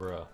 Bruh.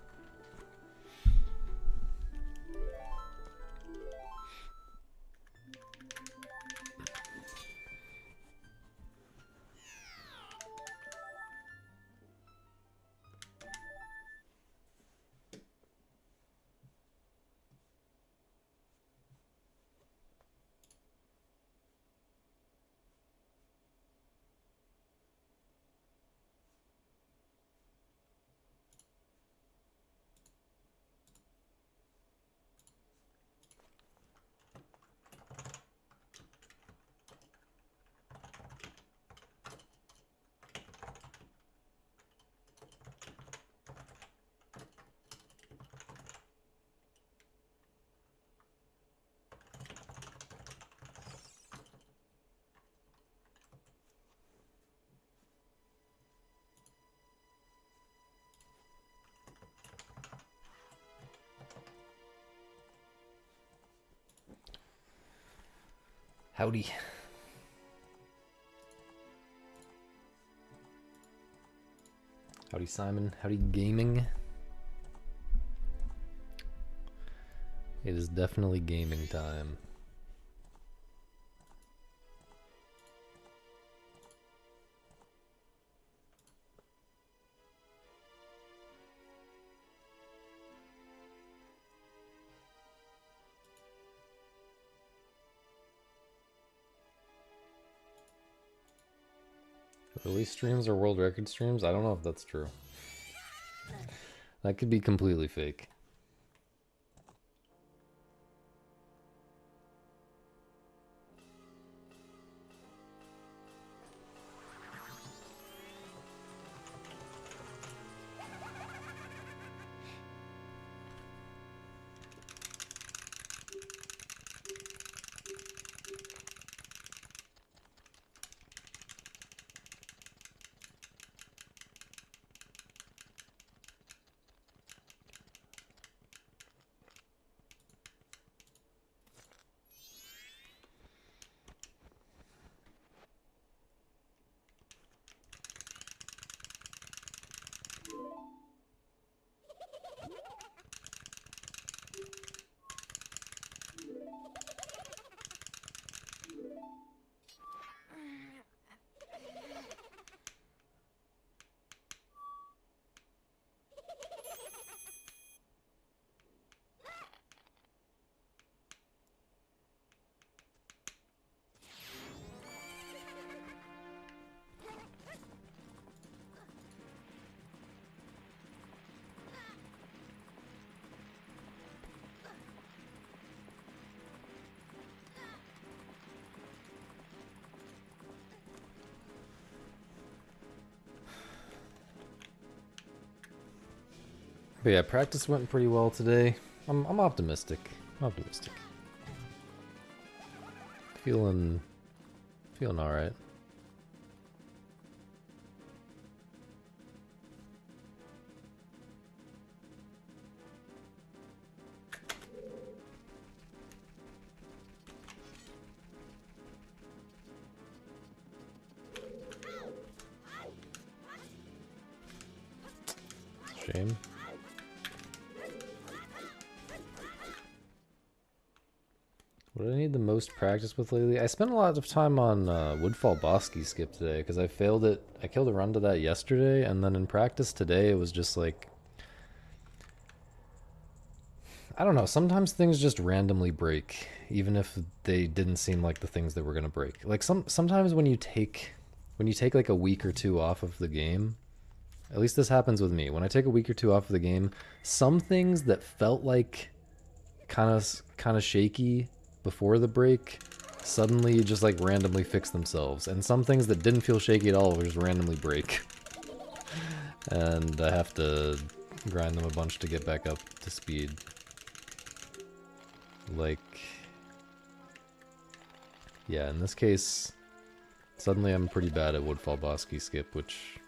Howdy. Howdy, Simon. Howdy, gaming. It is definitely gaming time. Release streams or world record streams? I don't know if that's true. That could be completely fake. But yeah, practice went pretty well today. I'm optimistic. I'm optimistic. Feeling all right. Shame. What do I need the most practice with lately? I spent a lot of time on Woodfall Bosky skip today because I failed it. I killed a run to that yesterday, and then in practice today it was just like, I don't know, sometimes things just randomly break, even if they didn't seem like the things that were gonna break. Like sometimes when you take like a week or two off of the game, at least this happens with me. When I take a week or two off of the game, some things that felt like kind of shaky before the break suddenly just like randomly fix themselves, and some things that didn't feel shaky at all will just randomly break. And I have to grind them a bunch to get back up to speed. Like, yeah, in this case, suddenly I'm pretty bad at Woodfall Bosky skip, which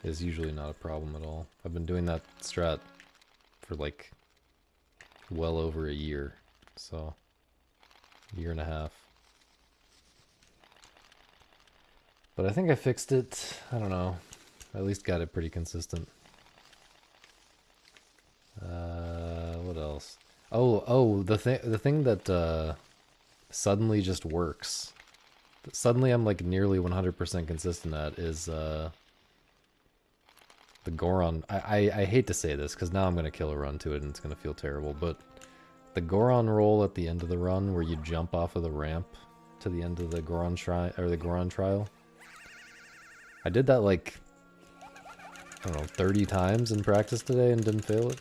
is usually not a problem at all. I've been doing that strat for like well over a year, so year and a half. But I think I fixed it. I don't know. I at least got it pretty consistent. else? Oh, the thing that suddenly just works. Suddenly I'm like nearly 100% consistent at is the Goron. I hate to say this because now I'm gonna kill a run to it and it's gonna feel terrible, but the Goron roll at the end of the run where you jump off of the ramp to the end of the Goron shrine or the Goron trial. I did that like, I don't know, 30 times in practice today and didn't fail it.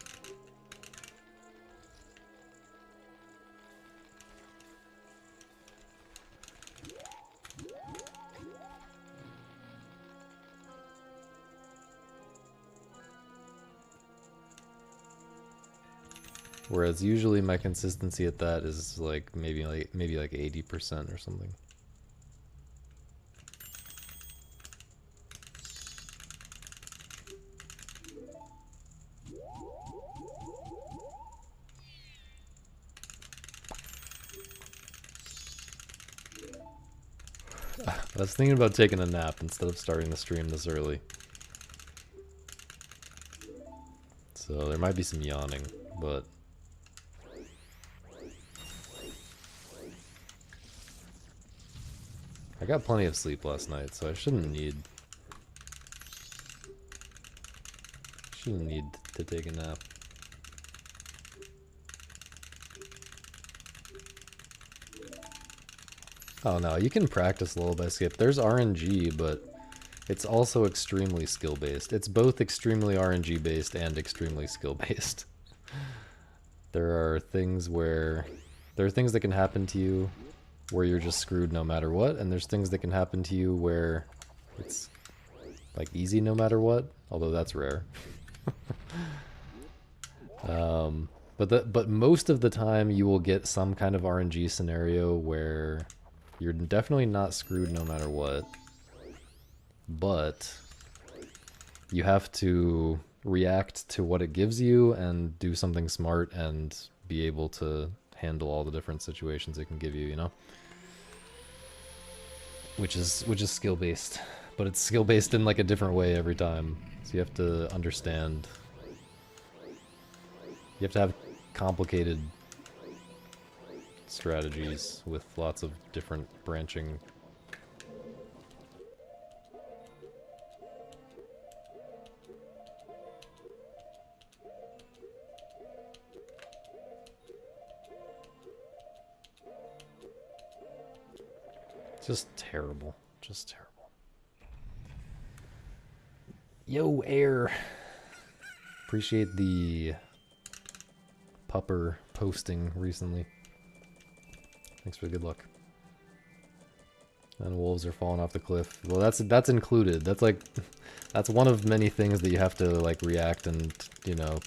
Whereas usually my consistency at that is like maybe like 80% or something. I was thinking about taking a nap instead of starting the stream this early. So there might be some yawning, but I got plenty of sleep last night, so I shouldn't need to take a nap. Oh no, you can practice lullaby skip. There's RNG, but it's also extremely skill based. It's both extremely RNG based and extremely skill based. There are things that can happen to you where you're just screwed no matter what, and there's things that can happen to you where it's like easy no matter what, although that's rare. But most of the time you will get some kind of RNG scenario where you're definitely not screwed no matter what, but you have to react to what it gives you and do something smart and be able to handle all the different situations it can give you, you know? Which is skill based, but it's skill based in like a different way every time. So you have to understand. You have to have complicated strategies with lots of different branching. Just terrible. Just terrible. Yo, Air. Appreciate the pupper posting recently. Thanks for the good luck. And wolves are falling off the cliff. Well, that's included. That's one of many things that you have to like react and, you know,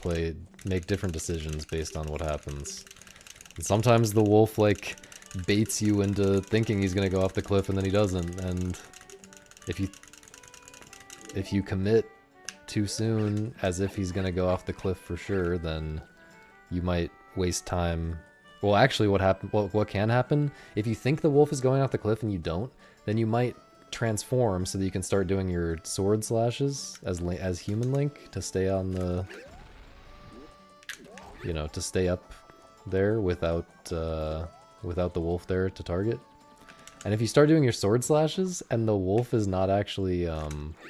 make different decisions based on what happens. And sometimes the wolf like baits you into thinking he's gonna go off the cliff and then he doesn't. And if you commit too soon as if he's gonna go off the cliff for sure, then you might waste time. Well, actually, what can happen if you think the wolf is going off the cliff and you don't, then you might transform so that you can start doing your sword slashes as human Link to stay on the, you know, to stay up there without the wolf there to target. And if you start doing your sword slashes and the wolf is not actually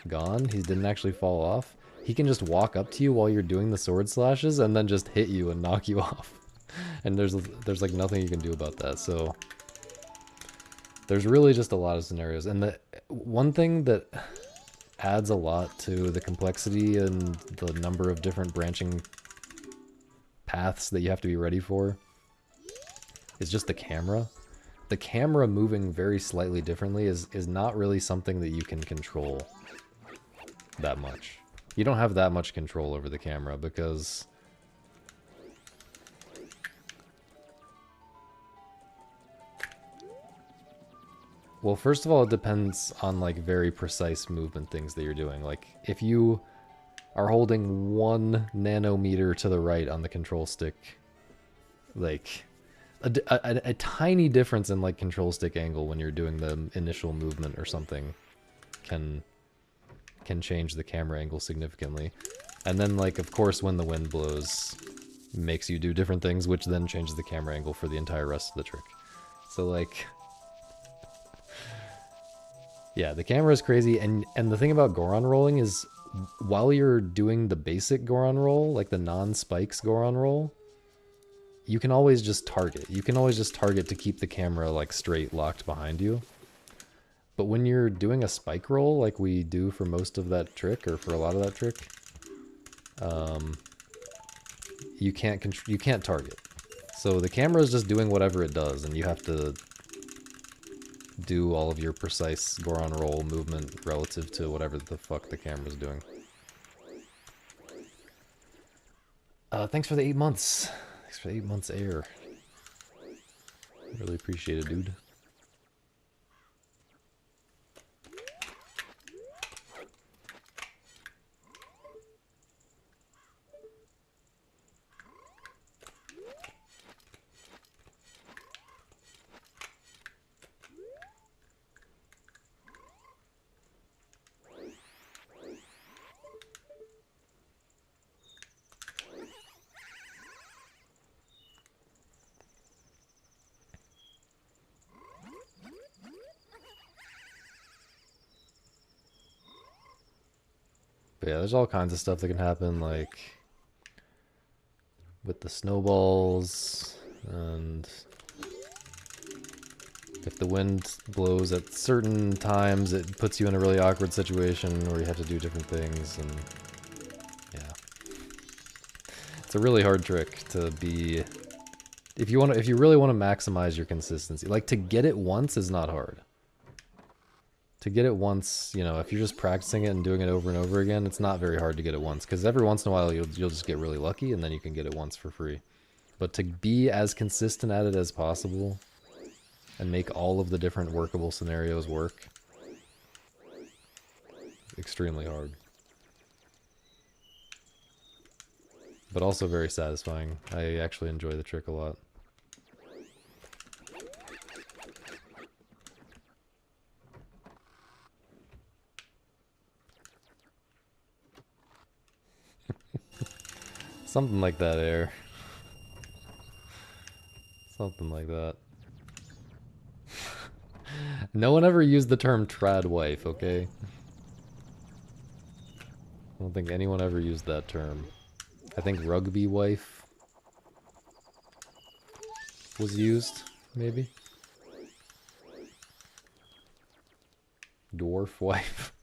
gone, he didn't actually fall off, he can just walk up to you while you're doing the sword slashes and then just hit you and knock you off. And there's like nothing you can do about that. So there's really just a lot of scenarios. And the one thing that adds a lot to the complexity and the number of different branching paths that you have to be ready for is just the camera. The camera moving very slightly differently is not really something that you can control that much. You don't have that much control over the camera because well, first of all, it depends on like very precise movement things that you're doing. Like if you are holding 1 nanometer to the right on the control stick, like a tiny difference in like control stick angle when you're doing the initial movement or something can change the camera angle significantly. And then like of course when the wind blows, makes you do different things, which then changes the camera angle for the entire rest of the trick. So like, yeah, the camera is crazy, and the thing about Goron rolling is, while you're doing the basic Goron roll, like the non-spikes Goron roll, you can always just target. You can always just target to keep the camera like straight locked behind you. But when you're doing a spike roll, like we do for most of that trick, or for a lot of that trick, you can't target. So the camera is just doing whatever it does, and you have to do all of your precise Goron roll movement relative to whatever the fuck the camera's doing. Thanks for the 8 months. Thanks for the 8 months air. Really appreciate it, dude. But yeah, there's all kinds of stuff that can happen, like with the snowballs, and if the wind blows at certain times, it puts you in a really awkward situation where you have to do different things, and yeah. It's a really hard trick to be, if you really want to maximize your consistency. Like, to get it once is not hard. To get it once, you know, if you're just practicing it and doing it over and over again, it's not very hard to get it once, because every once in a while you'll just get really lucky, and then you can get it once for free. But to be as consistent at it as possible and make all of the different workable scenarios work, extremely hard. But also very satisfying. I actually enjoy the trick a lot. Something like that, Air. Something like that. No one ever used the term trad wife, okay? I don't think anyone ever used that term. I think rugby wife was used, maybe? Dwarf wife.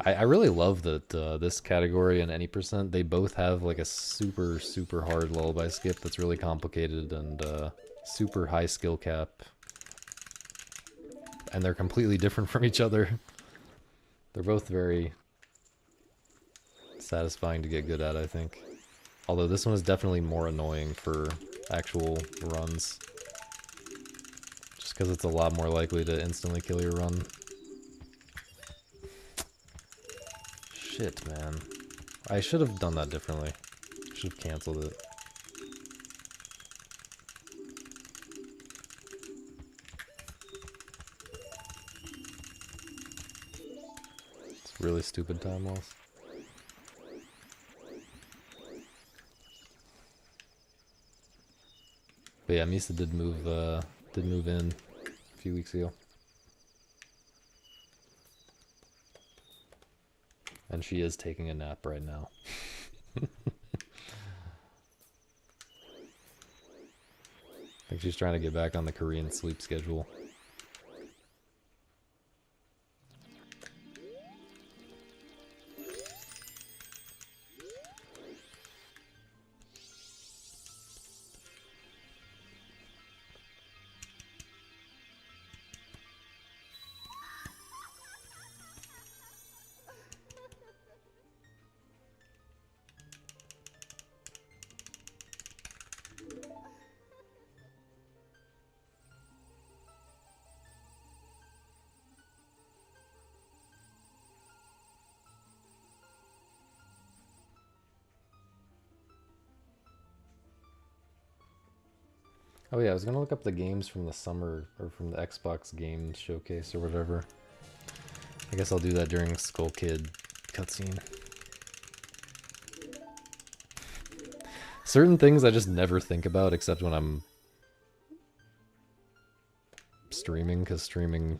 I really love that this category and any percent, they both have like a super, super hard lullaby skip that's really complicated and super high skill cap. And they're completely different from each other. They're both very satisfying to get good at, I think. Although this one is definitely more annoying for actual runs. Just because it's a lot more likely to instantly kill your run. Shit, man. I should have done that differently. Should have canceled it. It's really stupid time loss. But yeah, Misa did move in a few weeks ago. And she is taking a nap right now. I think she's trying to get back on the Korean sleep schedule. Oh yeah, I was gonna look up the games from the summer, or from the Xbox Games Showcase or whatever. I guess I'll do that during Skull Kid cutscene. Certain things I just never think about except when I'm streaming, because streaming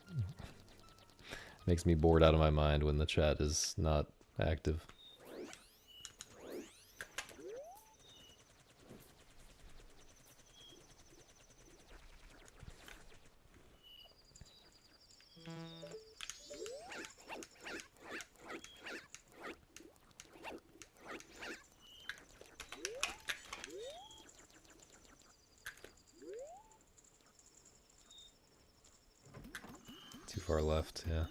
makes me bored out of my mind when the chat is not active. Too far left, yeah.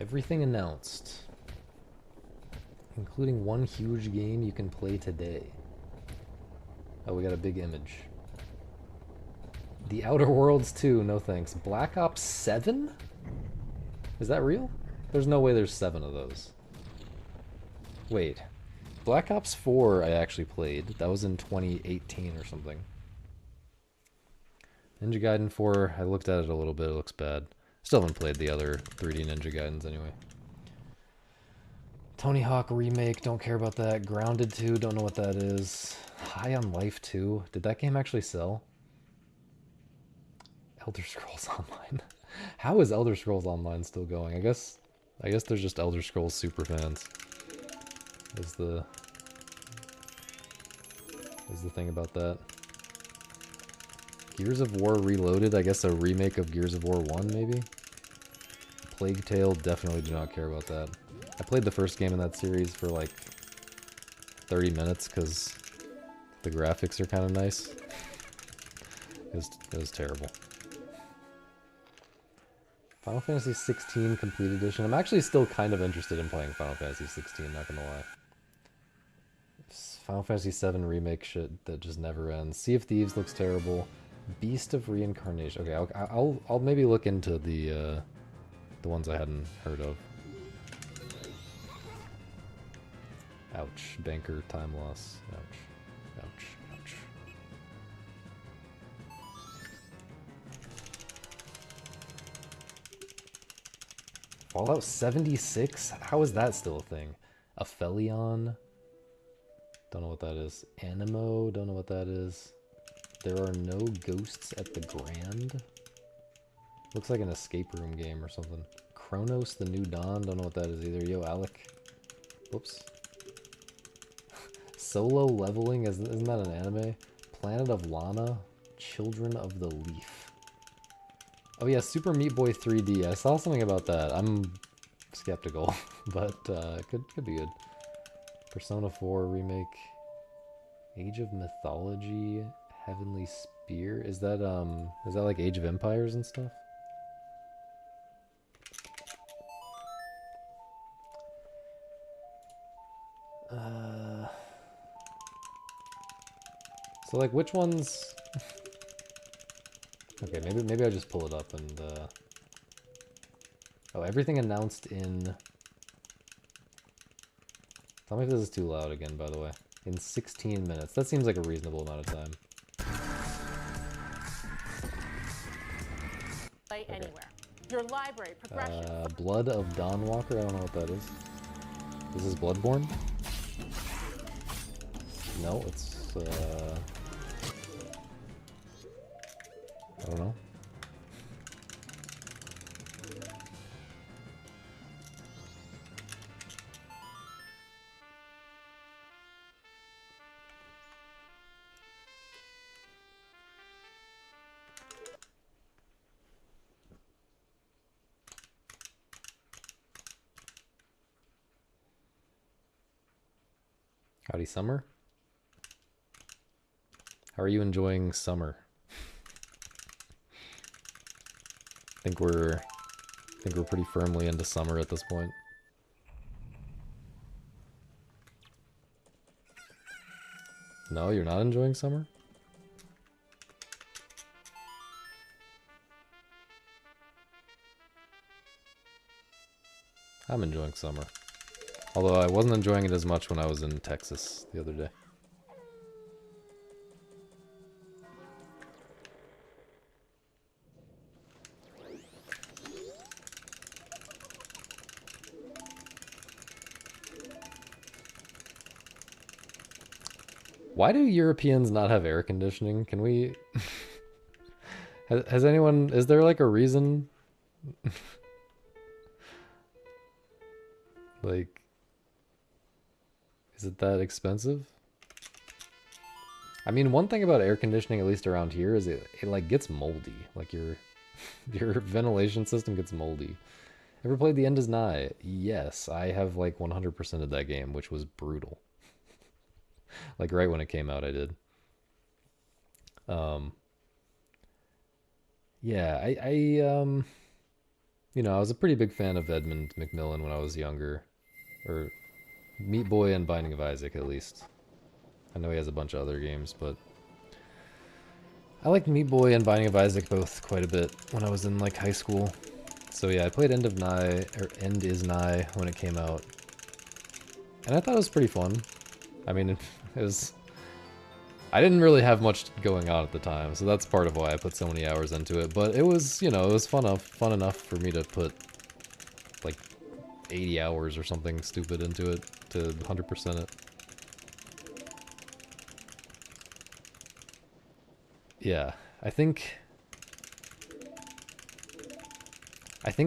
Everything announced, including one huge game you can play today. Oh, we got a big image. The Outer Worlds 2, no thanks. Black Ops 7? Is that real? There's no way there's 7 of those. Wait. Black Ops 4 I actually played. That was in 2018 or something. Ninja Gaiden 4, I looked at it a little bit, it looks bad. Still haven't played the other 3D Ninja Gaidens anyway. Tony Hawk Remake, don't care about that. Grounded 2, don't know what that is. High on Life 2, did that game actually sell? Elder Scrolls Online. How is Elder Scrolls Online still going? I guess there's just Elder Scrolls super fans. Is the thing about that. Gears of War Reloaded, I guess a remake of Gears of War 1 maybe? Plague Tale, definitely do not care about that. I played the first game in that series for like 30 minutes because the graphics are kind of nice. It was terrible. Final Fantasy 16 Complete Edition. I'm actually still kind of interested in playing Final Fantasy 16, not gonna lie. Final Fantasy 7 remake shit that just never ends. Sea of Thieves looks terrible. Beast of Reincarnation. Okay, I'll maybe look into the ones I hadn't heard of. Ouch. Banker time loss. Ouch. Ouch. Ouch. Fallout 76? How is that still a thing? Aphelion? Don't know what that is. Animo? Don't know what that is. There are no ghosts at the Grand? Looks like an escape room game or something. Chronos the New Dawn? Don't know what that is either. Yo, Alec. Whoops. Solo Leveling? Isn't that an anime? Planet of Lana? Children of the Leaf. Oh yeah, Super Meat Boy 3D. I saw something about that. I'm skeptical, but could be good. Persona 4 remake. Age of Mythology, Heavenly Spear. Is that like Age of Empires and stuff? So like which ones? Okay, maybe I'll just pull it up and oh, everything announced in. Tell me if this is too loud again, by the way. In 16 minutes. That seems like a reasonable amount of time. Play anywhere. Your library progression. Blood of Dawnwalker. I don't know what that is. This is Bloodborne? No, it's I don't know. Howdy Summer. How are you enjoying summer? I think we're pretty firmly into summer at this point. No, you're not enjoying summer? I'm enjoying summer. Although I wasn't enjoying it as much when I was in Texas the other day. Why do Europeans not have air conditioning? Can we... has anyone... Is there like a reason? Like... Is it that expensive? I mean, one thing about air conditioning, at least around here, is it like gets moldy. Like your ventilation system gets moldy. Ever played The End Is Nigh? Yes, I have like 100% of that game, which was brutal. Like right when it came out, I did. Yeah, you know, I was a pretty big fan of Edmund Macmillan when I was younger, or Meat Boy and Binding of Isaac at least. I know he has a bunch of other games, but I liked Meat Boy and Binding of Isaac both quite a bit when I was in like high school. So yeah, I played End Is Nigh when it came out, and I thought it was pretty fun. I mean, it was. I didn't really have much going on at the time, so that's part of why I put so many hours into it. But it was, you know, it was fun enough for me to put like 80 hours or something stupid into it to 100% it. Yeah, I think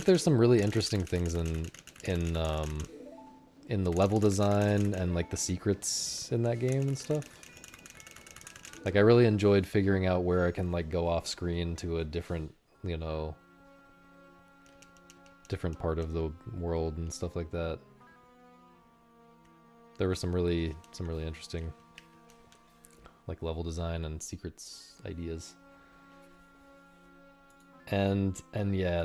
there's some really interesting things in the level design and like the secrets in that game and stuff. Like I really enjoyed figuring out where I can like go off screen to a different, you know, different part of the world and stuff like that. There were some really interesting like level design and secrets ideas. And yeah,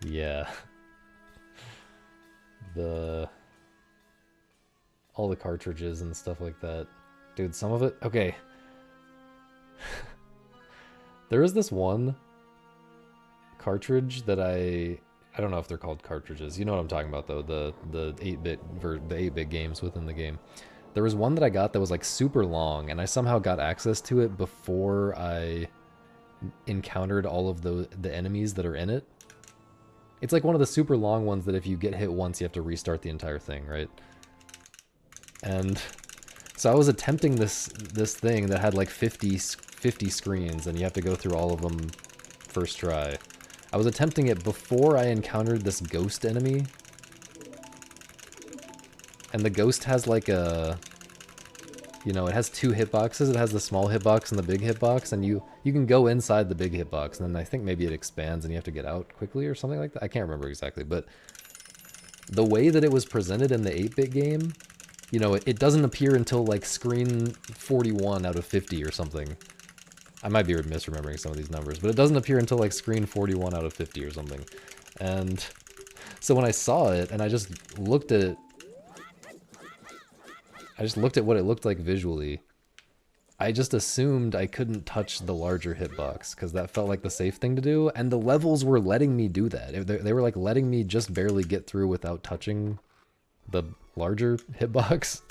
yeah, the all the cartridges and stuff like that. Dude, some of it... Okay. There is this one cartridge that I don't know if they're called cartridges. You know what I'm talking about, though. The 8-bit games within the game. There was one that I got that was, like, super long, and I somehow got access to it before I encountered all of the enemies that are in it. It's like one of the super long ones that if you get hit once, you have to restart the entire thing, right? And... So I was attempting this thing that had like 50 screens, and you have to go through all of them first try. I was attempting it before I encountered this ghost enemy. And the ghost has like a... You know, it has two hitboxes. It has the small hitbox and the big hitbox, and you can go inside the big hitbox, and then I think maybe it expands and you have to get out quickly or something like that. I can't remember exactly, but the way that it was presented in the 8-bit game... You know, it doesn't appear until, like, screen 41 out of 50 or something. I might be misremembering some of these numbers, but it doesn't appear until, like, screen 41 out of 50 or something. And so when I saw it, and I just looked at it... I just looked at what it looked like visually. I just assumed I couldn't touch the larger hitbox, because that felt like the safe thing to do, and the levels were letting me do that. They were, like, letting me just barely get through without touching the larger hitbox.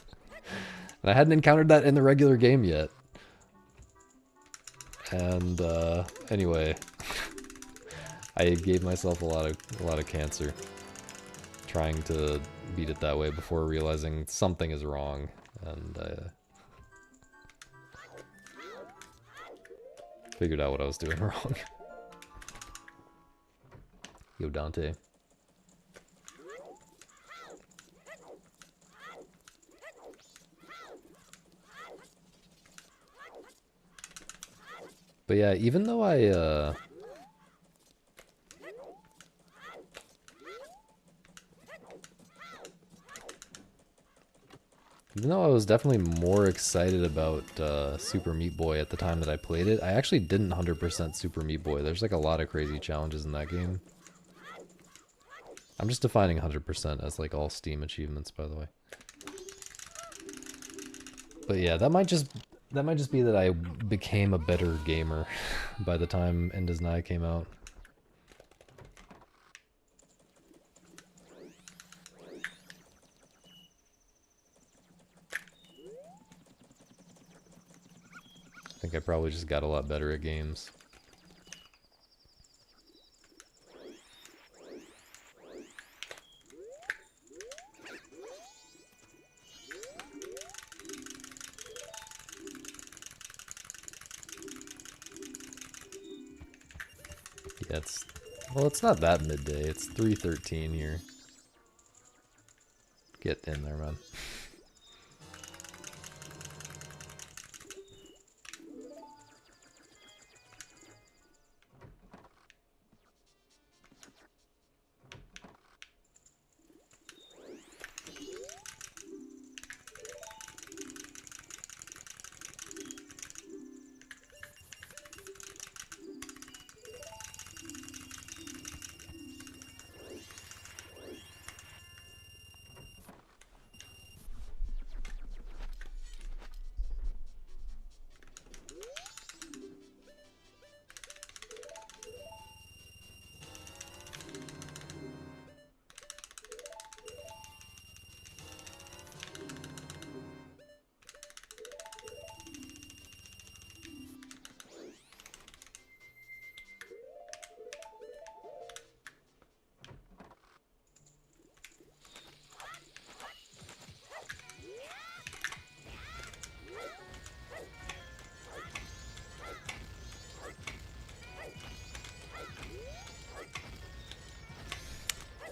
And I hadn't encountered that in the regular game yet. And anyway, I gave myself a lot of cancer trying to beat it that way before realizing something is wrong, and figured out what I was doing wrong. Yo, Dante. But yeah, even though Even though I was definitely more excited about Super Meat Boy at the time that I played it, I actually didn't 100% Super Meat Boy. There's like a lot of crazy challenges in that game. I'm just defining 100% as like all Steam achievements, by the way. But yeah, that might just be that I became a better gamer by the time End Is Nigh came out. I think I probably just got a lot better at games. Yeah, it's not that midday. It's 3:13 here. Get in there, man.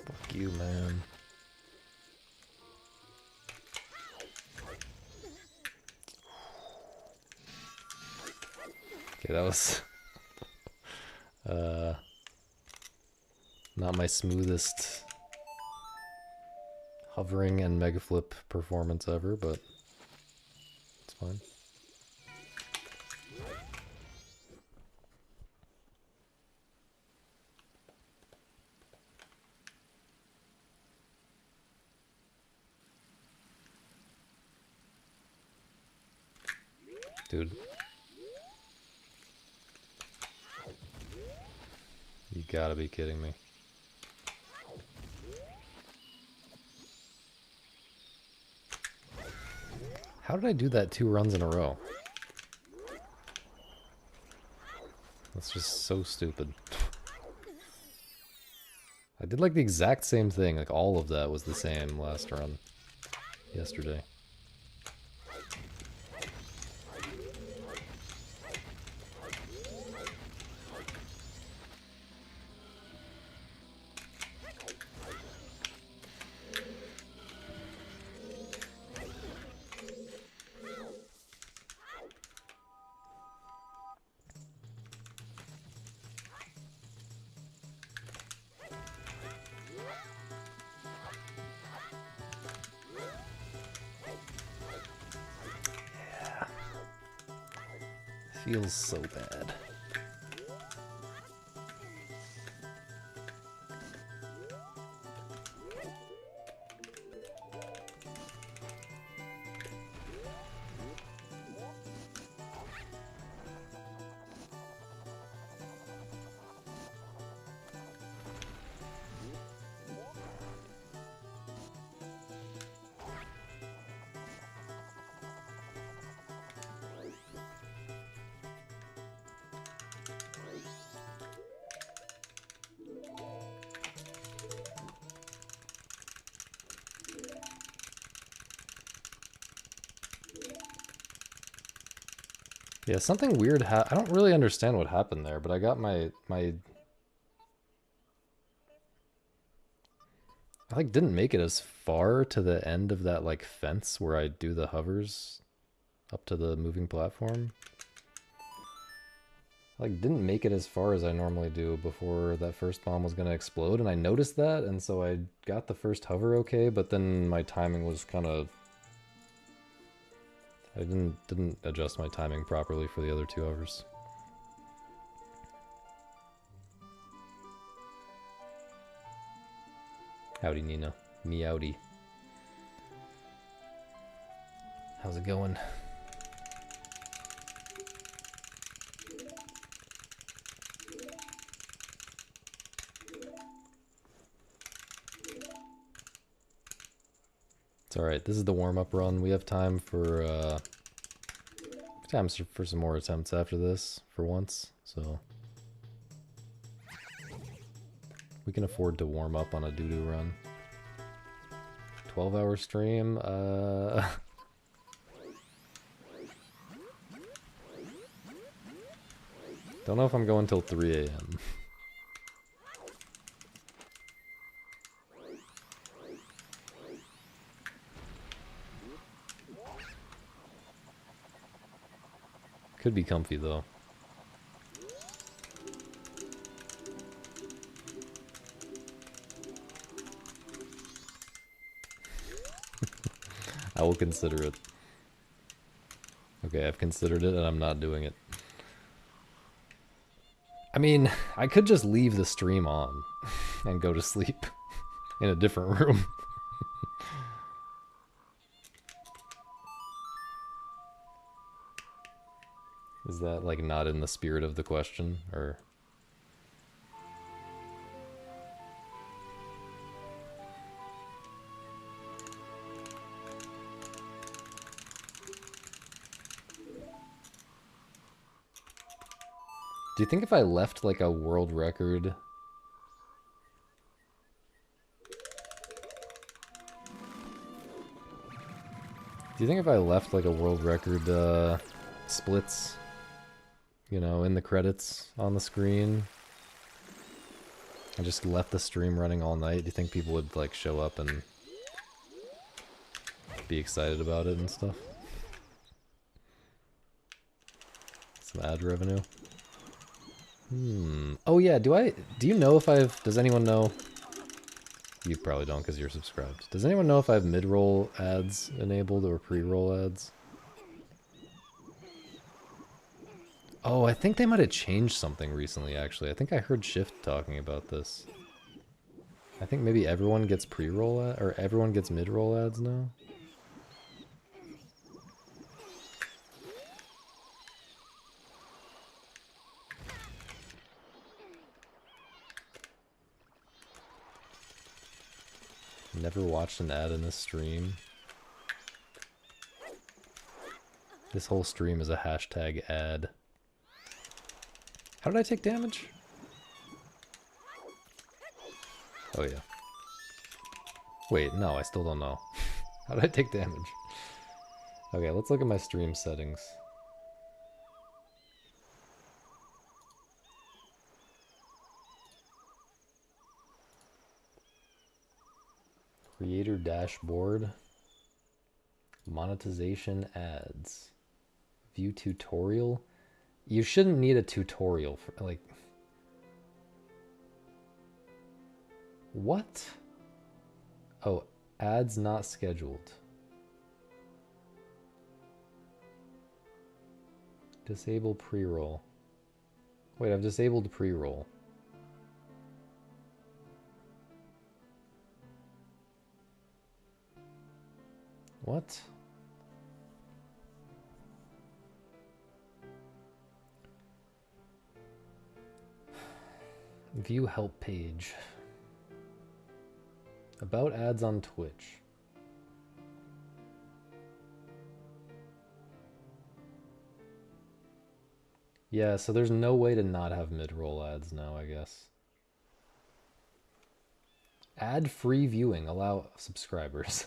Fuck you, man. Okay, that was not my smoothest hovering and mega flip performance ever, but it's fine. Dude. You gotta be kidding me. How did I do that 2 runs in a row? That's just so stupid. I did like the exact same thing, like all of that was the same last run yesterday. Feels so bad. Yeah, something weird I don't really understand what happened there, but I got my I like didn't make it as far to the end of that like fence where I do the hovers up to the moving platform. I like didn't make it as far as I normally do before that first bomb was gonna explode, and I noticed that, and so I got the first hover okay, but then my timing was kind of I didn't adjust my timing properly for the other 2 hours. Howdy, Nina. Meowdy. How's it going? It's alright, this is the warm-up run. We have time for some more attempts after this, for once, so... we can afford to warm up on a doo-doo run. 12-hour stream, don't know if I'm going till 3 a.m. Could be comfy, though. I will consider it. Okay, I've considered it and I'm not doing it. I mean, I could just leave the stream on and go to sleep in a different room. Is that, like, not in the spirit of the question, or... do you think if I left, like, a world record... do you think if I left, like, a world record, splits, you know, in the credits on the screen, I just left the stream running all night, do you think people would, like, show up and be excited about it and stuff? Some ad revenue. Oh yeah, do you know if does anyone know? You probably don't because you're subscribed. Does anyone know if I have mid-roll ads enabled or pre-roll ads? Oh, I think they might have changed something recently, actually. I think I heard Shift talking about this. I think maybe everyone gets pre-roll or everyone gets mid-roll ads now. Never watched an ad in this stream. This whole stream is a hashtag ad. How did I take damage? Oh yeah. Wait, no, I still don't know. How did I take damage? Okay, let's look at my stream settings. Creator dashboard. Monetization ads. View tutorial. You shouldn't need a tutorial for, like... what? Oh, ads not scheduled. Disable pre-roll. Wait, I've disabled pre-roll. What? View help page. About ads on Twitch. Yeah, so there's no way to not have mid-roll ads now, I guess. Ad-free viewing. Allow subscribers.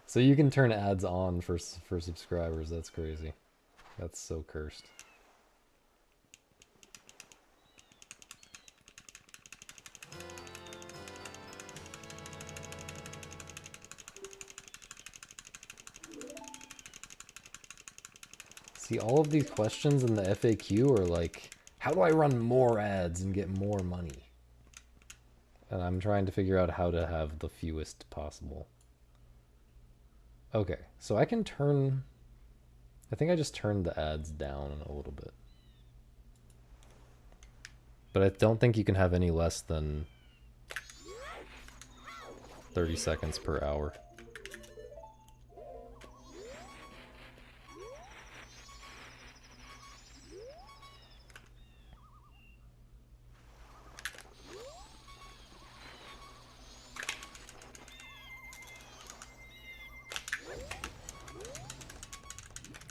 So you can turn ads on for subscribers. That's crazy. That's so cursed. See, all of these questions in the FAQ are like, how do I run more ads and get more money? And I'm trying to figure out how to have the fewest possible. Okay, so I can turn... I think I just turned the ads down a little bit. But I don't think you can have any less than 30 seconds per hour.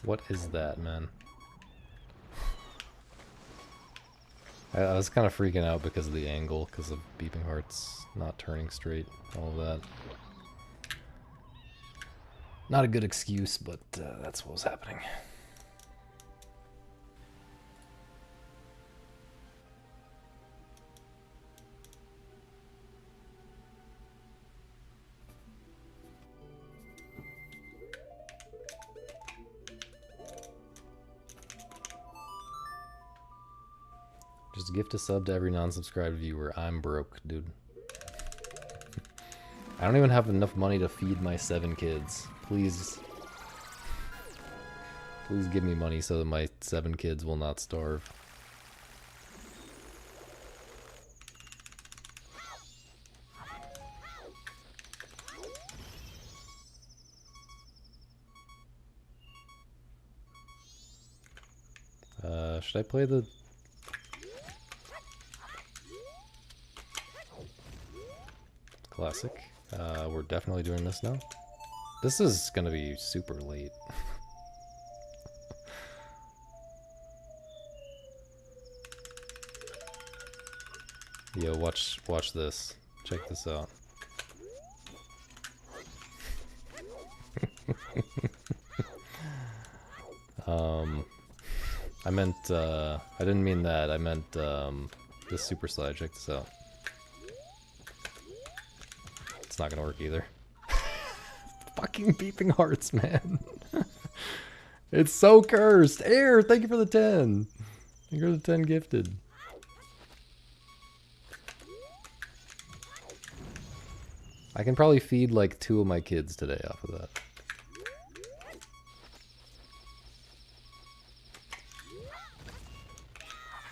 What is that, man? I was kind of freaking out because of the angle, because of Beeping Hearts not turning straight, all of that. Not a good excuse, but that's what was happening. Just gift a sub to every non-subscribed viewer. I'm broke, dude. I don't even have enough money to feed my 7 kids. Please. Please give me money so that my 7 kids will not starve. Should I play the... Classic? We're definitely doing this now. This is gonna be super late. Yo, watch this. Check this out. I meant, I didn't mean that. I meant, this super slide. Check this out. It's not gonna work either. Fucking Beeping Hearts, man. It's so cursed. Air, thank you for the 10. Thank you for the 10 gifted. I can probably feed like 2 of my kids today off of that.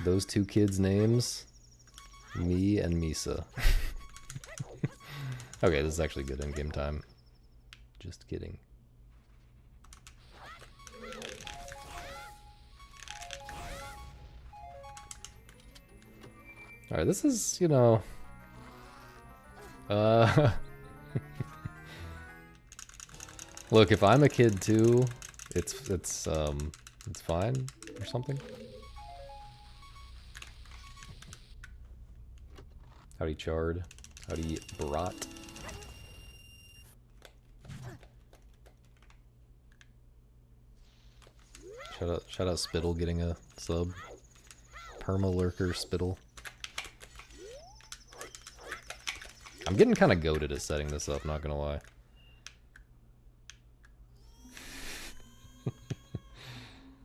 Those 2 kids' names, me and Misa. Okay, this is actually good in-game time. Just kidding. Alright, this is, you know... Look, if I'm a kid too, it's fine or something. Howdy Chard. Howdy Brat. Shout out Spittle getting a sub. Perma Lurker Spittle. I'm getting kind of goated at setting this up, not gonna lie.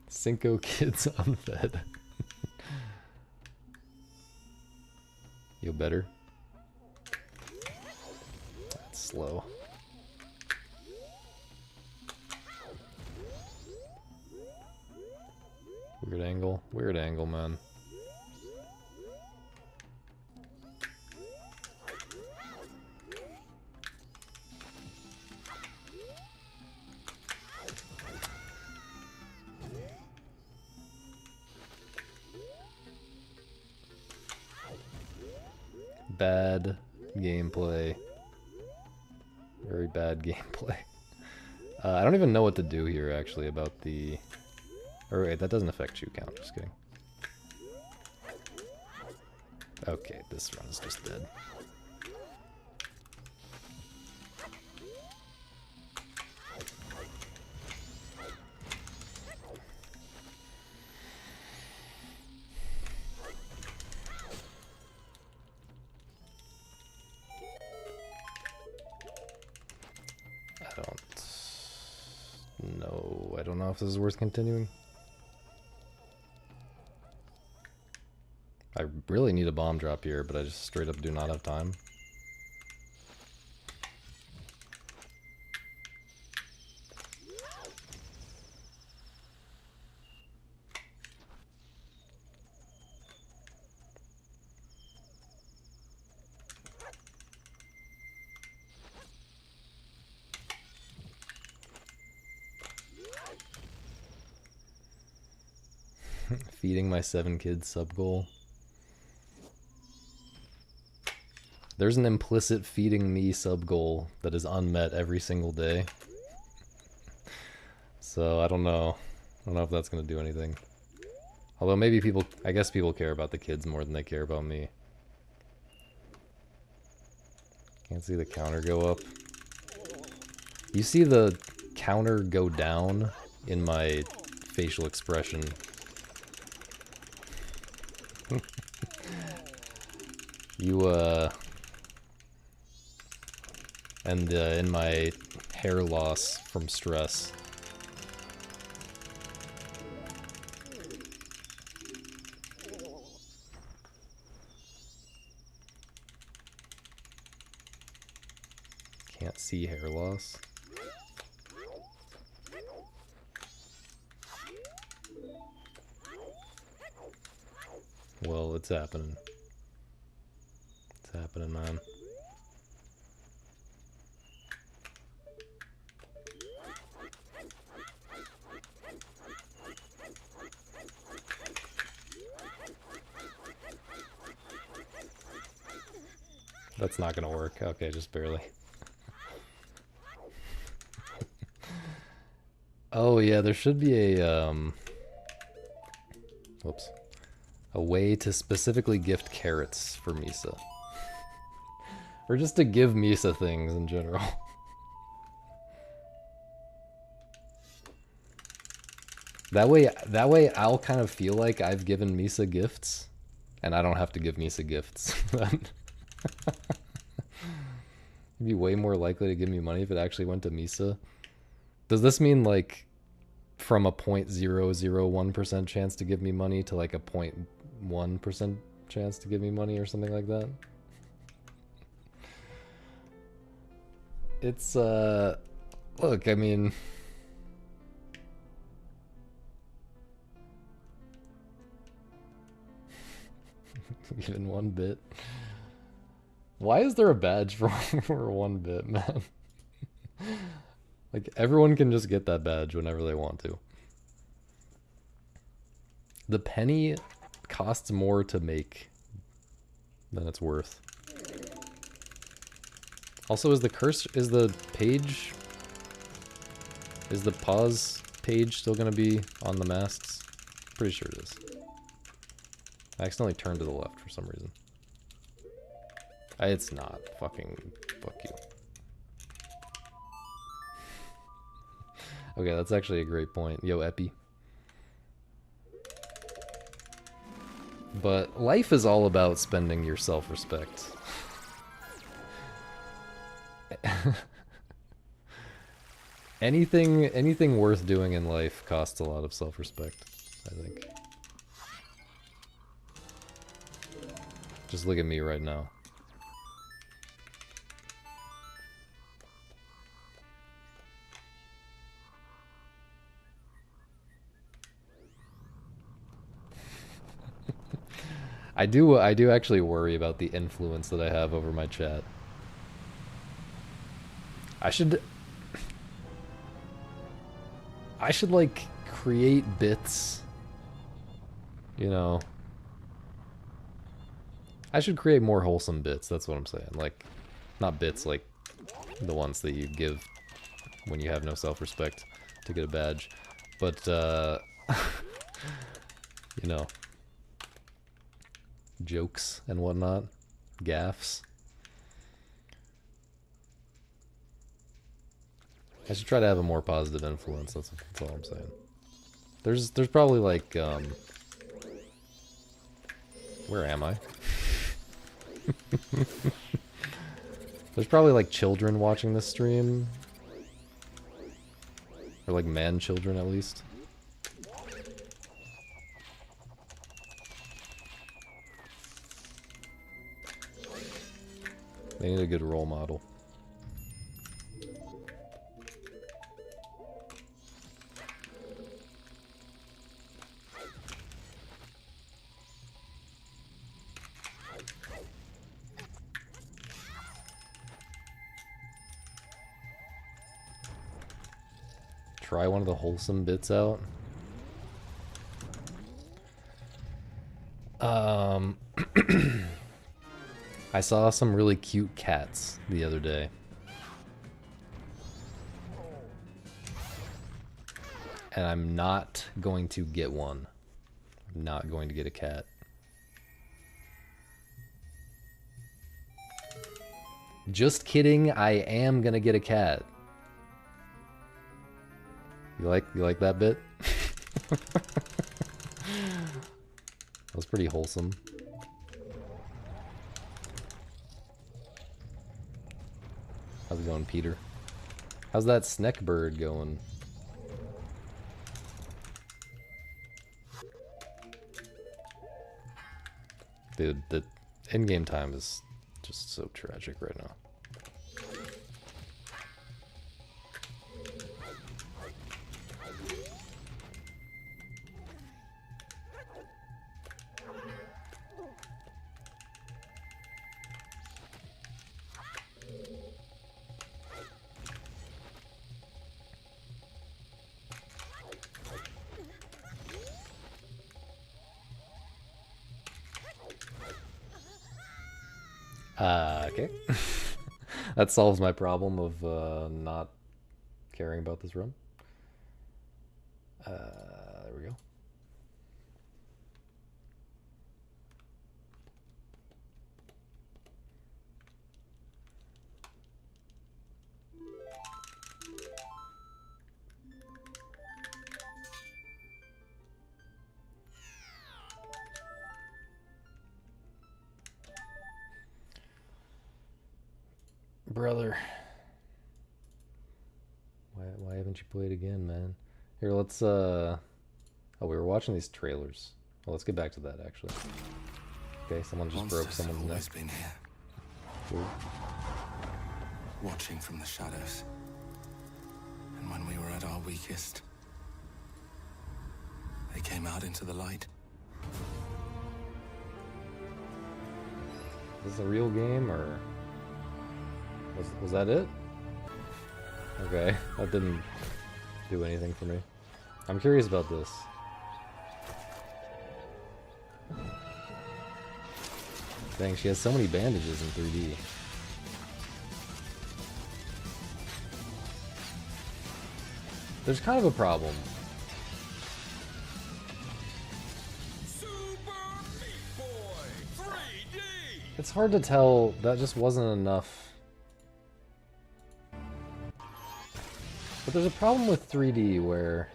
Cinco kids unfed. You better. That's slow. Weird angle, man. Bad gameplay. Very bad gameplay. I don't even know what to do here, actually, about the... Or wait, that doesn't affect shoe count, just kidding. Okay, this run is just dead. I don't know if this is worth continuing. I really need a bomb drop here, but I just straight up do not have time. Feeding my 7 kids sub goal. There's an implicit feeding me sub goal that is unmet every single day. So I don't know. I don't know if that's gonna do anything. Although maybe people, I guess people care about the kids more than they care about me. Can't see the counter go up. You see the counter go down in my facial expression. And in my hair loss from stress. Can't see hair loss. Well, it's happening. It's happening, man. That's not gonna work. Okay, just barely. Oh yeah, there should be a whoops. A way to specifically gift carrots for Misa. Or just to give Misa things in general. That way I'll kind of feel like I've given Misa gifts, and I don't have to give Misa gifts. You'd be way more likely to give me money if it actually went to Misa. Does this mean like from a 0.001% chance to give me money to like a 0.1% chance to give me money or something like that? It's look, I mean, even 1 bit. Why is there a badge for 1 bit, man? Like, everyone can just get that badge whenever they want to. The penny costs more to make than it's worth. Also, is the pause page still gonna be on the masks? Pretty sure it is. I accidentally turned to the left for some reason. It's not. Fuck you. Okay, that's actually a great point. Yo, Epi. But life is all about spending your self-respect. Anything worth doing in life costs a lot of self-respect, I think. Just look at me right now. I do actually worry about the influence that I have over my chat. I should like create bits, you know. I should create more wholesome bits, that's what I'm saying. Like, not bits like the ones that you give when you have no self-respect to get a badge, but you know, jokes and whatnot, gaffs. I should try to have a more positive influence. That's all I'm saying. There's probably like where am I? There's probably like children watching this stream, or like man children at least. They need a good role model. Try one of the wholesome bits out. Um, I saw some really cute cats the other day. And I'm not going to get one. I'm not going to get a cat. Just kidding, I am gonna get a cat. You like that bit? That was pretty wholesome. How's it going, Peter? How's that snack bird going? Dude, the in-game time is just so tragic right now. Okay. That solves my problem of not caring about this run. There we go. Brother. Why haven't you played again, man? Here, let's oh, we were watching these trailers. Well, let's get back to that actually. Okay, someone just broke someone's neck. Been here, Cool. watching from the shadows. And when we were at our weakest, they came out into the light. Is this a real game or was that it? Okay, that didn't do anything for me. I'm curious about this. Dang, she has so many bandages in 3D. There's kind of a problem. It's hard to tell, that just wasn't enough. But there's a problem with 3D where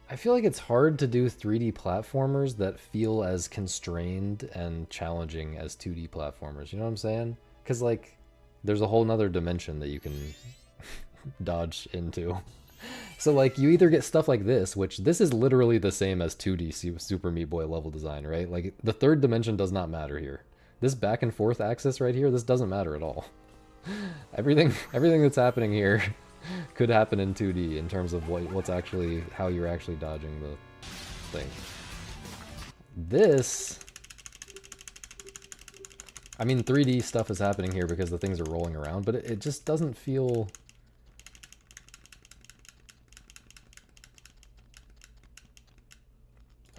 I feel like it's hard to do 3D platformers that feel as constrained and challenging as 2D platformers. You know what I'm saying? Because, like, there's a whole nother dimension that you can dodge into. So, like, you either get stuff like this, which this is literally the same as 2D Super Meat Boy level design, right? Like, the third dimension does not matter here. This back and forth axis right here, this doesn't matter at all. Everything that's happening here could happen in 2D in terms of what's actually, how you're actually dodging the thing. This, I mean, 3D stuff is happening here because the things are rolling around, but it just doesn't feel...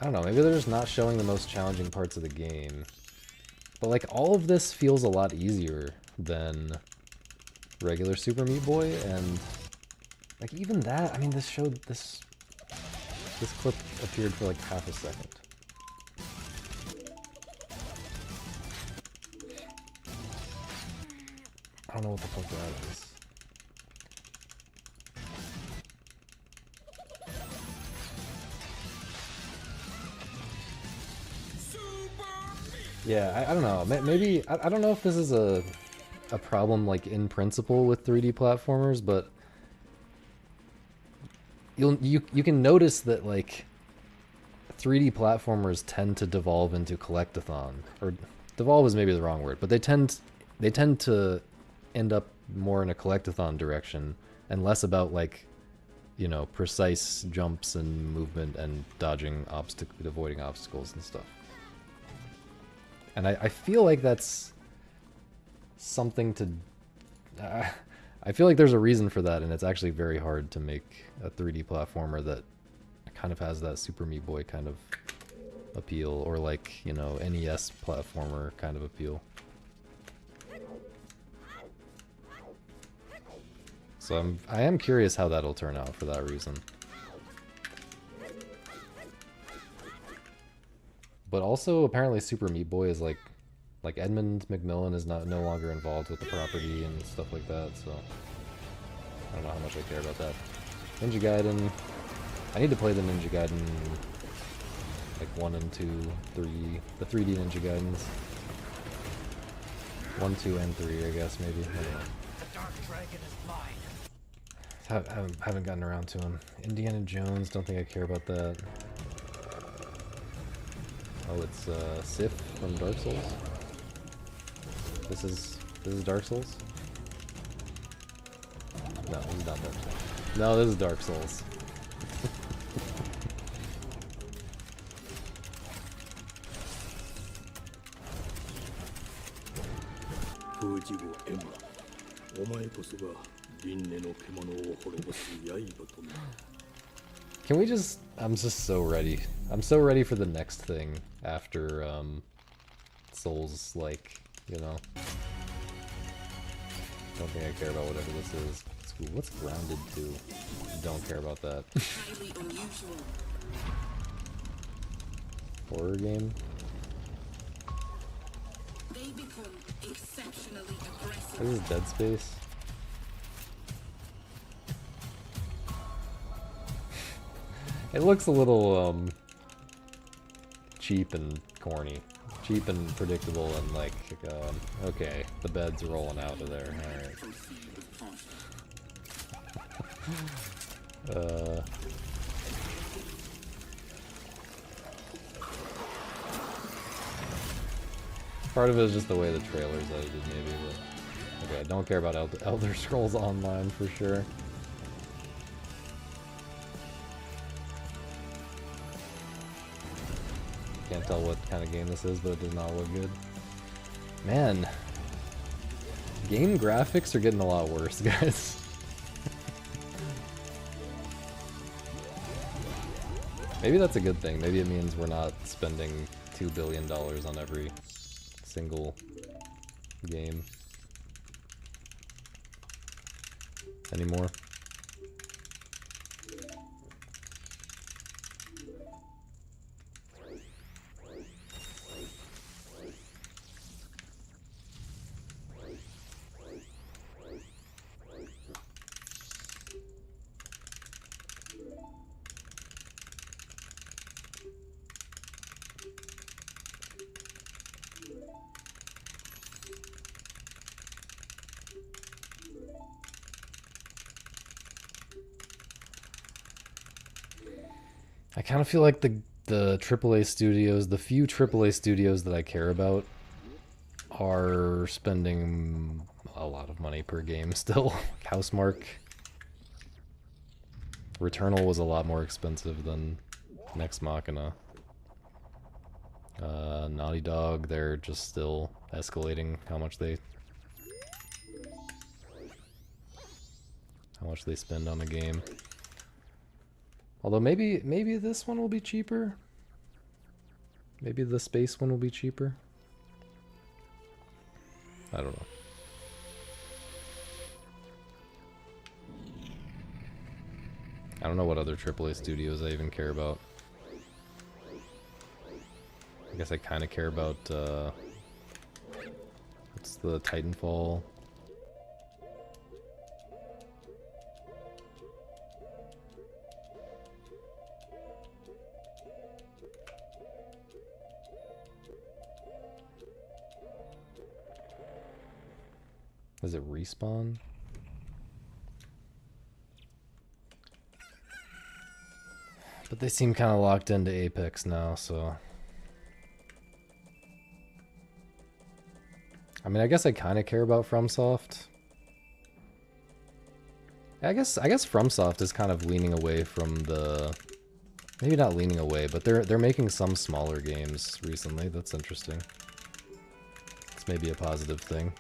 I don't know, maybe they're just not showing the most challenging parts of the game. But, like, all of this feels a lot easier than regular Super Meat Boy, and, like, even that, I mean, this clip appeared for, like, half a second. I don't know what the fuck that is. Yeah, I don't know. Maybe I don't know if this is a problem like in principle with 3D platformers, but you can notice that like 3D platformers tend to devolve into collectathon, or devolve is maybe the wrong word, but they tend to end up more in a collectathon direction and less about like, you know, precise jumps and movement and dodging avoiding obstacles and stuff. And I feel like that's something to... I feel like there's a reason for that, and it's actually very hard to make a 3D platformer that kind of has that Super Meat Boy kind of appeal, or like, you know, NES platformer kind of appeal. So I am curious how that'll turn out for that reason. But also apparently Super Meat Boy is like Edmund McMillan is no longer involved with the property and stuff like that, so I don't know how much I care about that. Ninja Gaiden. I need to play the Ninja Gaiden like 1 and 2, 3, the 3D Ninja Gaidens. 1, 2, and 3, I guess, maybe. I don't know. The Dark Dragon is mine. Haven't gotten around to them. Indiana Jones, don't think I care about that. Oh, it's Sif from Dark Souls. This is Dark Souls? No, this is not Dark Souls. No, this is Dark Souls. Can we just... I'm just so ready. I'm so ready for the next thing after, Souls, like, you know. Don't think I care about whatever this is. What's Grounded 2? Don't care about that. Horror game? They become exceptionally aggressive. This is Dead Space. It looks a little, cheap and corny. Cheap and predictable and like, okay, the bed's rolling out of there, alright. Part of it is just the way the trailer's edited, maybe, but... Okay, I don't care about Elder Scrolls Online, for sure. Can't tell what kind of game this is, but it does not look good. Man. Game graphics are getting a lot worse, guys. Maybe that's a good thing. Maybe it means we're not spending $2 billion on every single game anymore. I kind of feel like the AAA studios, the few AAA studios that I care about, are spending a lot of money per game still. Housemarque. Returnal was a lot more expensive than Nex Machina. Naughty Dog, they're just still escalating how much they spend on a game. Although maybe this one will be cheaper. Maybe the space one will be cheaper. I don't know. I don't know what other AAA studios I even care about. I guess I kind of care about, what's the Titanfall? Is it Respawn? But they seem kind of locked into Apex now, so... I mean, I guess I kind of care about FromSoft. I guess FromSoft is kind of leaning away from the... Maybe not leaning away, but they're making some smaller games recently. That's interesting. It's maybe a positive thing.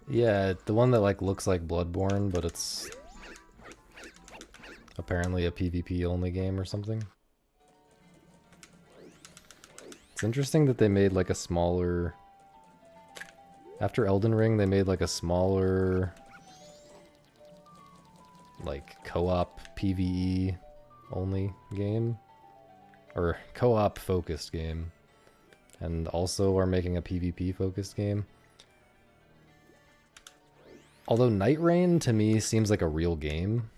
Yeah, the one that like looks like Bloodborne, but it's apparently a PvP only game or something. It's interesting that they made like a smaller... After Elden Ring, they made like a smaller... like co-op PvE only game. Or co-op focused game. And also are making a PvP focused game. Although Night Rain to me seems like a real game.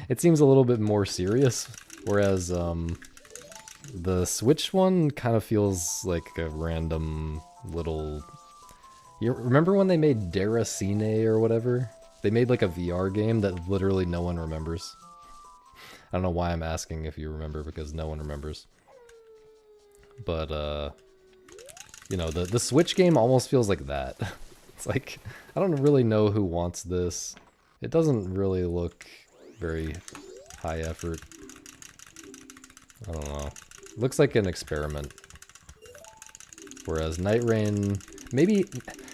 It seems a little bit more serious, whereas the Switch one kind of feels like a random little... You remember when they made Deracine or whatever? They made like a VR game that literally no one remembers. I don't know why I'm asking if you remember, because no one remembers. But, you know, the Switch game almost feels like that. It's like, I don't really know who wants this. It doesn't really look very high effort. I don't know. Looks like an experiment. Whereas Night Rain, maybe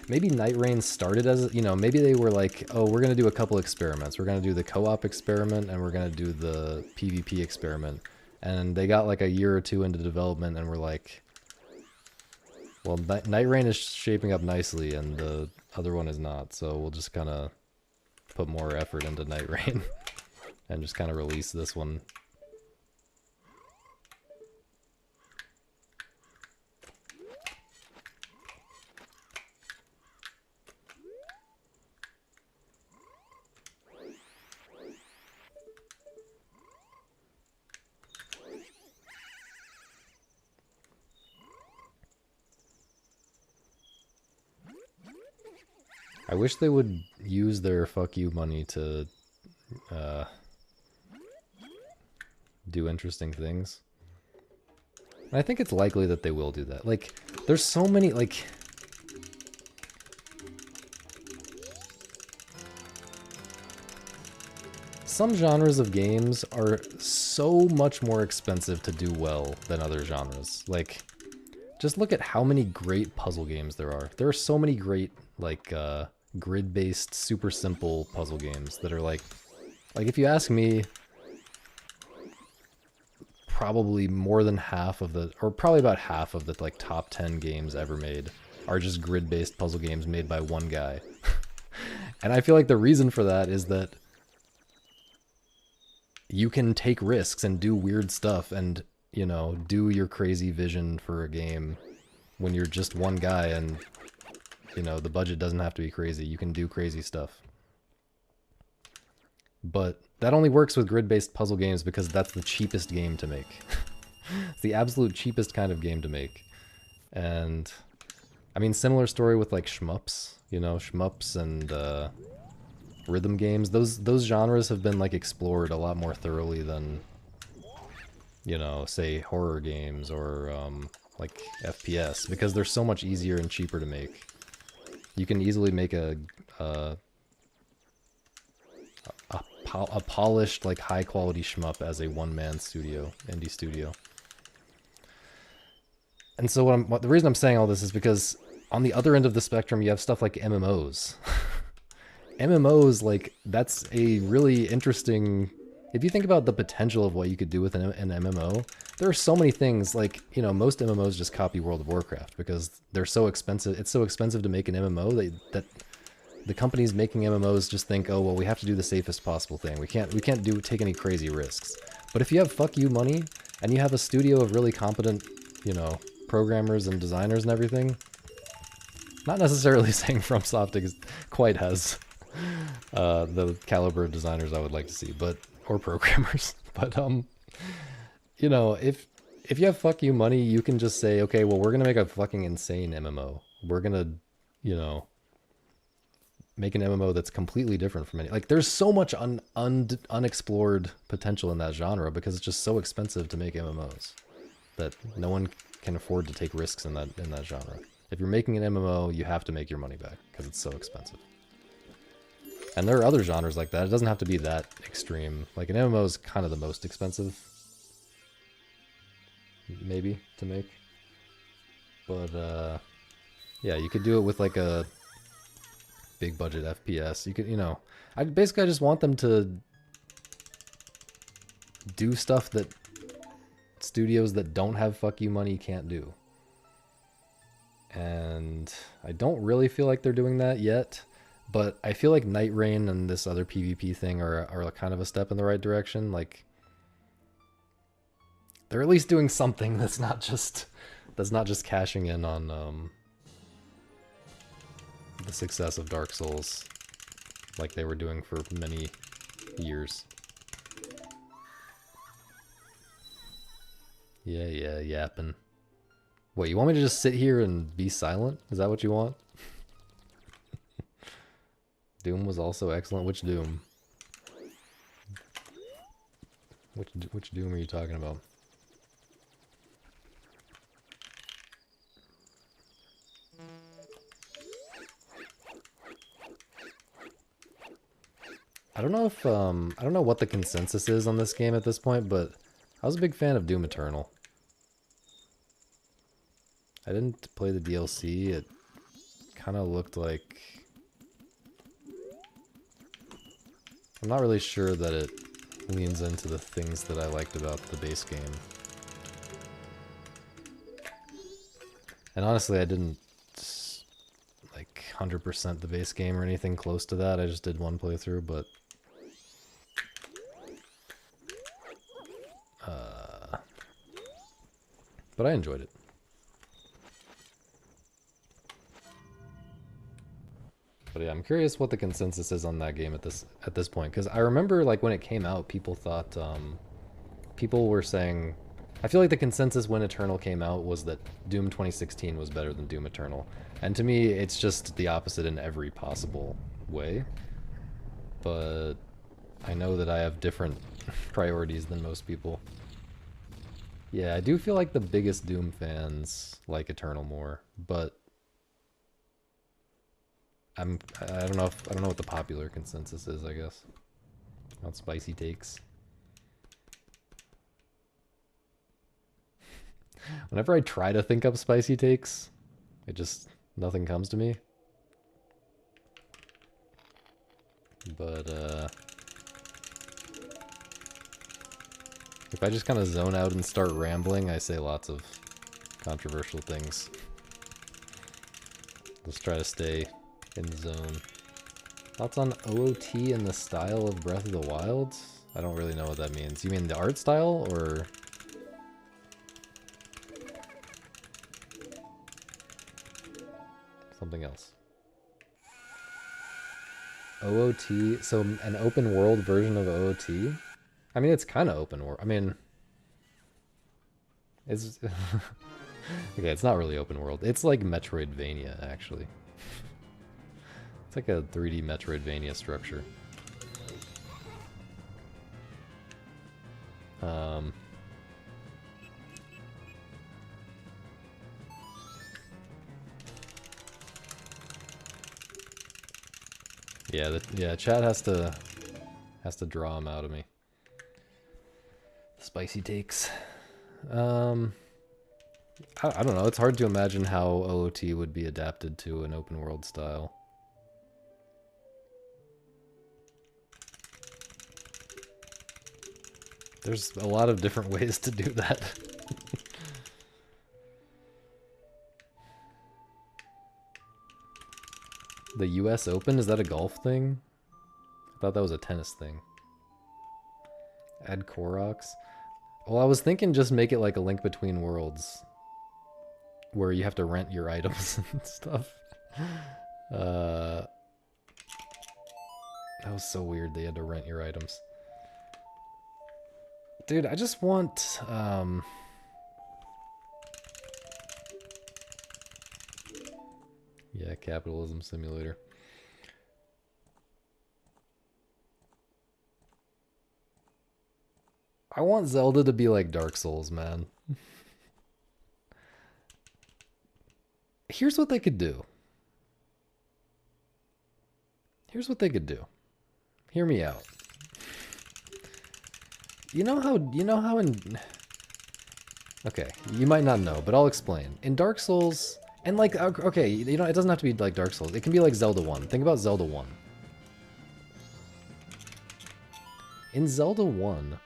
Night Rain started as, you know, maybe they were like, oh, we're going to do a couple experiments. We're going to do the co-op experiment and we're going to do the PvP experiment. And they got like a year or two into development and were like, well, Night Rain is shaping up nicely and the other one is not. So we'll just kind of put more effort into Night Rain and just kind of release this one. I wish they would use their fuck you money to do interesting things. And I think it's likely that they will do that. Like, there's so many, like... Some genres of games are so much more expensive to do well than other genres. Like, just look at how many great puzzle games there are. There are so many great, like, grid-based, super simple puzzle games that are like if you ask me, probably more than half of the, or probably about half of the like top 10 games ever made are just grid-based puzzle games made by one guy. And I feel like the reason for that is that you can take risks and do weird stuff and, you know, do your crazy vision for a game when you're just one guy and, you know, the budget doesn't have to be crazy. You can do crazy stuff. But that only works with grid-based puzzle games because that's the cheapest game to make. It's the absolute cheapest kind of game to make. And, I mean, similar story with, like, shmups. You know, shmups and rhythm games. Those genres have been, like, explored a lot more thoroughly than, you know, say, horror games or, like, FPS. Because they're so much easier and cheaper to make. You can easily make a polished, like, high-quality shmup as a one-man studio, indie studio. And so the reason I'm saying all this is because on the other end of the spectrum, you have stuff like MMOs. MMOs, like, that's a really interesting... If you think about the potential of what you could do with an MMO, there are so many things, like, you know, most MMOs just copy World of Warcraft because they're so expensive. It's so expensive to make an MMO that the companies making MMOs just think, oh, well, we have to do the safest possible thing. We can't take any crazy risks. But if you have fuck you money and you have a studio of really competent, you know, programmers and designers and everything, not necessarily saying FromSoft quite has the caliber of designers I would like to see, or programmers, but you know, if you have fuck you money, you can just say, okay, well, we're gonna make a fucking insane MMO. We're gonna, you know, make an MMO that's completely different from any. Like, there's so much unexplored potential in that genre because it's just so expensive to make MMOs that no one can afford to take risks in that genre. If you're making an MMO, you have to make your money back because it's so expensive. And there are other genres like that. It doesn't have to be that extreme. Like, an MMO is kind of the most expensive, maybe, to make. But, yeah, you could do it with, like, a big budget FPS. You could, you know, I just want them to do stuff that studios that don't have fuck you money can't do. And I don't really feel like they're doing that yet, but I feel like Night Rain and this other PvP thing are kind of a step in the right direction. Like, they're at least doing something that's not just cashing in on the success of Dark Souls like they were doing for many years. Yeah, yapping. Wait, you want me to just sit here and be silent? Is that what you want? Doom was also excellent. Which Doom? Which Doom are you talking about? I don't know if I don't know what the consensus is on this game at this point, but I was a big fan of Doom Eternal. I didn't play the DLC. It kind of looked like... I'm not really sure that it leans into the things that I liked about the base game. And honestly, I didn't like 100% the base game or anything close to that. I just did one playthrough, but I enjoyed it. But yeah, I'm curious what the consensus is on that game at this point, because I remember like when it came out, people thought people were saying, I feel like the consensus when Eternal came out was that Doom 2016 was better than Doom Eternal, and to me it's just the opposite in every possible way. But I know that I have different priorities than most people. Yeah, I do feel like the biggest Doom fans like Eternal more, but I don't know what the popular consensus is, I guess. Not spicy takes. Whenever I try to think up spicy takes, nothing comes to me. But if I just kind of zone out and start rambling, I say lots of controversial things. Let's try to stay in the zone. Thoughts on OOT and the style of Breath of the Wild? I don't really know what that means. You mean the art style, or...? Something else. OOT, so an open world version of OOT? I mean, it's kind of open world. I mean, it's... okay, it's not really open world. It's like Metroidvania, actually. It's like a 3D Metroidvania structure. Yeah, chat has to draw them out of me. Spicy takes. I don't know. It's hard to imagine how OOT would be adapted to an open world style. There's a lot of different ways to do that. The US Open, is that a golf thing? I thought that was a tennis thing. Add Koroks. Well, I was thinking just make it like a Link Between Worlds, where you have to rent your items and stuff. That was so weird they had to rent your items. Dude, I just want... yeah, Capitalism Simulator. I want Zelda to be like Dark Souls, man. Here's what they could do. Here's what they could do. Hear me out. You know how in... Okay, you might not know, but I'll explain. In Dark Souls, And like, okay, you know, it doesn't have to be like Dark Souls. It can be like Zelda 1. Think about Zelda 1. In Zelda 1,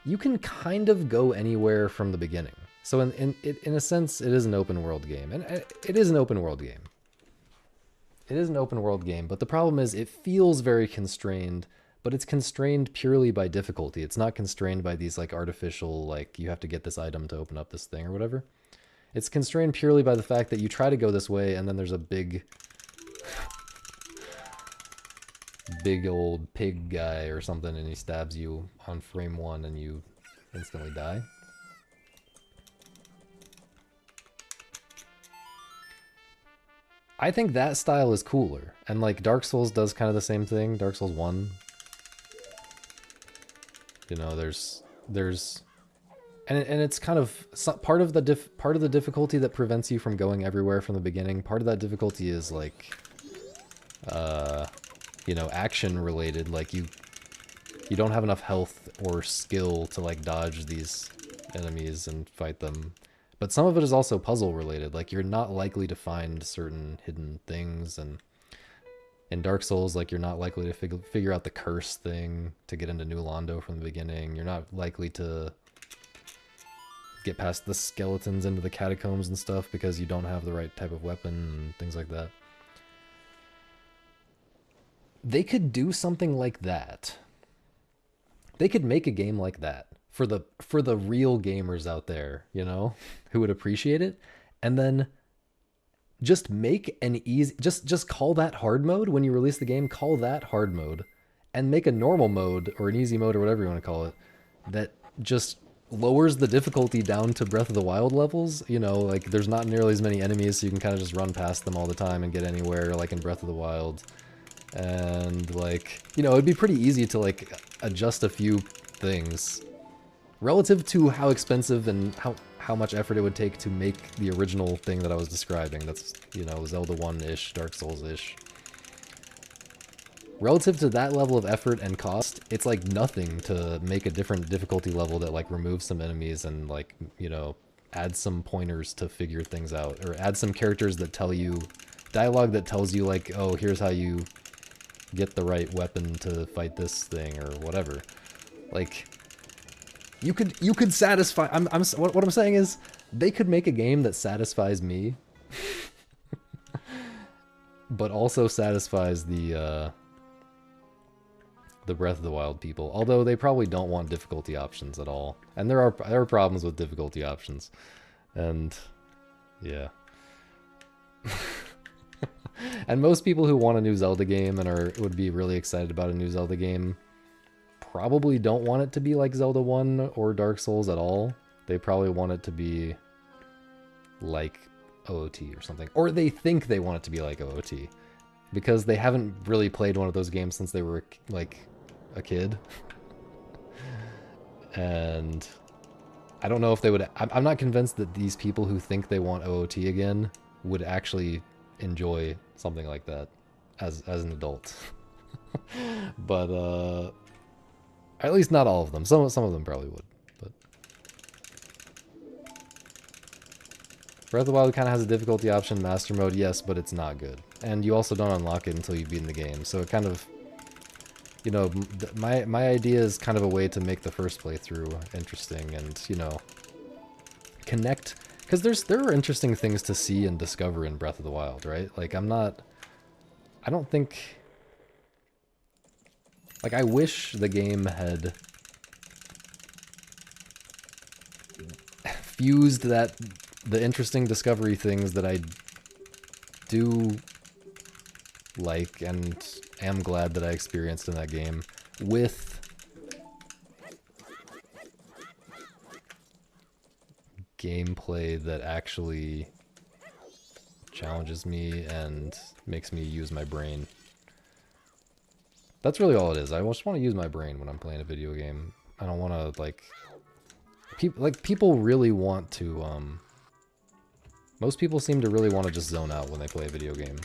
you can kind of go anywhere from the beginning. So in a sense, it is an open world game. And it is an open world game. It is an open world game, but the problem is it feels very constrained, but it's constrained purely by difficulty. It's not constrained by these like artificial, like you have to get this item to open up this thing or whatever. It's constrained purely by the fact that you try to go this way and then there's a big old pig guy or something and he stabs you on frame 1 and you instantly die. I think that style is cooler. And like Dark Souls does kind of the same thing. Dark Souls 1. You know, there's and it's kind of part of the difficulty that prevents you from going everywhere from the beginning. Part of that difficulty is like you know, action related, like you don't have enough health or skill to like dodge these enemies and fight them. But some of it is also puzzle related, like you're not likely to find certain hidden things, and in Dark Souls, like you're not likely to figure out the curse thing to get into New Londo from the beginning. You're not likely to get past the skeletons into the catacombs and stuff because you don't have the right type of weapon and things like that. They could do something like that. They could make a game like that for the real gamers out there, you know, who would appreciate it, and then just make an easy, just call that hard mode when you release the game, call that hard mode, and make a normal mode or an easy mode or whatever you want to call it that just lowers the difficulty down to Breath of the Wild levels. You know, like there's not nearly as many enemies, so you can kind of just run past them all the time and get anywhere, like in Breath of the Wild. And like, you know, it'd be pretty easy to like adjust a few things relative to how expensive and how much effort it would take to make the original thing that I was describing. That's, you know, Zelda 1-ish, Dark Souls-ish. Relative to that level of effort and cost, it's like nothing to make a different difficulty level that like removes some enemies and like, you know, add some pointers to figure things out, or add some characters that tell you, dialogue that tells you like, oh, here's how you get the right weapon to fight this thing or whatever. Like, you could satisfy. What I'm saying is, they could make a game that satisfies me, but also satisfies the Breath of the Wild people. Although they probably don't want difficulty options at all, and there are problems with difficulty options, and yeah. And most people who want a new Zelda game and would be really excited about a new Zelda game probably don't want it to be like Zelda 1 or Dark Souls at all. They probably want it to be like OOT or something. Or they think they want it to be like OOT because they haven't really played one of those games since they were like a kid. And I don't know if they would... I'm not convinced that these people who think they want OOT again would actually enjoy something like that as an adult. But at least not all of them. Some of them probably would. But Breath of the Wild kind of has a difficulty option, master mode, yes, but it's not good. And you also don't unlock it until you've beaten the game. So it kind of, you know, my idea is kind of a way to make the first playthrough interesting and, you know, connect. Because there are interesting things to see and discover in Breath of the Wild, right? Like, I don't think... Like, I wish the game had fused the interesting discovery things that I do like and am glad that I experienced in that game with gameplay that actually challenges me and makes me use my brain. That's really all it is. I just want to use my brain when I'm playing a video game. I don't want to, like... people really want to, most people seem to really want to just zone out when they play a video game.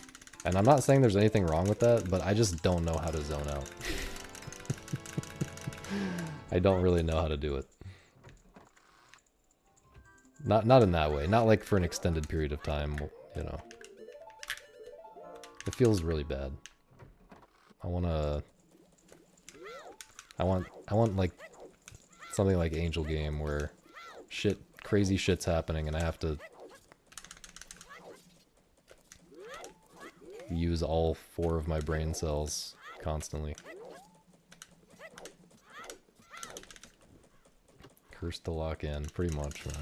And I'm not saying there's anything wrong with that, but I just don't know how to zone out. I don't really know how to do it. Not in that way. Not like for an extended period of time, you know. It feels really bad. I want like something like Angel Game where crazy shit's happening and I have to use all 4 of my brain cells constantly. Curse to lock in, pretty much, man.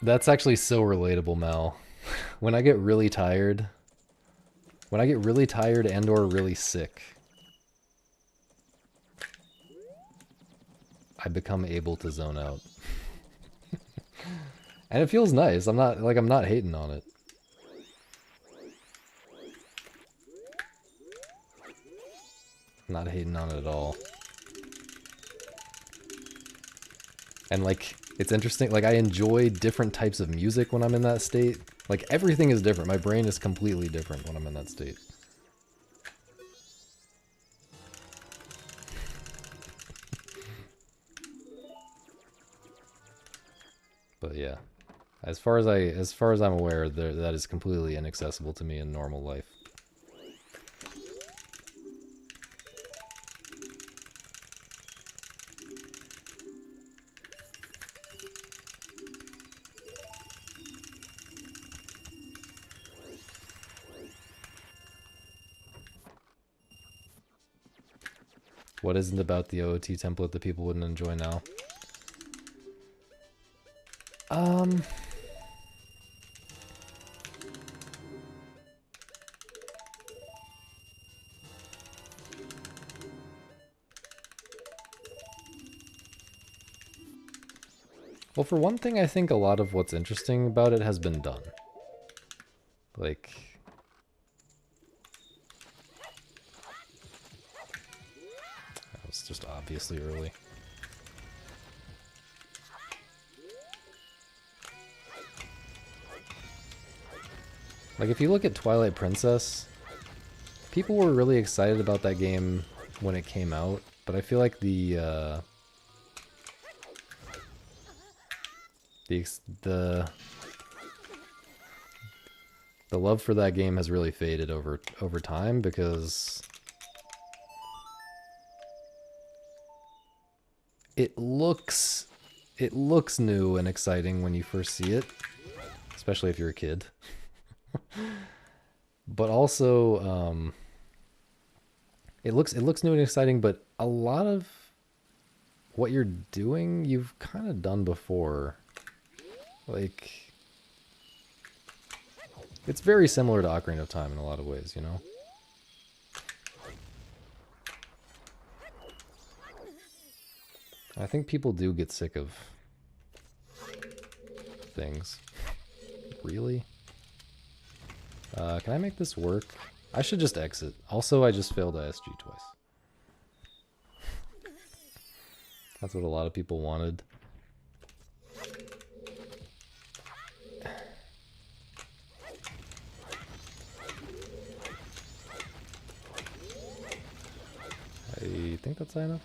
That's actually so relatable, Mel. When I get really tired and or really sick, I become able to zone out. And it feels nice. I'm not hating on it. I'm not hating on it at all. And like, it's interesting, like I enjoy different types of music when I'm in that state. Like everything is different. My brain is completely different when I'm in that state. But yeah, as far as I'm aware, that is completely inaccessible to me in normal life. What isn't about the OOT template that people wouldn't enjoy now? Well, for one thing, I think a lot of what's interesting about it has been done. Like... that was just obviously early. Like, if you look at Twilight Princess, people were really excited about that game when it came out, but I feel like the love for that game has really faded over time because it looks new and exciting when you first see it, especially if you're a kid. But also, it looks new and exciting, but a lot of what you're doing, you've kind of done before. Like, it's very similar to Ocarina of Time in a lot of ways, you know? I think people do get sick of things. Really? Can I make this work? I should just exit. Also, I just failed ISG twice. That's what a lot of people wanted. I think that's high enough.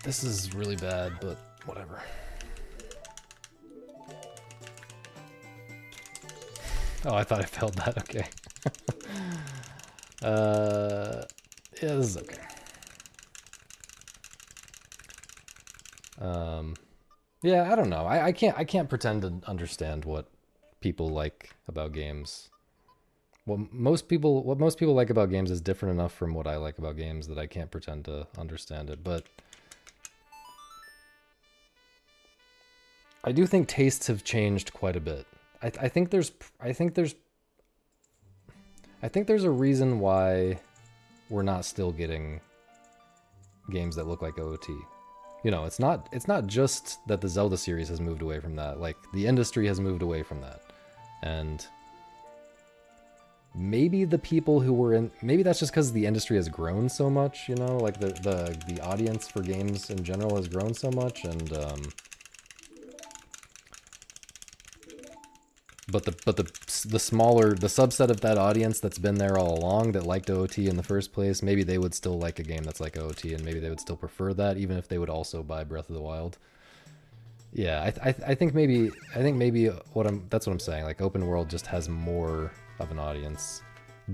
This is really bad, but whatever. Oh, I thought I failed that. Okay. Yeah, this is okay. Yeah, I don't know. I can't pretend to understand what people like about games. What most people like about games is different enough from what I like about games that I can't pretend to understand it, but I do think tastes have changed quite a bit. I think there's a reason why we're not still getting games that look like OOT. You know, it's not just that the Zelda series has moved away from that. Like, the industry has moved away from that. And maybe the people who were in, maybe that's just because the industry has grown so much, you know, like the audience for games in general has grown so much, and but the smaller, the subset of that audience that's been there all along that liked OOT in the first place, maybe they would still like a game that's like OOT, and maybe they would still prefer that, even if they would also buy Breath of the Wild. Yeah, I think maybe that's what I'm saying. Like, open world just has more of an audience,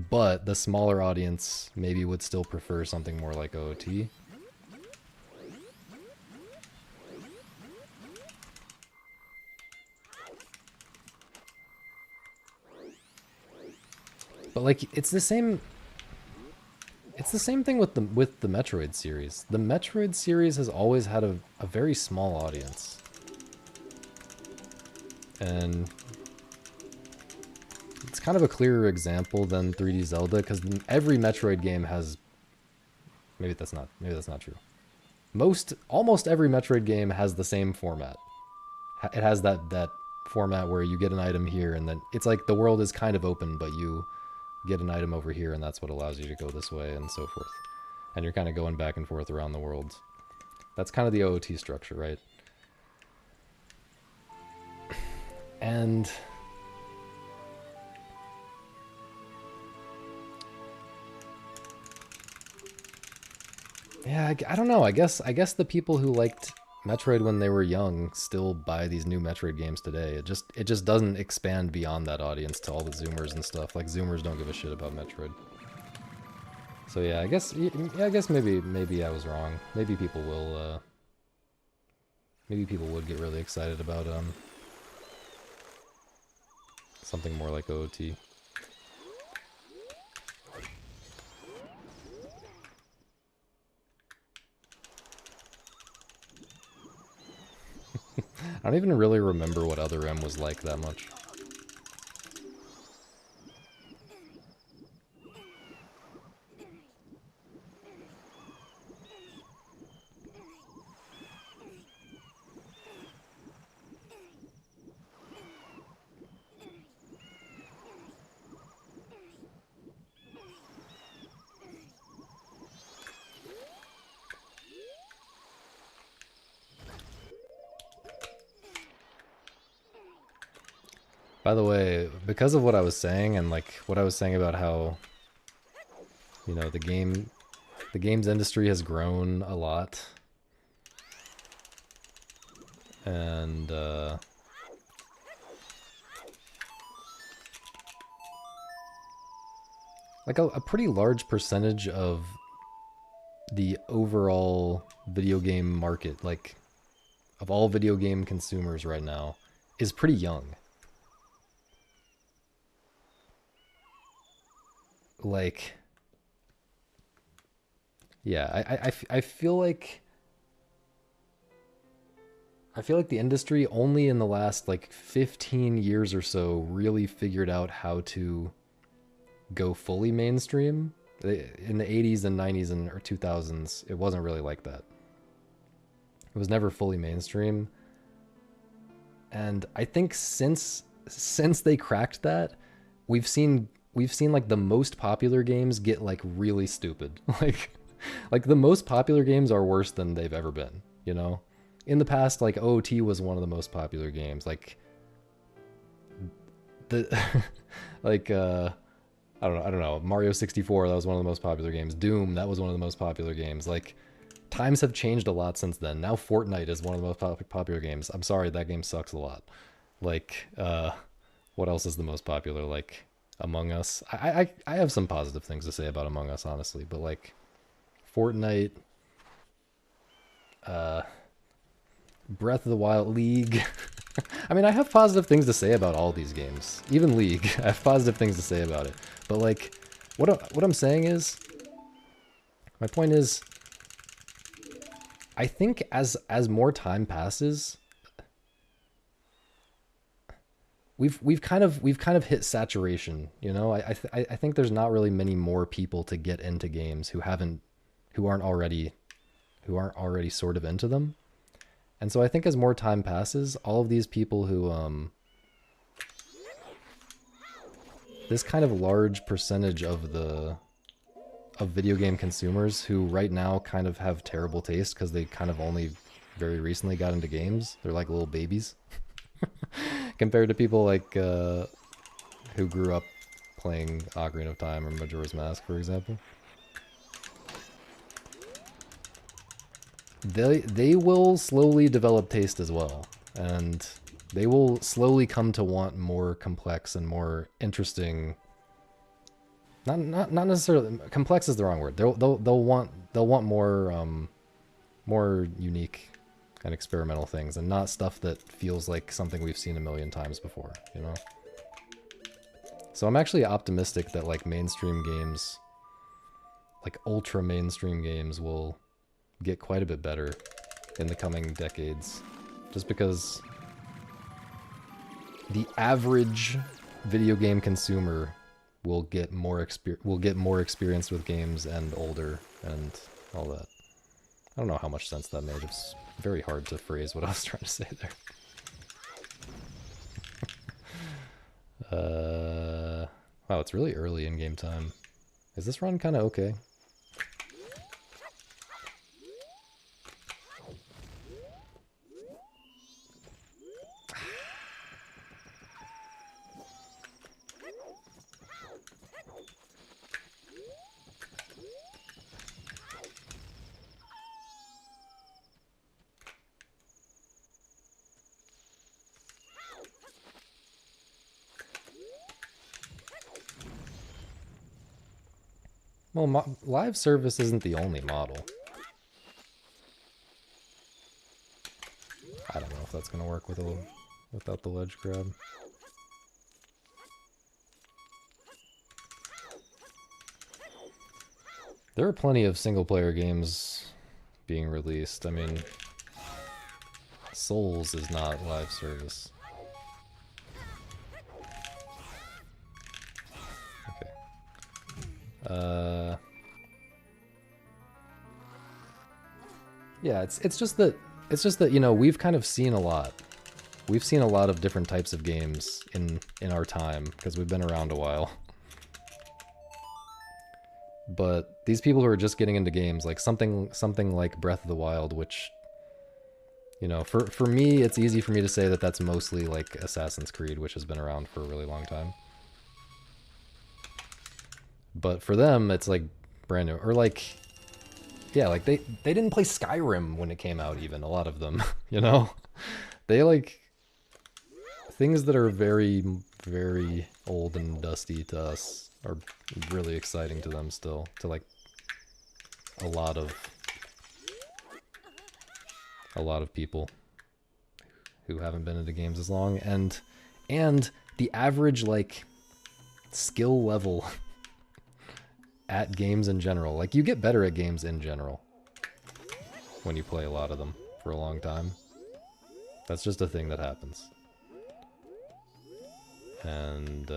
but the smaller audience maybe would still prefer something more like OOT. But like, it's the same thing with the Metroid series. The Metroid series has always had a very small audience. And it's kind of a clearer example than 3D Zelda, because every Metroid game has, maybe that's not true. Almost every Metroid game has the same format. It has that format where you get an item here, and then it's like the world is kind of open, but you get an item over here, and that's what allows you to go this way, and so forth. And you're kind of going back and forth around the world. That's kind of the OOT structure, right? And yeah, I don't know. I guess the people who liked Metroid when they were young still buy these new Metroid games today. It just doesn't expand beyond that audience to all the Zoomers and stuff. Like, Zoomers don't give a shit about Metroid. So yeah, I guess maybe I was wrong. Maybe people will maybe people would get really excited about something more like OOT. I don't even really remember what Other M was like that much. By the way, because of what I was saying, and like what I was saying about how, you know, the games industry has grown a lot, and like a pretty large percentage of the overall video game market, like of all video game consumers right now, is pretty young. Like, yeah, I feel like the industry only in the last like 15 years or so really figured out how to go fully mainstream. In the 80s and 90s and or 2000s, it wasn't really like that. It was never fully mainstream. And I think since they cracked that, we've seen like the most popular games get like really stupid. like the most popular games are worse than they've ever been, you know? In the past, like OOT was one of the most popular games. Like the like I don't know, Mario 64, that was one of the most popular games. Doom, that was one of the most popular games. Like, times have changed a lot since then. Now Fortnite is one of the most popular games. I'm sorry, that game sucks a lot. Like, what else is the most popular? Like, Among Us. I have some positive things to say about Among Us, honestly, but like Fortnite, Breath of the Wild, League. I mean, I have positive things to say about all these games. Even League, I have positive things to say about it. But like, what I'm saying is, my point is, I think as more time passes, we've kind of hit saturation. You know, I think there's not really many more people to get into games who aren't already sort of into them. And so I think as more time passes, all of these people who this kind of large percentage of video game consumers who right now kind of have terrible taste because they kind of only very recently got into games. They're like little babies compared to people like who grew up playing Ocarina of Time or Majora's Mask, for example. They will slowly develop taste as well, and they will slowly come to want more complex and more interesting. Not necessarily complex is the wrong word. They'll want more unique and experimental things, and not stuff that feels like something we've seen a million times before. You know. So I'm actually optimistic that like mainstream games, like ultra mainstream games, will get quite a bit better in the coming decades, just because the average video game consumer will get more experience with games and older and all that. I don't know how much sense that made. It's very hard to phrase what I was trying to say there. Wow, it's really early in game time. Is this run kind of okay? Well, live service isn't the only model. I don't know if that's going to work without the ledge grab. There are plenty of single-player games being released. I mean, Souls is not live service. Okay. Yeah, it's just that you know, we've kind of seen a lot. We've seen a lot of different types of games in our time because we've been around a while. But these people who are just getting into games, like something like Breath of the Wild, which, you know, for me, it's easy for me to say that that's mostly like Assassin's Creed, which has been around for a really long time. But for them, it's like brand new. Or like, yeah, like they didn't play Skyrim when it came out even, a lot of them, you know? They like things that are very, very old and dusty to us are really exciting to them still, to like a lot of people who haven't been into games as long, and the average like skill level at games in general. Like, you get better at games in general when you play a lot of them for a long time. That's just a thing that happens. And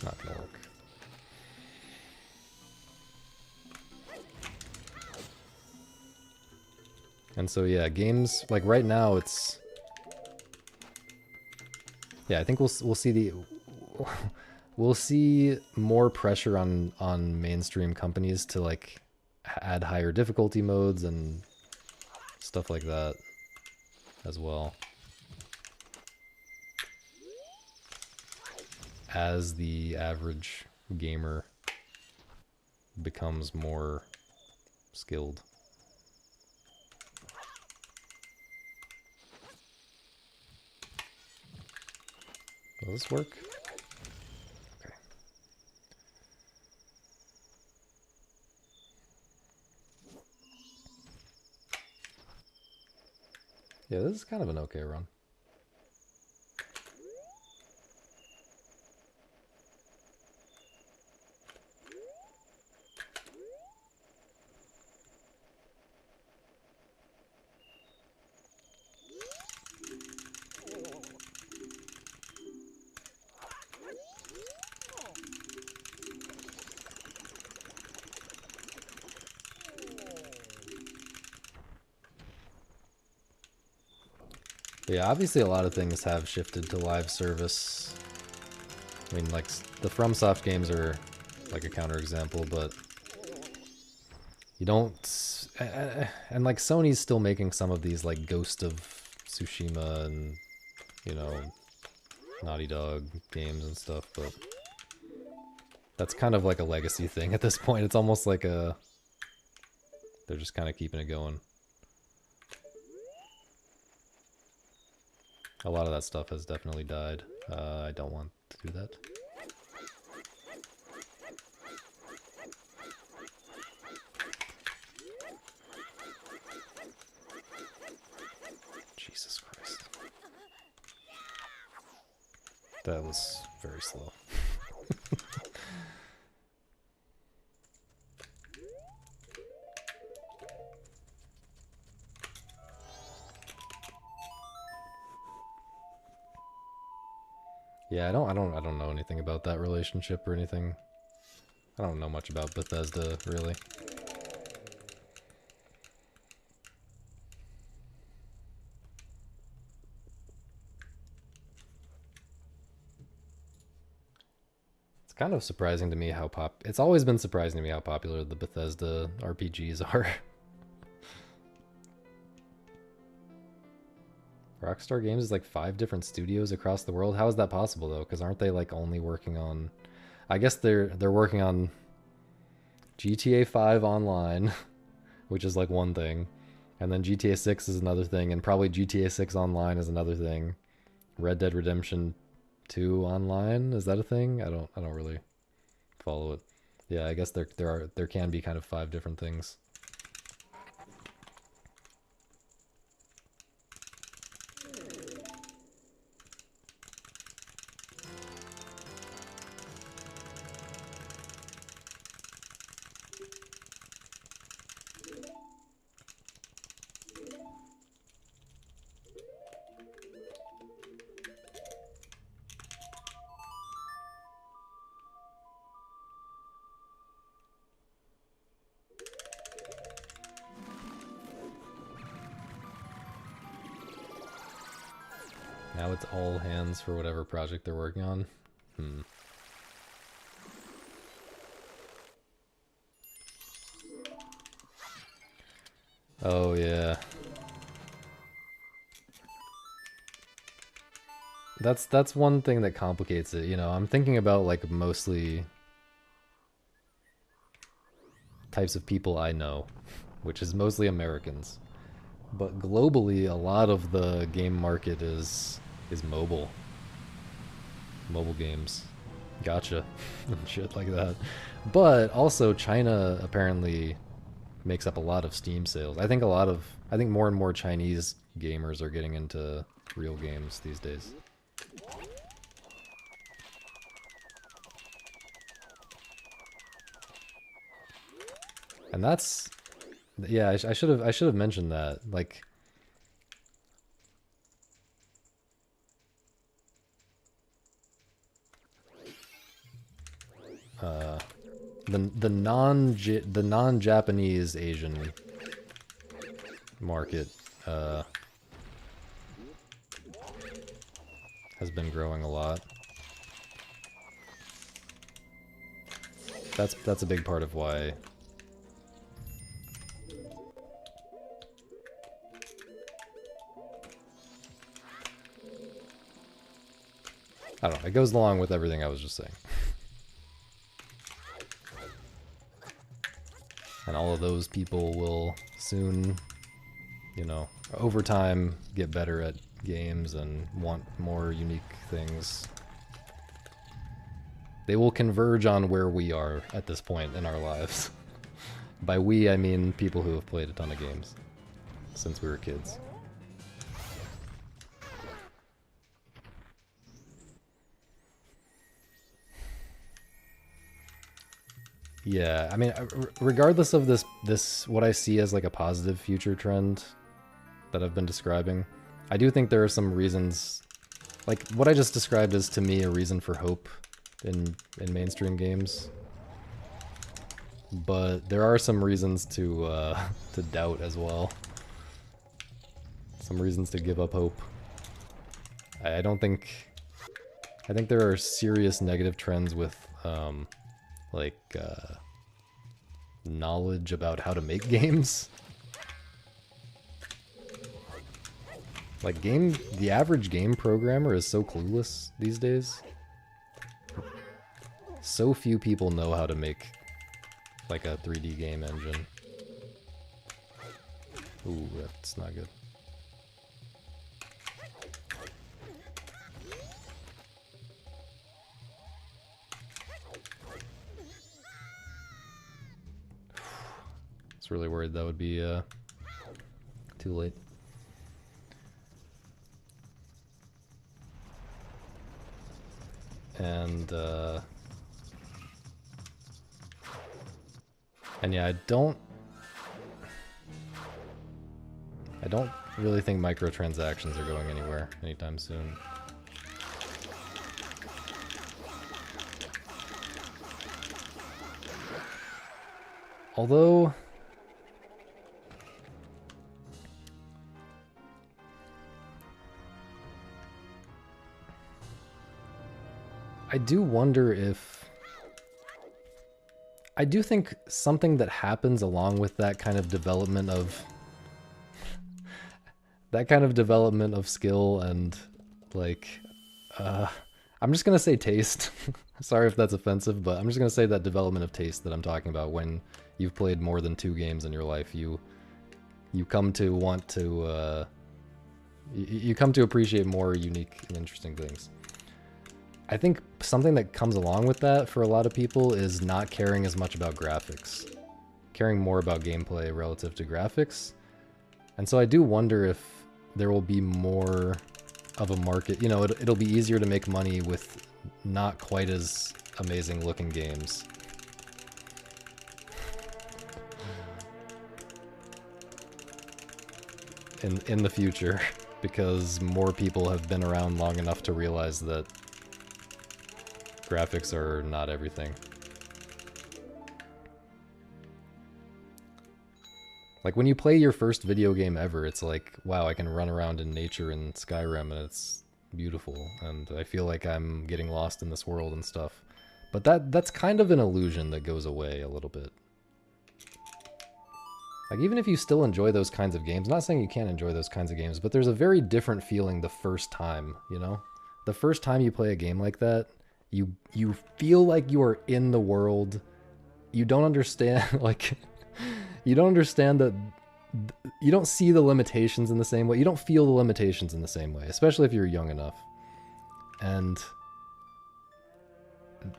not gonna work. And so yeah, games like right now it's, yeah, I think we'll see we'll see more pressure on mainstream companies to like add higher difficulty modes and stuff like that as well, as the average gamer becomes more skilled. Will this work? Okay. Yeah, this is kind of an okay run. Yeah, obviously a lot of things have shifted to live service. I mean, like, the FromSoft games are like a counterexample, but you don't... And like, Sony's still making some of these, like, Ghost of Tsushima and, you know, Naughty Dog games and stuff, but that's kind of like a legacy thing at this point. It's almost like a... They're just kind of keeping it going. A lot of that stuff has definitely died. I don't want to do that. Jesus Christ. That was very slow. Yeah, I don't know anything about that relationship or anything. I don't know much about Bethesda, really. It's kind of surprising to me how it's always been surprising to me how popular the Bethesda RPGs are. Rockstar Games is like 5 different studios across the world. How is that possible though? Because aren't they like only working on... I guess they're working on GTA 5 Online, which is like one thing, and then GTA 6 is another thing, and probably GTA 6 Online is another thing. Red Dead Redemption 2 Online, is that a thing? I don't really follow it. Yeah, I guess there can be kind of 5 different things. Now it's all hands for whatever project they're working on. Oh yeah. That's one thing that complicates it, you know. I'm thinking about like mostly types of people I know, which is mostly Americans. But globally, a lot of the game market is mobile. Mobile games. Gotcha. Shit like that. But also China apparently makes up a lot of Steam sales. I think more and more Chinese gamers are getting into real games these days. And that's... Yeah, I should have mentioned that. Like, the non-Japanese Asian market has been growing a lot. That's a big part of why. I don't know, it goes along with everything I was just saying. And all of those people will soon, you know, over time get better at games and want more unique things. They will converge on where we are at this point in our lives. By we, I mean people who have played a ton of games since we were kids. Yeah, I mean, regardless of this, what I see as like a positive future trend that I've been describing, I do think there are some reasons, like what I just described is to me a reason for hope in mainstream games. But there are some reasons to doubt as well. Some reasons to give up hope. I don't think... I think there are serious negative trends with, like, knowledge about how to make games. Like, the average game programmer is so clueless these days. So few people know how to make, like, a 3D game engine. Ooh, that's not good. Really worried that would be too late. And yeah, I don't really think microtransactions are going anywhere anytime soon. Although I do wonder if... I do think something that happens along with that kind of development of... that kind of development of skill and, like... I'm just gonna say taste. Sorry if that's offensive, but I'm just gonna say that development of taste that I'm talking about. When you've played more than 2 games in your life, you come to want to... you come to appreciate more unique and interesting things. I think something that comes along with that for a lot of people is not caring as much about graphics. Caring more about gameplay relative to graphics. And so I do wonder if there will be more of a market. You know, it'll be easier to make money with not quite as amazing looking games. In the future, because more people have been around long enough to realize that graphics are not everything. Like, when you play your first video game ever, it's like, wow, I can run around in nature in Skyrim and it's beautiful, and I feel like I'm getting lost in this world and stuff. But that's kind of an illusion that goes away a little bit. Like, even if you still enjoy those kinds of games, I'm not saying you can't enjoy those kinds of games, but there's a very different feeling the first time, you know? The first time you play a game like that, you feel like you are in the world. You don't understand, like, you don't understand that, you don't see the limitations in the same way. You don't feel the limitations in the same way, especially if you're young enough. And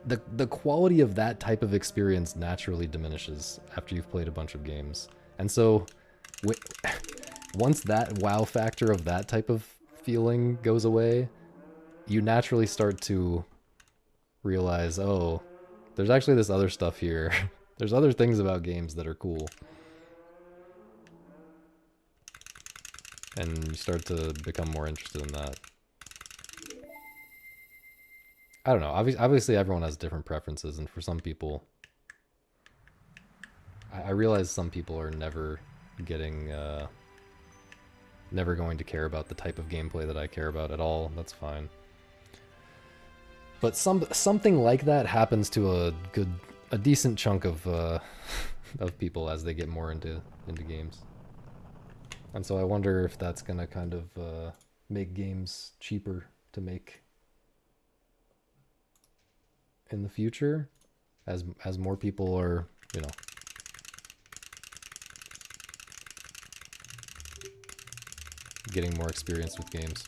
the quality of that type of experience naturally diminishes after you've played a bunch of games. And so, once that wow factor of that type of feeling goes away, you naturally start to realize, oh, there's actually this other stuff here. There's other things about games that are cool. And you start to become more interested in that. I don't know. Obviously, everyone has different preferences, and for some people, I realize some people are never going to care about the type of gameplay that I care about at all. That's fine. But something like that happens to a decent chunk of of people as they get more into games. And so I wonder if that's gonna kind of make games cheaper to make in the future, as more people are, you know, getting more experience with games.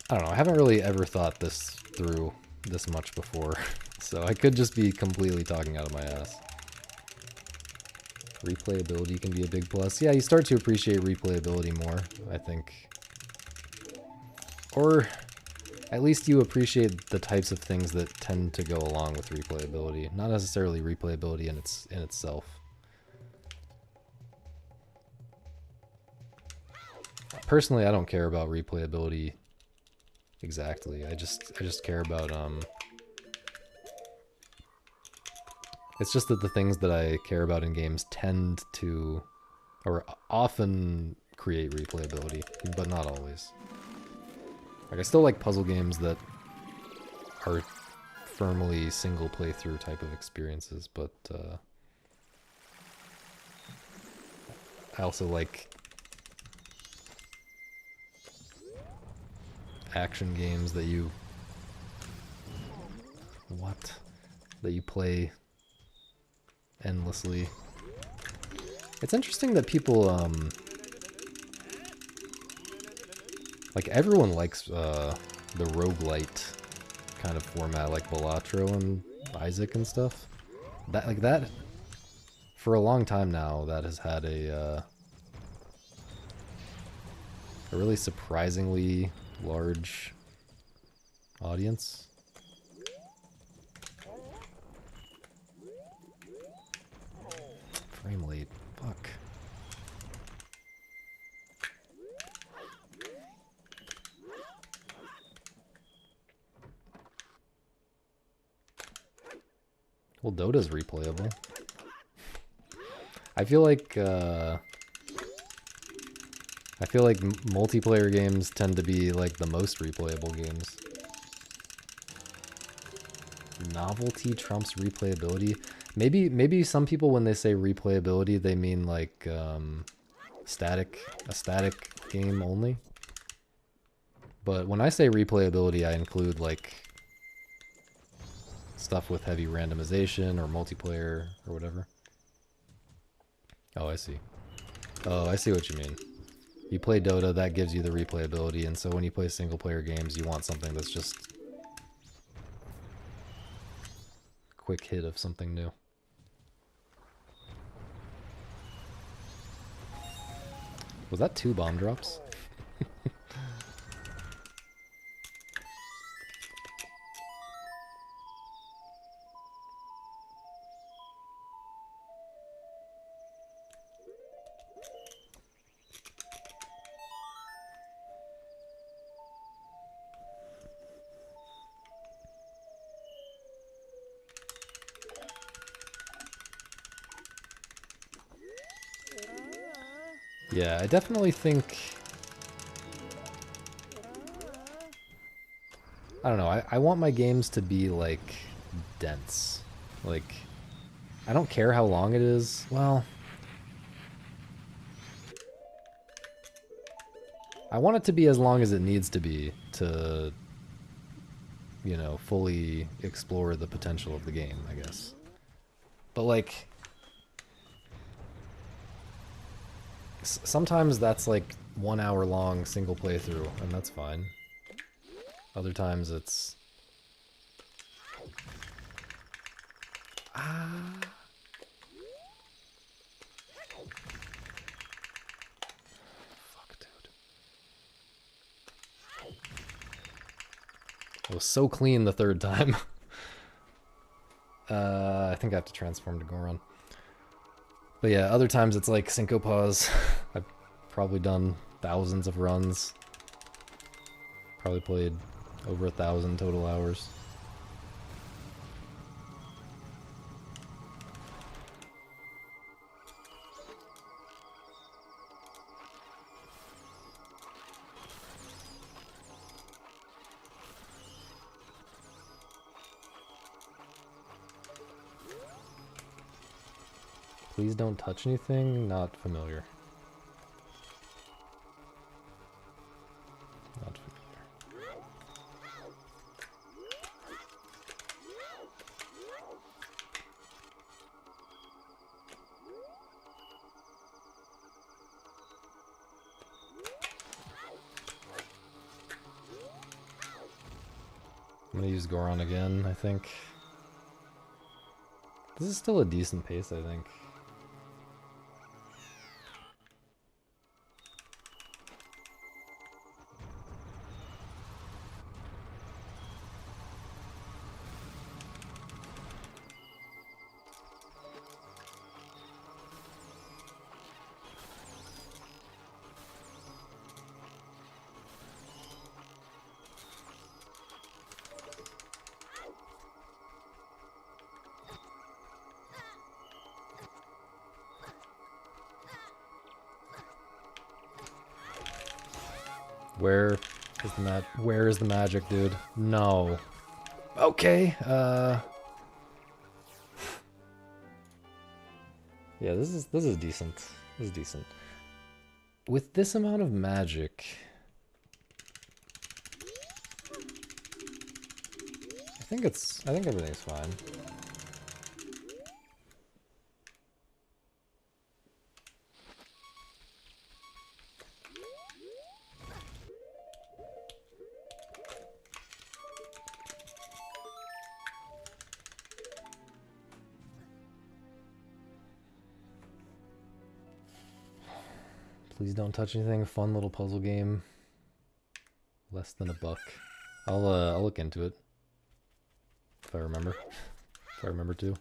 I don't know, I haven't really ever thought this through this much before, so I could just be completely talking out of my ass. Replayability can be a big plus. Yeah, you start to appreciate replayability more, I think. Or at least you appreciate the types of things that tend to go along with replayability, not necessarily replayability in itself. Personally, I don't care about replayability exactly. I just care about it's just that the things that I care about in games tend to or often create replayability, but not always. Like, I still like puzzle games that are firmly single playthrough type of experiences, but I also like action games that you play endlessly. It's interesting that people like everyone likes the roguelite kind of format, like Balatro and Isaac and stuff. That for a long time now, that has had a really surprisingly large audience. Frame rate, fuck. Well, Dota's replayable. I feel like multiplayer games tend to be like the most replayable games. Novelty trumps replayability. Maybe some people, when they say replayability, they mean like a static game only. But when I say replayability, I include like stuff with heavy randomization or multiplayer or whatever. Oh, I see. Oh, I see what you mean. You play Dota, that gives you the replayability, and so when you play single player games, you want something that's just quick hit of something new. Was that 2 bomb drops? Yeah, I definitely think... I don't know, I want my games to be, like, dense. Like, I don't care how long it is. Well... I want it to be as long as it needs to be to, you know, fully explore the potential of the game, I guess. But, like... sometimes that's like 1 hour long single playthrough, and that's fine. Other times it's... Fuck, dude. It was so clean the third time. I think I have to transform to Goron. But yeah, other times it's like Synco Pause. I've probably done thousands of runs. Probably played over 1,000 total hours. Please don't touch anything. Not familiar. Not familiar. I'm gonna use Goron again, I think. This is still a decent pace, I think. Where is where is the magic, dude? No. Okay, yeah, this is decent. This is decent. With this amount of magic, I think everything's fine. Please don't touch anything. Fun little puzzle game. Less than $1. I'll look into it if I remember. If I remember to.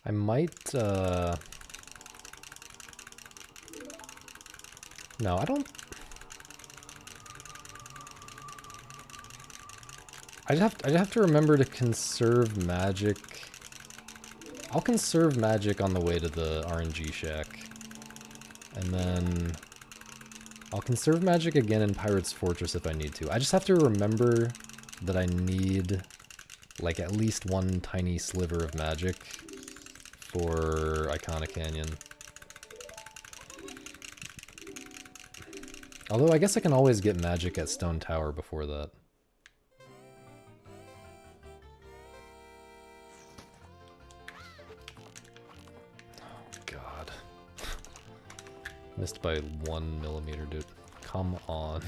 I might no, I don't. I'd have to remember to conserve magic. I'll conserve magic on the way to the RNG shack. And then I'll conserve magic again in Pirate's Fortress if I need to. I just have to remember that I need like at least one tiny sliver of magic for Iconic Canyon. Although I guess I can always get magic at Stone Tower before that. Missed by 1 millimeter, dude. Come on.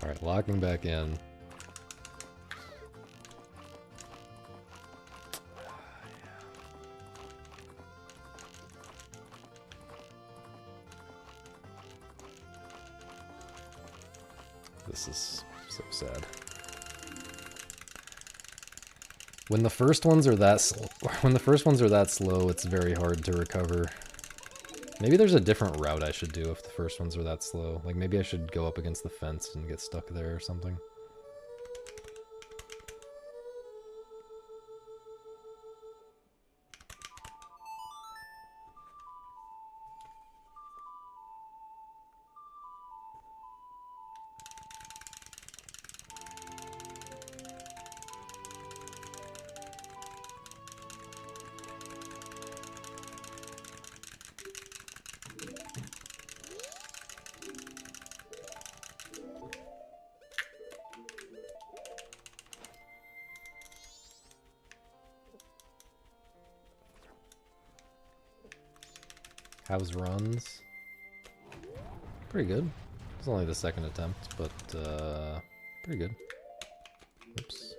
Alright, locking back in. This is so sad. When the first ones are that slow, it's very hard to recover. Maybe there's a different route I should do if the first ones are that slow. Like maybe I should go up against the fence and get stuck there or something. How's runs? Pretty good. It's only the second attempt, but pretty good. Oops.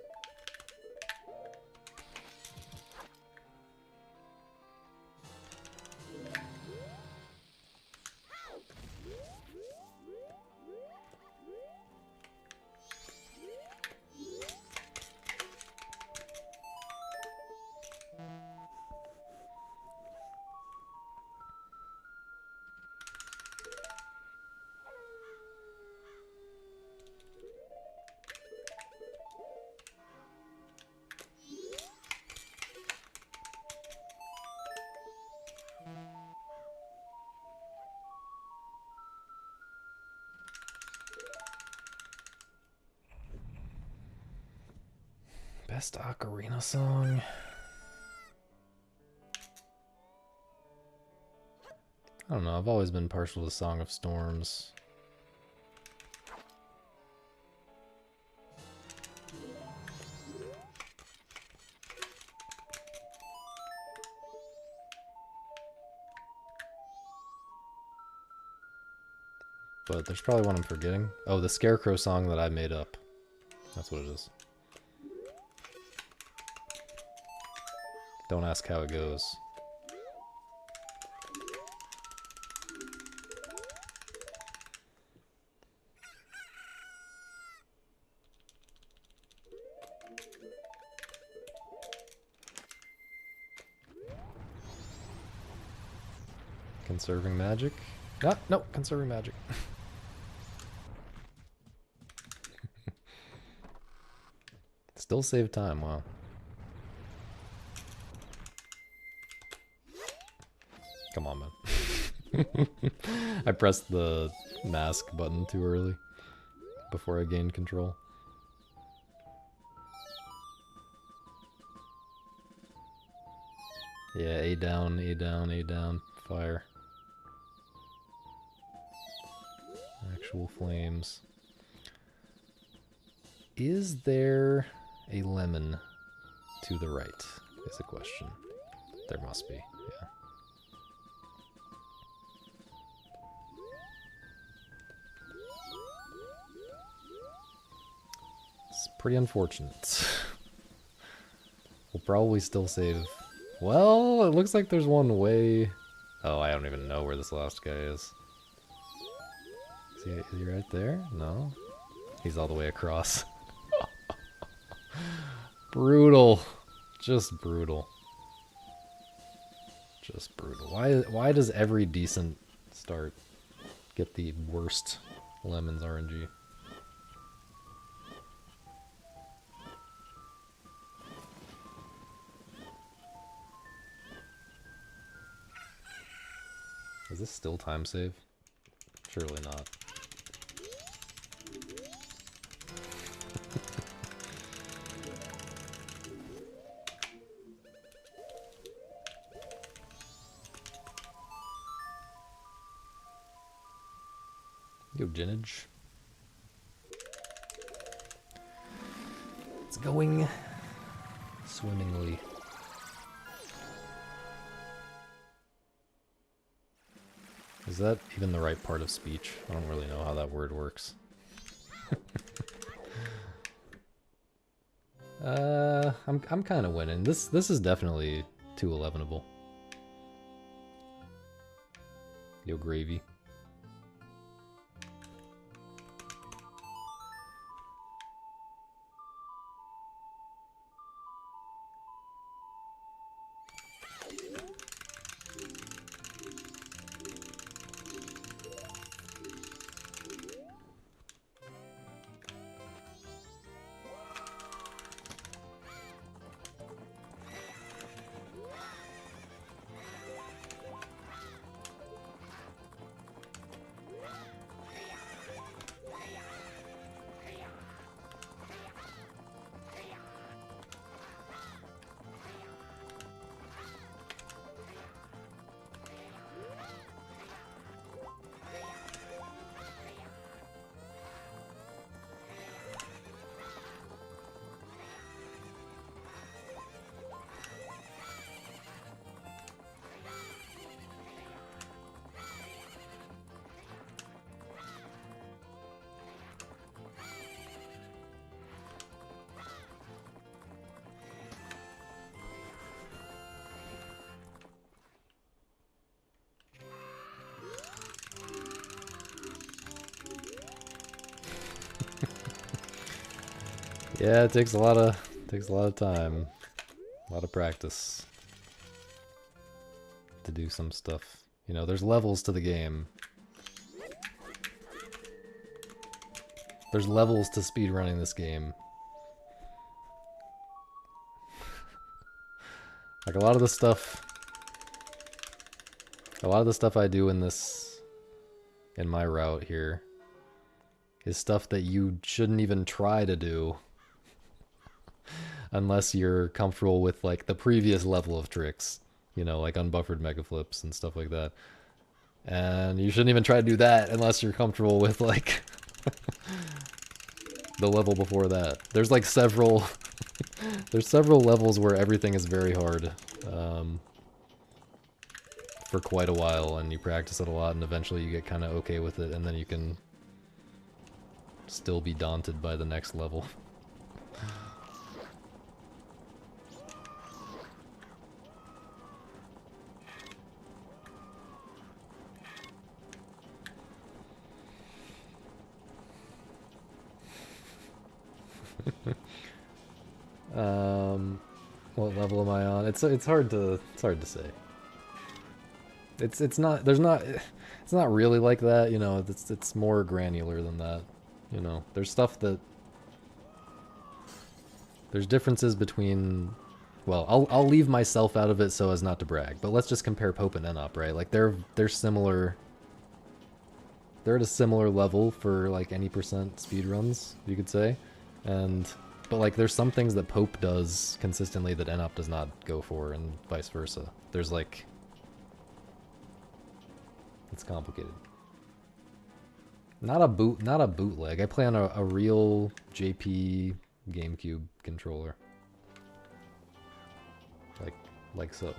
Best ocarina song? I don't know, I've always been partial to Song of Storms. But there's probably one I'm forgetting. Oh, the Scarecrow song that I made up. That's what it is. Don't ask how it goes. Conserving magic? Ah, no, conserving magic. Still save time, wow. Come on, man. I pressed the mask button too early before I gained control. Yeah, A down, A down, A down, fire. Actual flames. Is there a lemon to the right? Is the question. There must be, yeah. It's pretty unfortunate. We'll probably still save. Well, it looks like there's one way. Oh, I don't even know where this last guy is. Is he right there? No? He's all the way across. Brutal. Just brutal. Just brutal. Why does every decent start get the worst lemons RNG? Is this still time save? Surely not. Yo, Ginage. It's going swimmingly. Is that even the right part of speech? I don't really know how that word works. I'm kind of winning. This is definitely too 11able. Yo, gravy. Yeah, it takes a lot of time, a lot of practice to do some stuff. You know, there's levels to the game. There's levels to speedrunning this game. Like a lot of the stuff I do in my route here is stuff that you shouldn't even try to do unless you're comfortable with like the previous level of tricks, you know, like unbuffered mega flips and stuff like that. And you shouldn't even try to do that unless you're comfortable with like the level before that. There's like several there's several levels where everything is very hard for quite a while, and you practice it a lot, and eventually you get kind of okay with it, and then you can still be daunted by the next level. What level am I on? It's hard to say. It's not really like that, you know. It's more granular than that, you know. There's stuff that There's differences between, well, I'll leave myself out of it so as not to brag, but let's just compare Pope and Enop, right? Like they're similar. They're at a similar level for like any percent speedruns, you could say. But like there's some things that Pope does consistently that Enop does not go for, and vice versa. There's like, it's complicated. Not a bootleg. I play on a real JP GameCube controller. Like so.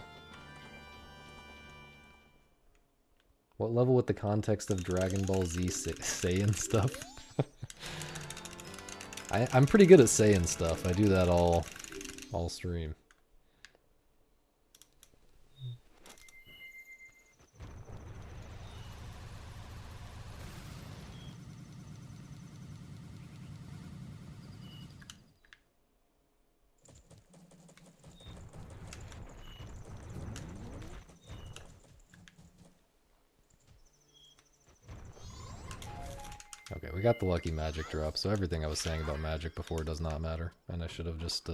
What level with the context of Dragon Ball Z Saiyan stuff? I'm pretty good at Saiyan stuff. I do that all stream. Okay, we got the lucky magic drop, so everything I was saying about magic before does not matter. And I should have just,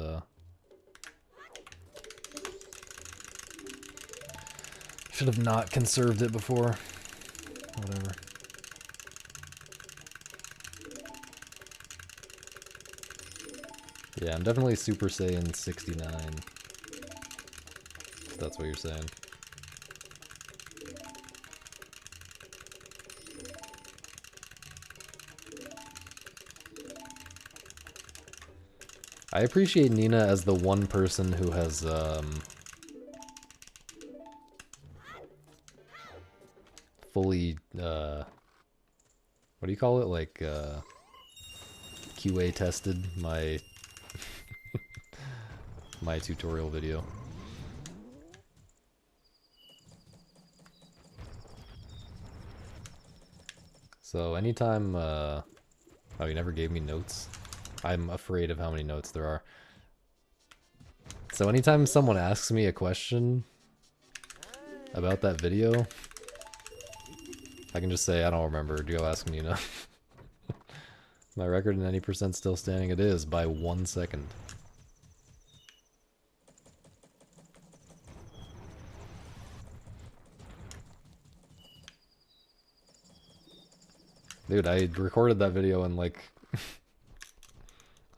should have not conserved it before. Whatever. Yeah, I'm definitely Super Saiyan 69. If that's what you're saying. I appreciate Nina as the one person who has, fully, what do you call it? Like, QA tested my, my tutorial video. So anytime, oh, you never gave me notes? I'm afraid of how many notes there are. So anytime someone asks me a question about that video, I can just say, I don't remember, go ask Nina. My record in any percent still standing? It is, by 1 second. Dude, I recorded that video in like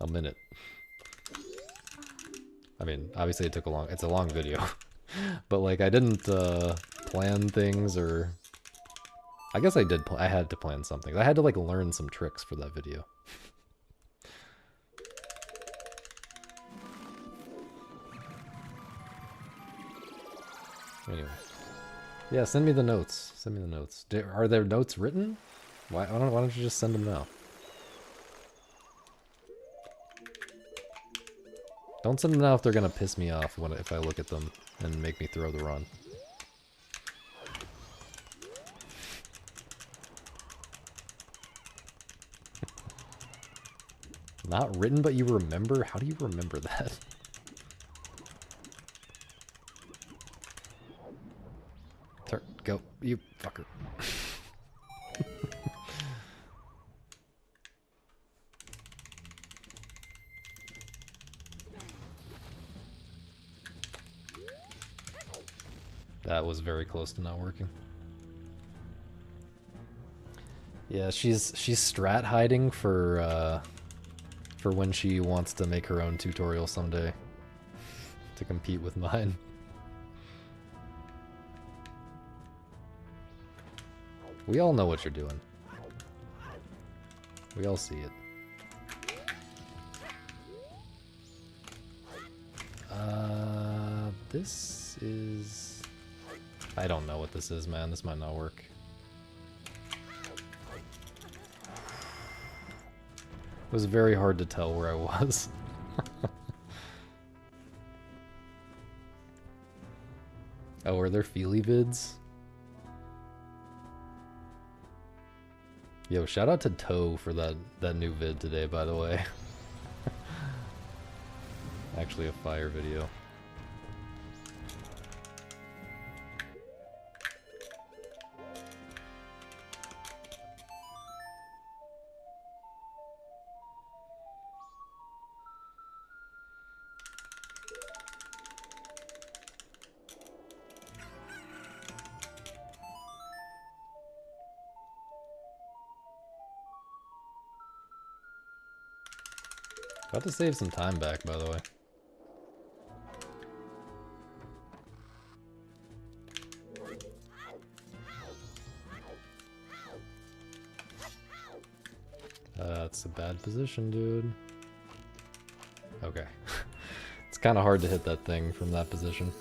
a minute. I mean, obviously it took it's a long video. But like I didn't plan things, or I guess I did I had to plan something. I had to like learn some tricks for that video. Anyway. Yeah, send me the notes. Send me the notes. Are there notes written? Why don't you just send them now? Don't send them now if they're gonna piss me off if I look at them and make me throw the run. Not written, but you remember? How do you remember that? Go, you fucker. That was very close to not working. Yeah, she's strat hiding for when she wants to make her own tutorial someday to compete with mine. We all know what you're doing. We all see it. This is... I don't know what this is, man. This might not work. It was very hard to tell where I was. Oh, are there Feely vids? Yo, shout out to Toe for that new vid today, by the way. Actually a fire video. Got to save some time back, by the way. That's a bad position, dude. Okay. It's kind of hard to hit that thing from that position.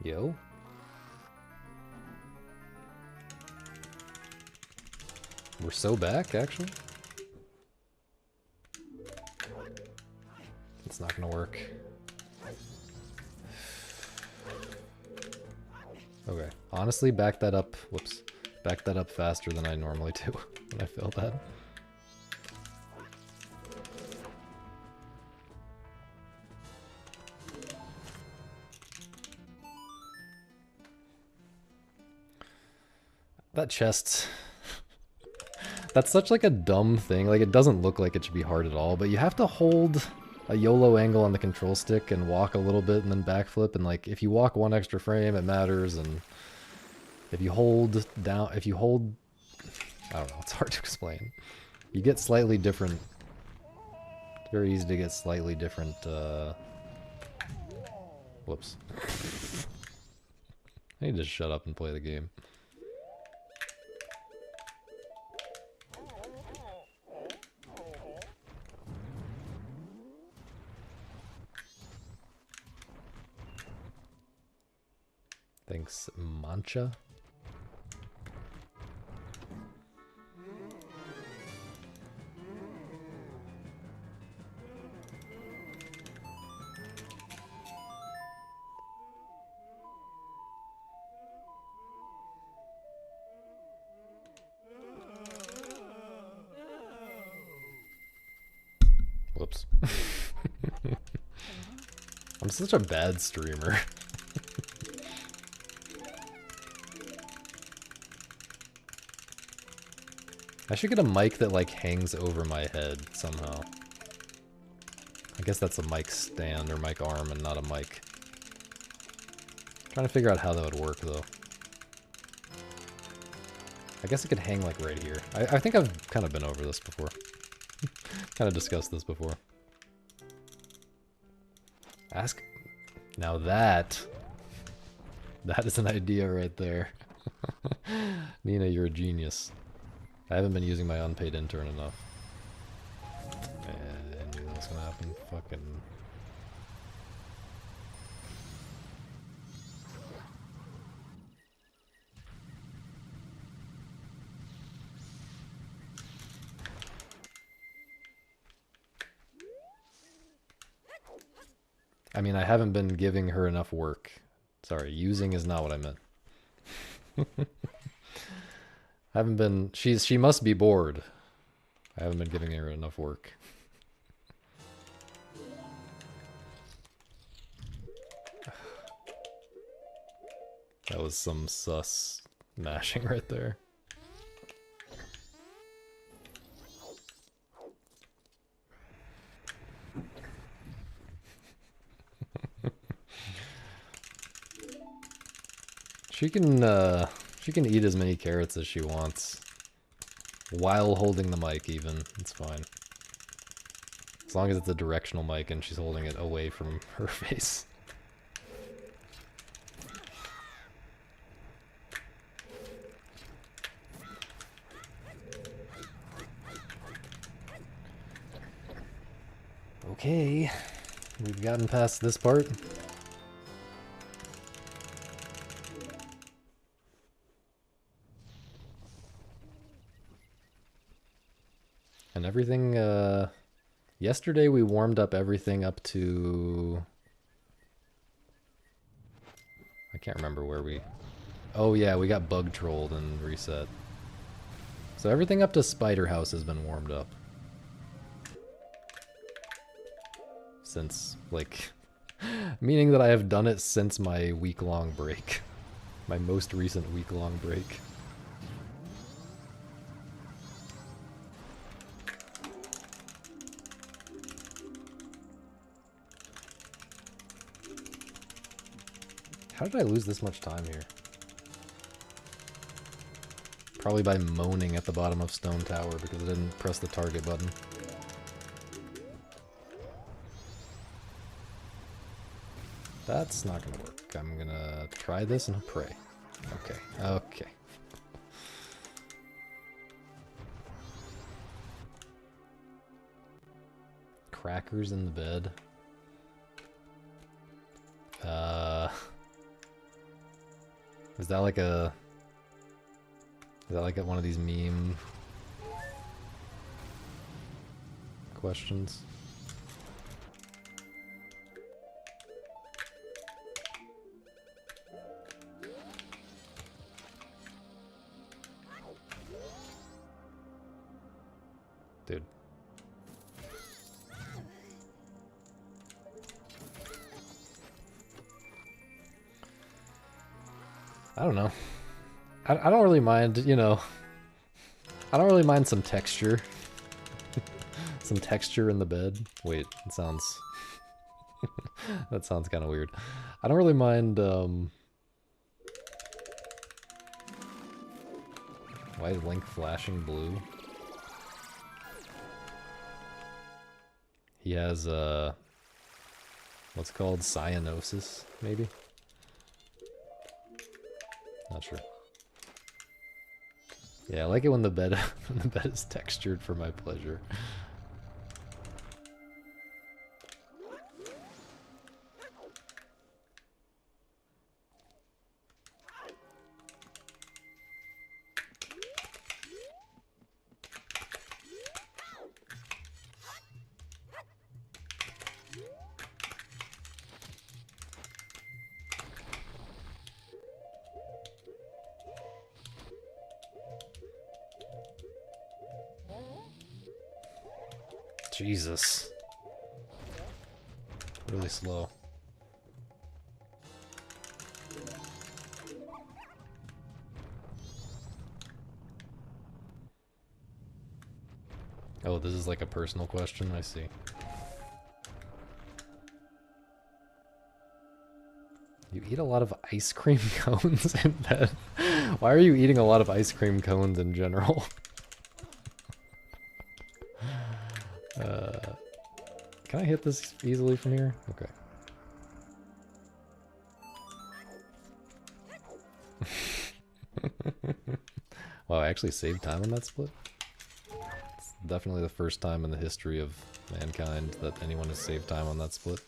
Yo. We're so back, actually. It's not gonna work. Okay. Honestly, back that up. Whoops. Back that up faster than I normally do when I fail that. That chest. That's such like a dumb thing. Like, it doesn't look like it should be hard at all, but you have to hold a YOLO angle on the control stick and walk a little bit and then backflip, and like if you walk one extra frame it matters, and if you hold down, I don't know, it's hard to explain. You get slightly different, it's very easy to get slightly different, whoops. I need to shut up and play the game. Thanks, Mancha. Whoops. I'm such a bad streamer. I should get a mic that like hangs over my head somehow. I guess that's a mic stand or mic arm and not a mic. Trying to figure out how that would work though. I guess it could hang like right here. I think I've kind of been over this before. Kind of discussed this before. Ask. Now that is an idea right there. Nina, you're a genius. I haven't been using my unpaid intern enough. And I knew that was gonna happen. Fucking. I mean, I haven't been giving her enough work. Sorry, using is not what I meant. I haven't been, she must be bored. I haven't been giving her enough work. That was some sus mashing right there. She can eat as many carrots as she wants. While holding the mic even. It's fine. As long as it's a directional mic and she's holding it away from her face. Okay. We've gotten past this part. And everything, yesterday we warmed up everything up to... I can't remember where we... Oh yeah, we got bug trolled and reset. So everything up to Spider House has been warmed up. Since, like... meaning that I have done it since my week-long break. My most recent week-long break. How did I lose this much time here? Probably by moaning at the bottom of Stone Tower because I didn't press the target button. That's not gonna work. I'm gonna try this and pray. Okay, okay. Crackers in the bed. Is that like a... Is that like one of these meme questions? Dude. I don't know. I don't really mind, you know, I don't really mind some texture. Some texture in the bed. Wait, it sounds... that sounds kind of weird. I don't really mind, why is Link flashing blue? He has, what's it called? Cyanosis, maybe? Not sure. Yeah, I like it when the bed when the bed is textured for my pleasure. Jesus. Really slow. Oh, this is like a personal question, I see. You eat a lot of ice cream cones in bed? Why are you eating a lot of ice cream cones in general? Can I hit this easily from here? Okay. Wow, I actually saved time on that split? It's definitely the first time in the history of mankind that anyone has saved time on that split.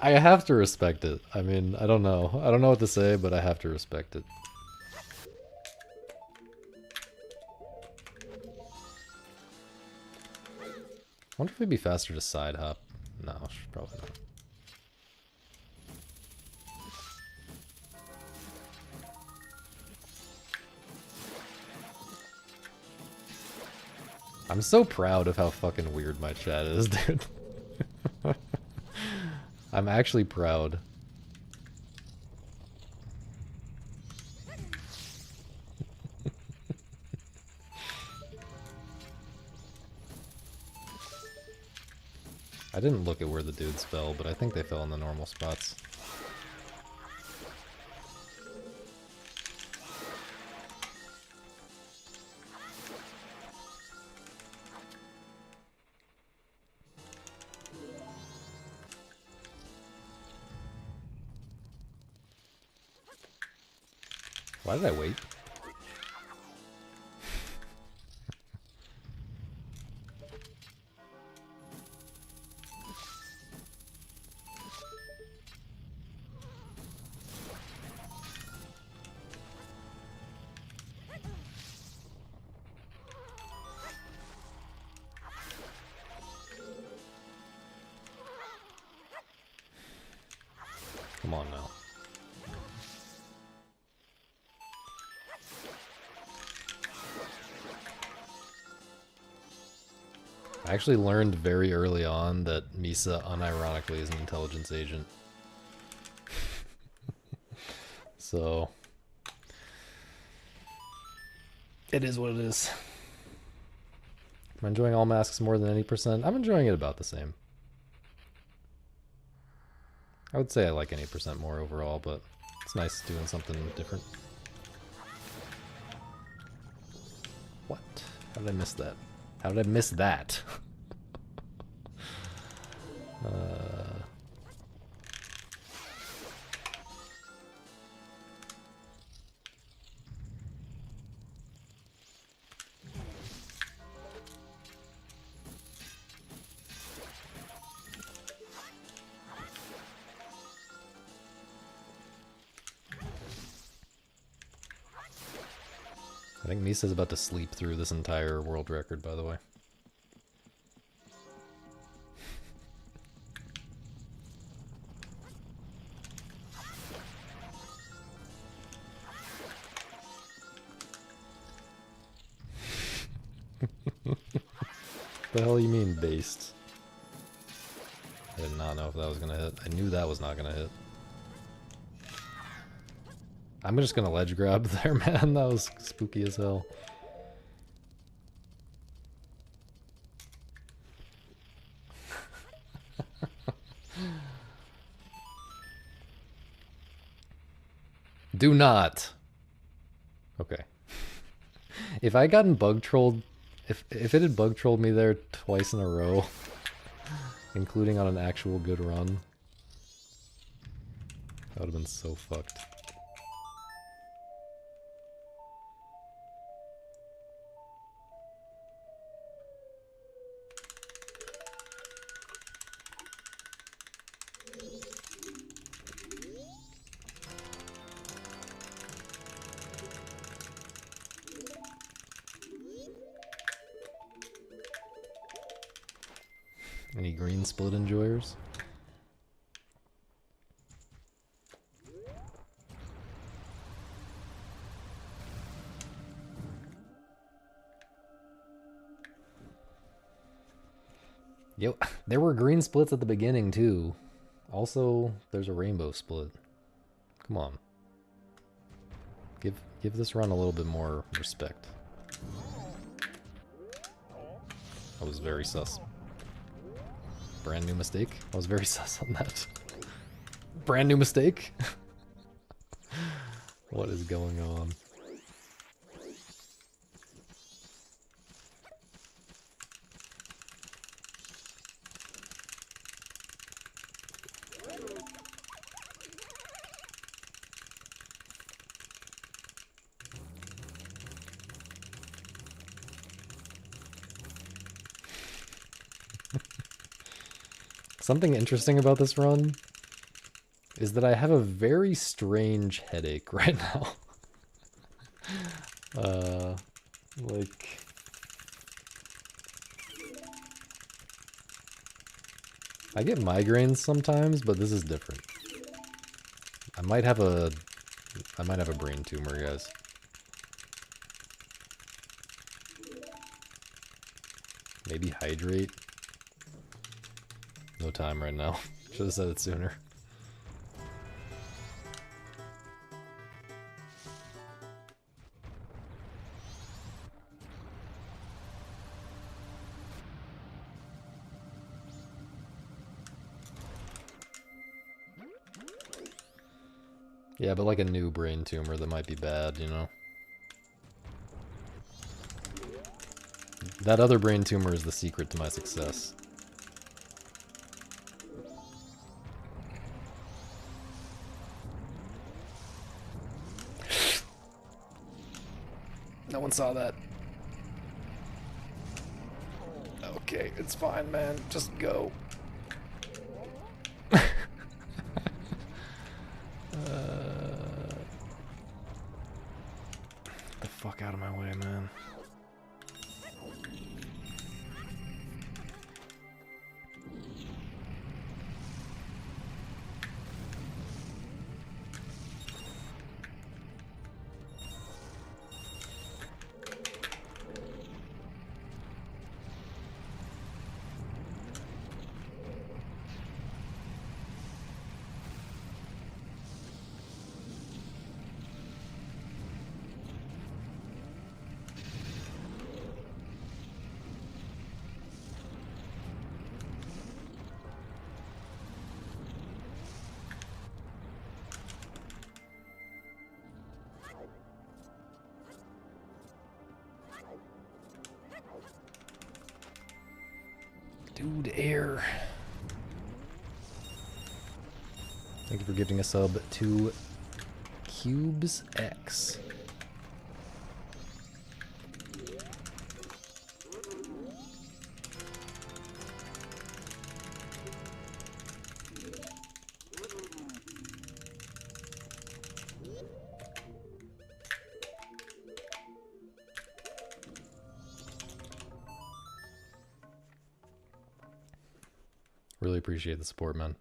I have to respect it. I mean, I don't know. I don't know what to say, but I have to respect it. I wonder if it'd be faster to side hop. No, probably not. I'm so proud of how fucking weird my chat is, dude. I'm actually proud. I didn't look at where the dudes fell, but I think they fell in the normal spots. Why did I wait? Come on now. I actually learned very early on that Misa unironically is an intelligence agent. So it is what it is. I'm enjoying all masks more than any percent. I'm enjoying it about the same. I would say I like any percent more overall, but it's nice doing something different. What? How did I miss that? How did I miss that? I think Misa's about to sleep through this entire world record, by the way. The hell you mean based? I did not know if that was gonna hit. I knew that was not gonna hit. I'm just gonna ledge grab there, man. That was spooky as hell. Do not. Okay. If I gotten bug trolled, if it had bug trolled me there twice in a row, including on an actual good run, that would have been so fucked. Any green split enjoyers? Yo, there were green splits at the beginning too. Also, there's a rainbow split. Come on. Give this run a little bit more respect. That was very sus. Brand new mistake? I was very sus on that. Brand new mistake? What is going on? Something interesting about this run is that I have a very strange headache right now. Like... I get migraines sometimes, but this is different. I might have a brain tumor, guys. Maybe hydrate. No time right now. Should have said it sooner. Yeah, but like a new brain tumor that might be bad, you know? That other brain tumor is the secret to my success. No one saw that. Okay, it's fine, man. Just go. Get the fuck out of my way, man. Dude, air. Thank you for giving a sub to Cubes X. Really appreciate the support, man.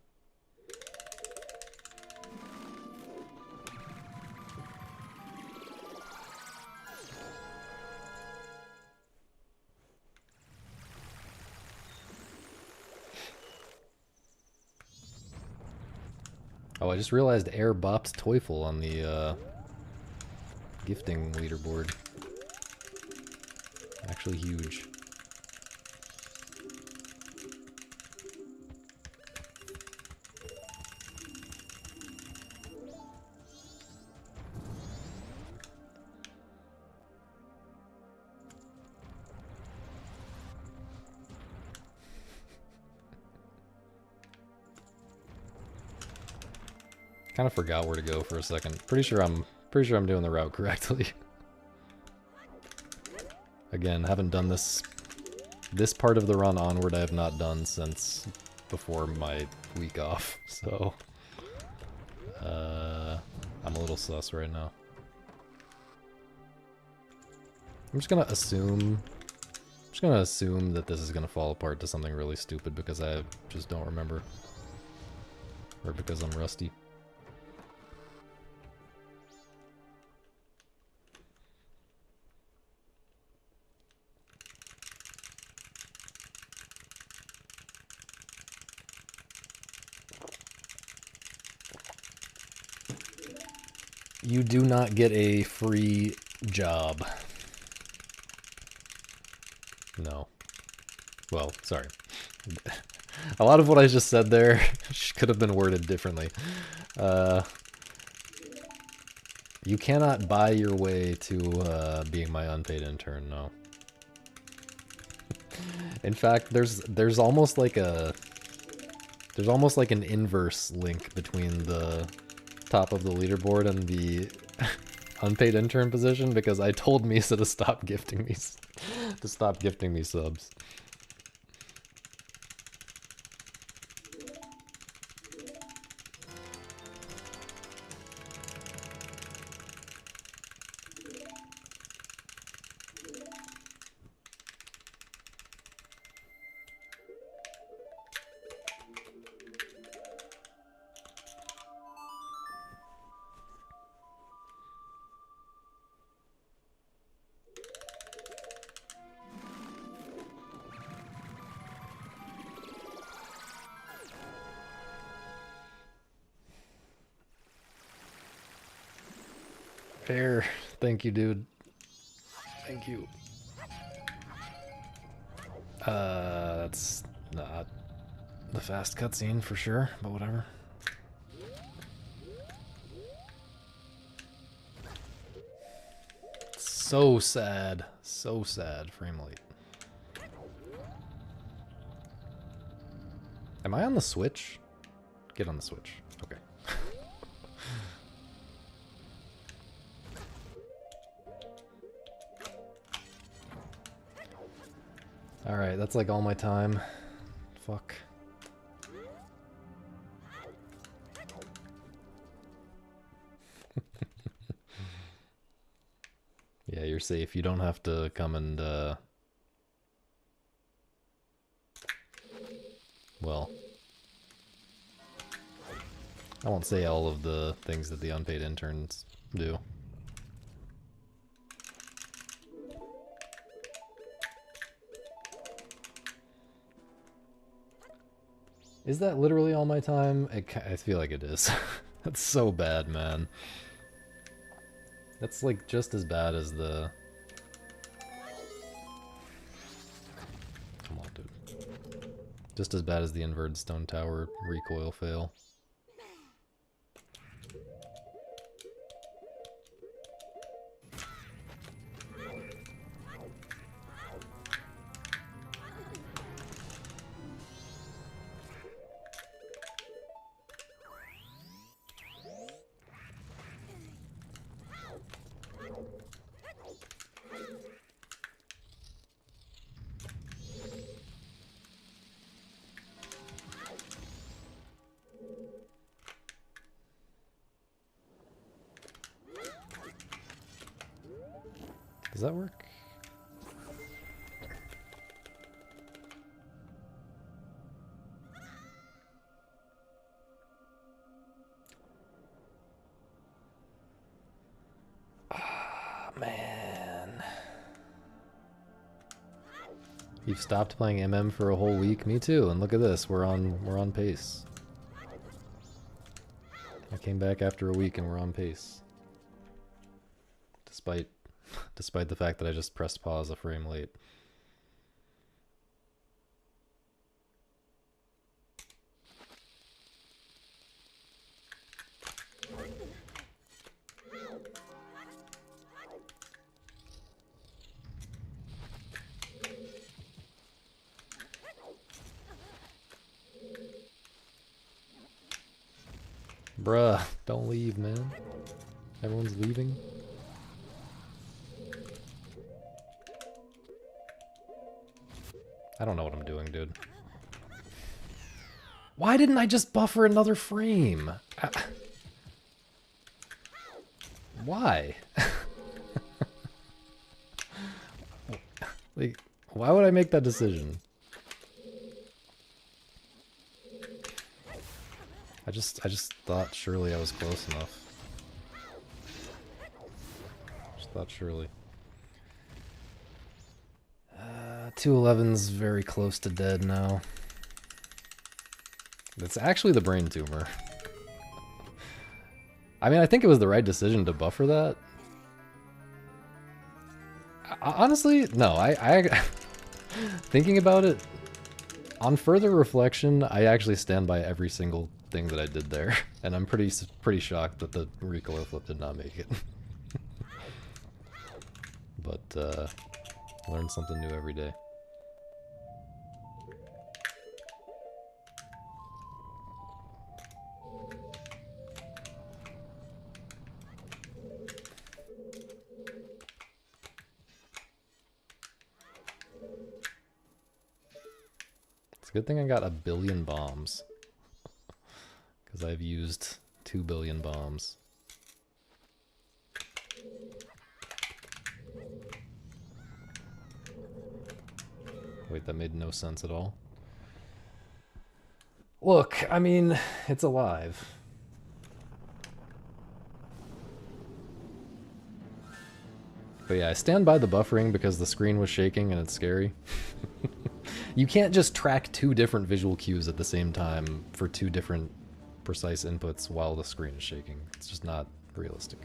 Oh, I just realized Air bops Teufel on the gifting leaderboard. Actually huge. Kind of forgot where to go for a second. Pretty sure I'm doing the route correctly. Again, haven't done this part of the run onward. I have not done since before my week off. So I'm a little sus right now. I'm just gonna assume that this is gonna fall apart to something really stupid because I just don't remember. Or because I'm rusty. You do not get a free job. No. Well, sorry. A lot of what I just said there could have been worded differently. You cannot buy your way to being my unpaid intern, no. In fact, there's almost like an inverse link between the top of the leaderboard and the unpaid intern position, because I told Misa to stop gifting me subs. Fair. Thank you, dude. Thank you. That's not the fast cutscene for sure, but whatever. So sad. So sad, frame rate. Am I on the Switch? Get on the Switch. Okay. Alright, that's like all my time. Fuck. Yeah, you're safe. You don't have to come and, well, I won't say all of the things that the unpaid interns do. Is that literally all my time? I feel like it is. That's so bad, man. That's like just as bad as the... Come on, dude. Just as bad as the inverted stone tower recoil fail. Does that work? Ah, man. You've stopped playing MM for a whole week? Me too, and look at this, we're on pace. I came back after a week and we're on pace. Despite the fact that I just pressed pause a frame late. Bruh, don't leave, man. Everyone's leaving. I don't know what I'm doing, dude. Why didn't I just buffer another frame? Why? Like, why would I make that decision? I just thought surely I was close enough. Just thought surely. 211's very close to dead now. It's actually the brain tumor. I mean, I think it was the right decision to buffer that. Honestly, no, I thinking about it, on further reflection, I actually stand by every single thing that I did there, and I'm pretty shocked that the recoil flip did not make it. But learn something new every day. It's a good thing I got 1 billion bombs. Because I've used 2 billion bombs. Wait, that made no sense at all. Look, I mean, it's alive. But yeah, I stand by the buffering because the screen was shaking and it's scary. You can't just track 2 different visual cues at the same time for 2 different precise inputs while the screen is shaking. It's just not realistic.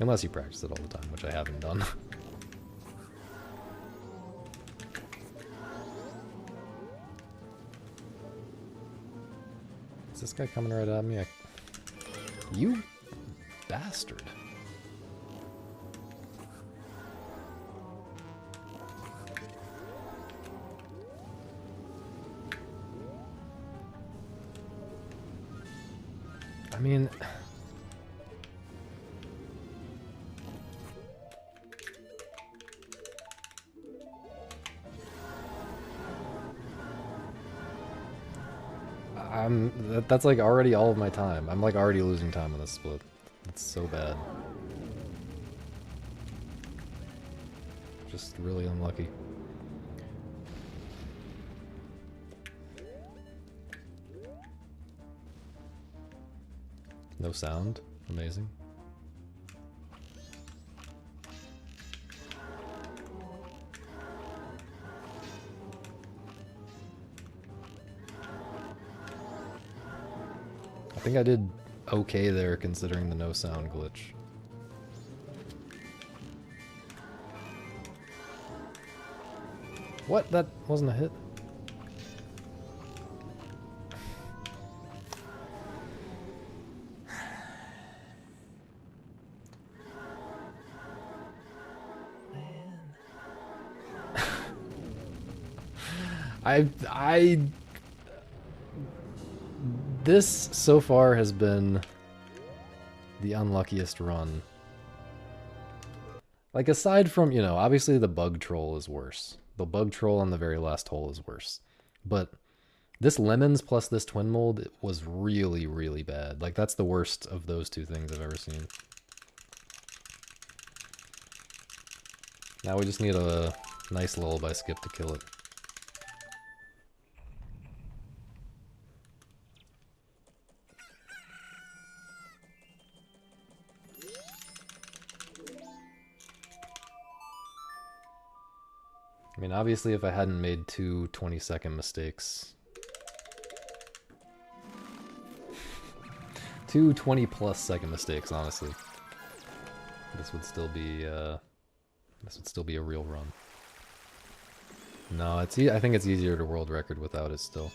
Unless you practice it all the time, which I haven't done. Is this guy coming right at me? You bastard. I mean... that's like already all of my time. I'm like already losing time on this split. It's so bad. Just really unlucky. No sound. Amazing. I think I did okay there considering the no sound glitch. What? That wasn't a hit? This so far has been the unluckiest run. Like, aside from, you know, obviously the bug troll is worse. The bug troll on the very last hole is worse. But this lemons plus this twin mold was really, really bad. Like, that's the worst of those 2 things I've ever seen. Now we just need a nice lullaby skip to kill it. I mean, obviously if I hadn't made two 20-second mistakes... two 20-plus second mistakes, honestly. This would still be a real run. No, I think it's easier to world record without it still.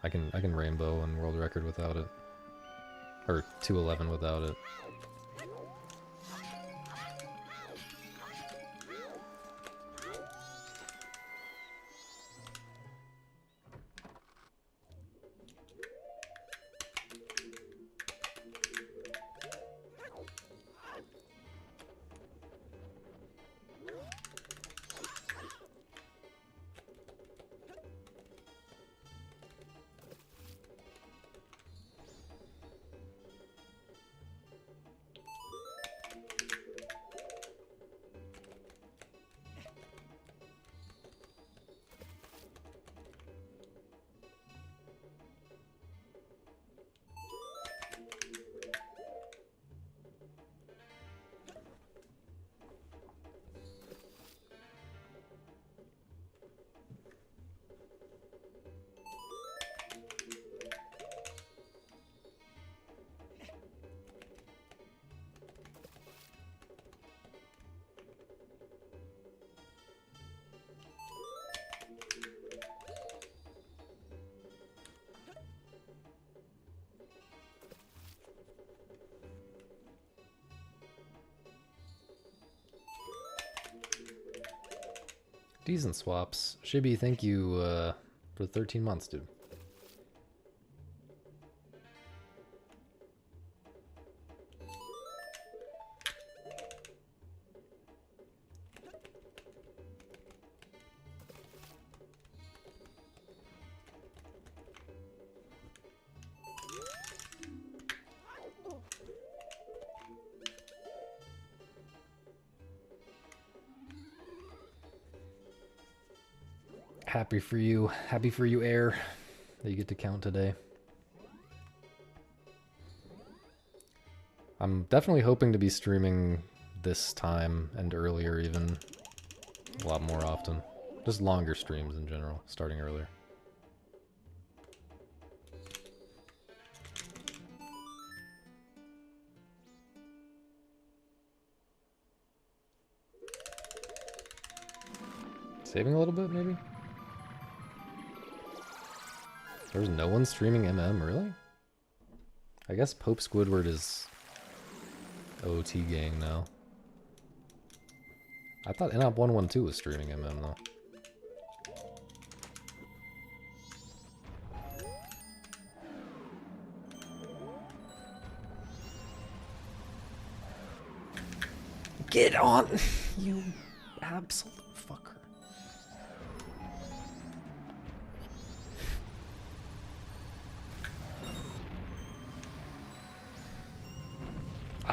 I can rainbow and world record without it. Or 211 without it. Decent swaps. Shibby, thank you for 13 months, dude. Happy for you, Air, that you get to count today. I'm definitely hoping to be streaming this time and earlier even a lot more often. Just longer streams in general, starting earlier. Saving a little bit, maybe? There's no one streaming MM, really? I guess Pope Squidward is OT gang now. I thought NOP112 was streaming MM though. Get on, you absolute fucker.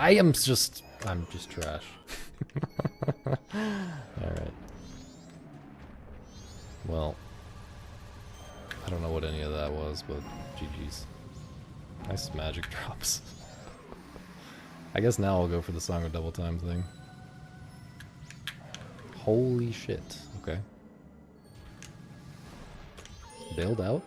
I'm just trash. Alright. Well, I don't know what any of that was, but GG's. Nice magic drops. I guess now I'll go for the Song of Double Time thing. Holy shit. Okay. Bailed out?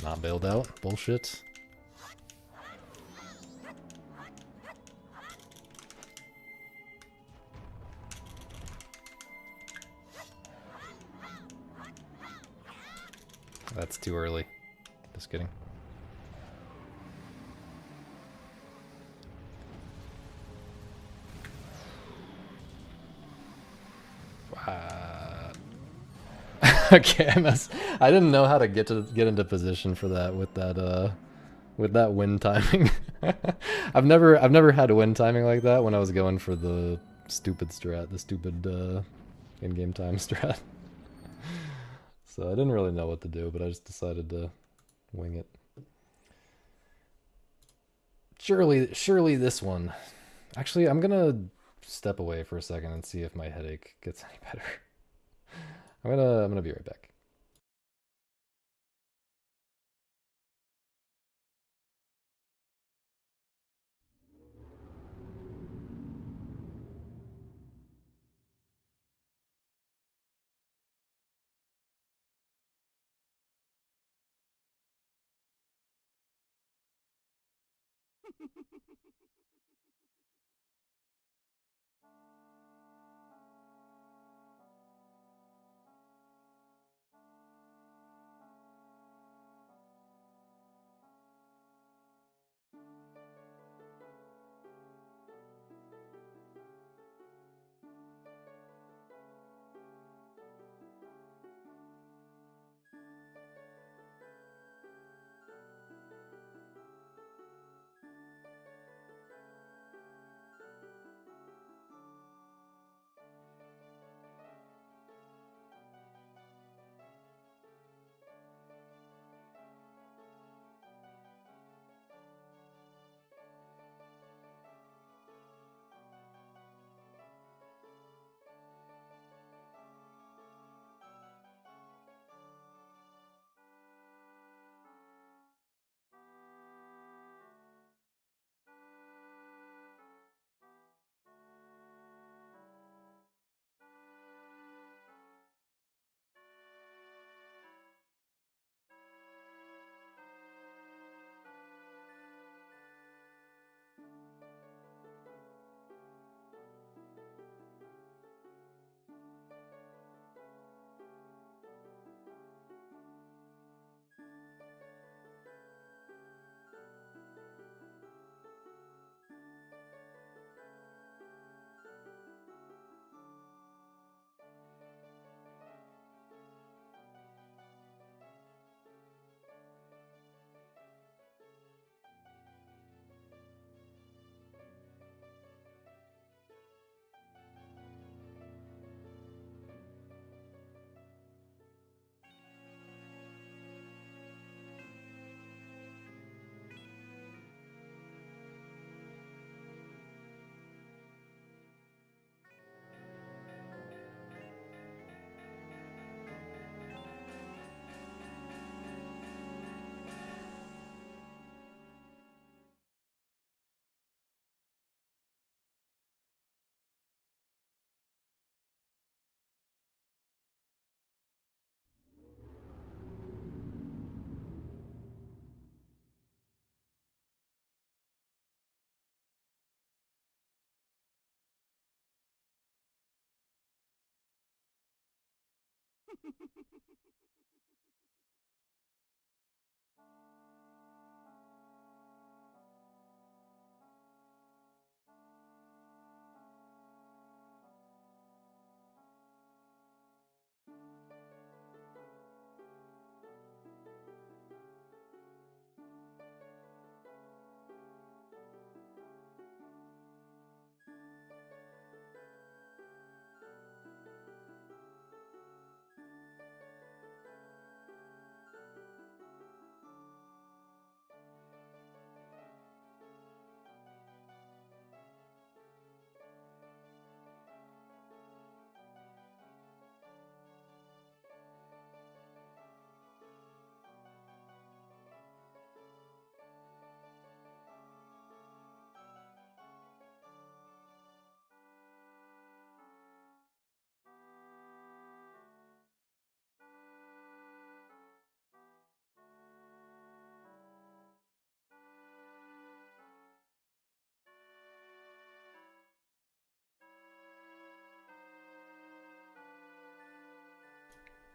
Not bailed out. Bullshit. That's too early. Just kidding. Okay, I didn't know how to get into position for that with that wind timing. I've never had a wind timing like that when I was going for the stupid strat, the stupid in-game time strat. So I didn't really know what to do, but I just decided to wing it. Surely this one. Actually, I'm gonna step away for a second and see if my headache gets any better. I'm gonna be right back.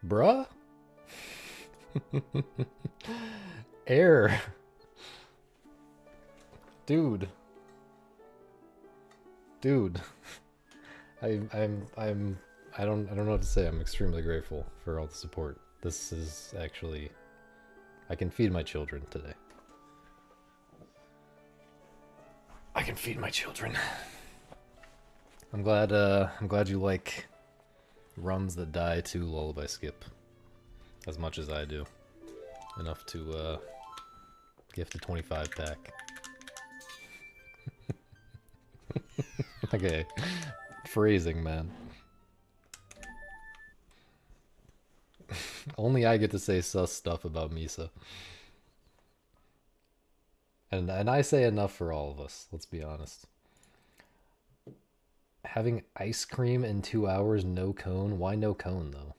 Bruh? Air. Dude. Dude. I don't know what to say. I'm extremely grateful for all the support. This is actually, I can feed my children today. I can feed my children. I'm glad you like Runs That Die to Lullaby Skip as much as I do. Enough to gift a 25 pack. Okay. Phrasing, man. Only I get to say sus stuff about Misa. And I say enough for all of us, let's be honest. Having ice cream in 2 hours, no cone? Why no cone, though?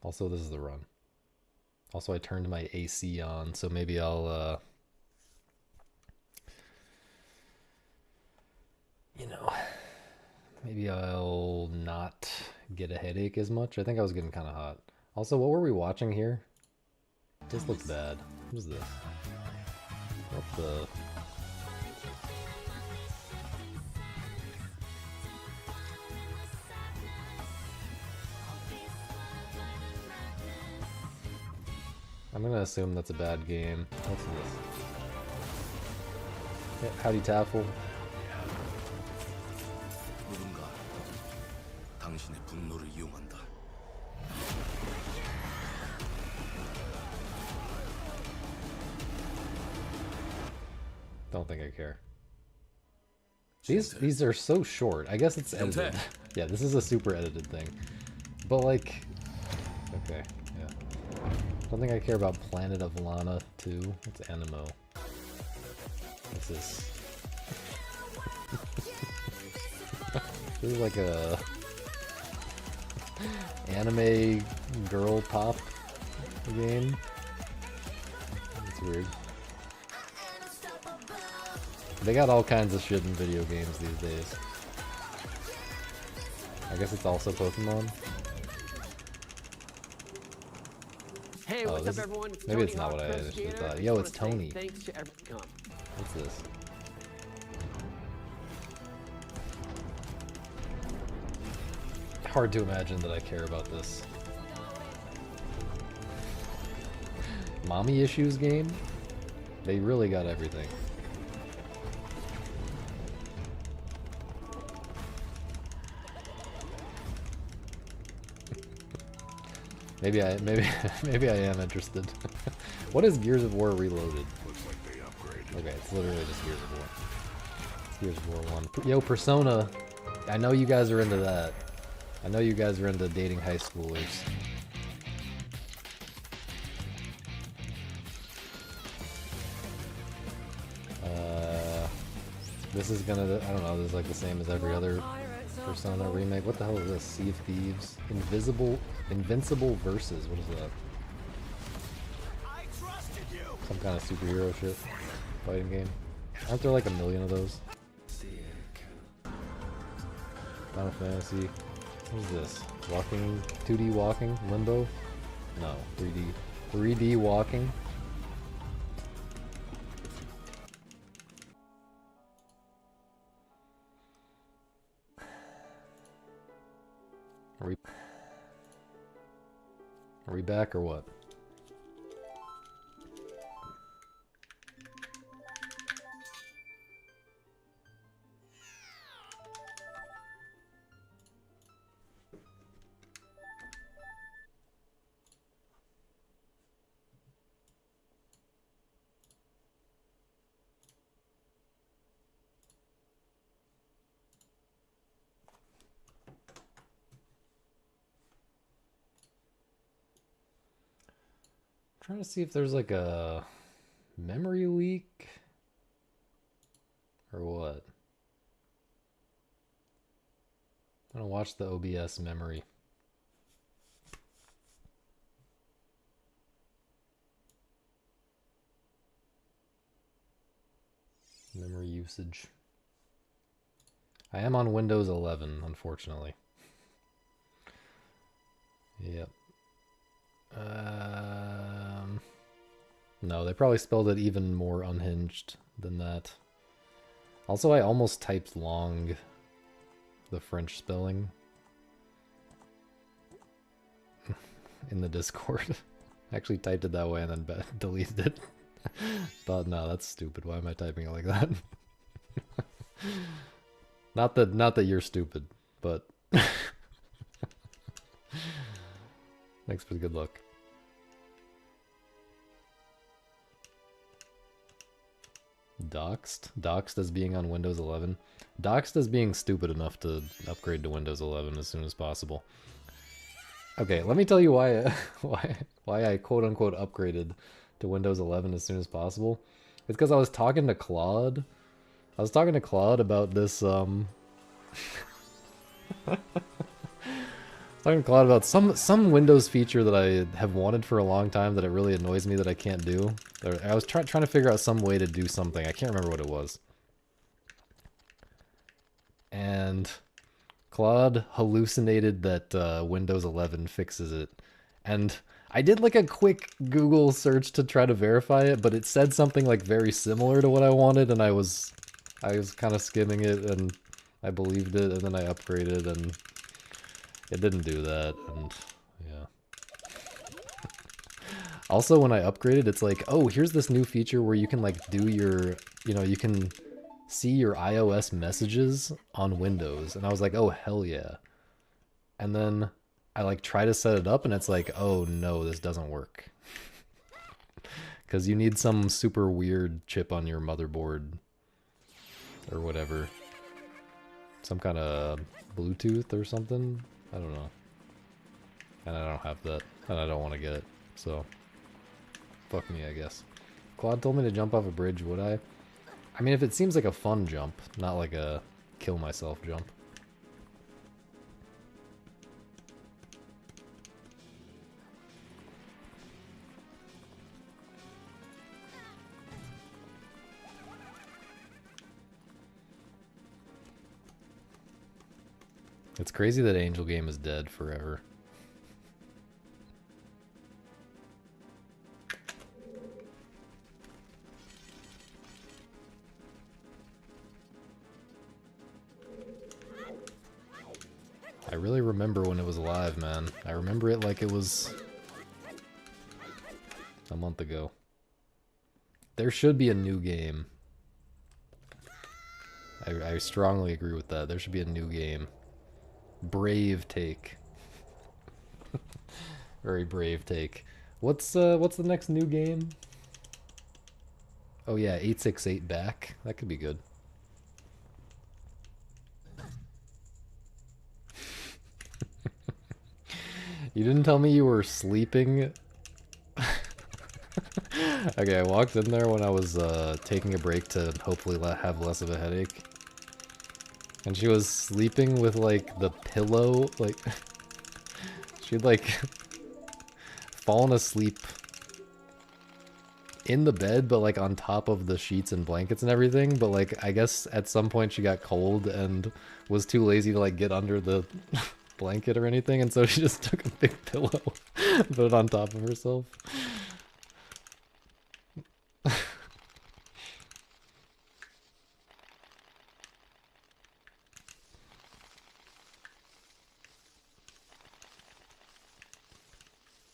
Also, this is the run. Also, I turned my AC on, so maybe I'll, you know, maybe I'll not get a headache as much. I think I was getting kind of hot. Also, what were we watching here? This looks bad. What is this? What the... I'm gonna assume that's a bad game. What's this? Yeah, howdy Taffel. 누군가 당신의 분노를 이용한다. Don't think I care. These are so short. I guess it's edited. Yeah, this is a super edited thing. But like, okay, yeah. Don't think I care about Planet of Lana 2. It's Animo. What's this? This is like a anime girl pop game. It's weird. They got all kinds of shit in video games these days. I guess it's also Pokemon. Hey, what's up, everyone? Maybe it's not what I initially thought. Yo, it's Tony. Thanks to everyone. What's this? Hard to imagine that I care about this. Mommy Issues game? They really got everything. Maybe I am interested. What is Gears of War Reloaded? Okay, it's literally just Gears of War. It's Gears of War 1. Yo, Persona. I know you guys are into that. I know you guys are into dating high schoolers. This is gonna, I don't know, this is like the same as every other Persona remake. What the hell is this? Sea of Thieves? Invincible Versus. What is that? Some kind of superhero shit. Fighting game. Aren't there like a million of those? Final Fantasy. What is this? Walking? 2D walking? Limbo? No. 3D. 3D walking? Are we back or what? Trying to see if there's like a memory leak or what. I'm gonna watch the OBS memory. Memory usage. I am on Windows 11, unfortunately. Yep. No, they probably spelled it even more unhinged than that. Also, I almost typed long the French spelling in the Discord. I actually typed it that way and then deleted it. Thought, no, that's stupid. Why am I typing it like that? Not that you're stupid, but thanks for the good luck. Doxed? Doxed as being on Windows 11? Doxed as being stupid enough to upgrade to Windows 11 as soon as possible. Okay, let me tell you why why I quote-unquote upgraded to Windows 11 as soon as possible. It's because I was talking to Claude. I was talking to Claude about this, talking to Claude about some Windows feature that I have wanted for a long time that it really annoys me that I can't do. I was trying to figure out some way to do something. I can't remember what it was. And Claude hallucinated that Windows 11 fixes it. And I did like a quick Google search to try to verify it, but it said something like very similar to what I wanted, and I was kind of skimming it, and I believed it, and then I upgraded, and it didn't do that, and yeah. Also, when I upgraded, it's like, oh, here's this new feature where you can like do your, you can see your iOS messages on Windows, and I was like, oh, hell yeah. And then I like try to set it up, and it's like, oh no, this doesn't work. Because you need some super weird chip on your motherboard or whatever. Some kind of Bluetooth or something. I don't know. And I don't have that. And I don't want to get it. So, fuck me, I guess. Claude told me to jump off a bridge, would I? I mean, if it seems like a fun jump, not like a kill myself jump. It's crazy that Angel Game is dead forever. I really remember when it was alive, man. I remember it like it was a month ago. There should be a new game. I strongly agree with that. There should be a new game. Brave take. Very brave take. What's the next new game? Oh yeah, 868 back. That could be good. You didn't tell me you were sleeping. Okay, I walked in there when I was taking a break to hopefully have less of a headache. And she was sleeping with, like, the pillow, like, she'd, like, fallen asleep in the bed, but, like, on top of the sheets and blankets and everything, but, like, I guess at some point she got cold and was too lazy to, like, get under the blanket or anything, and so she just took a big pillow, put it on top of herself.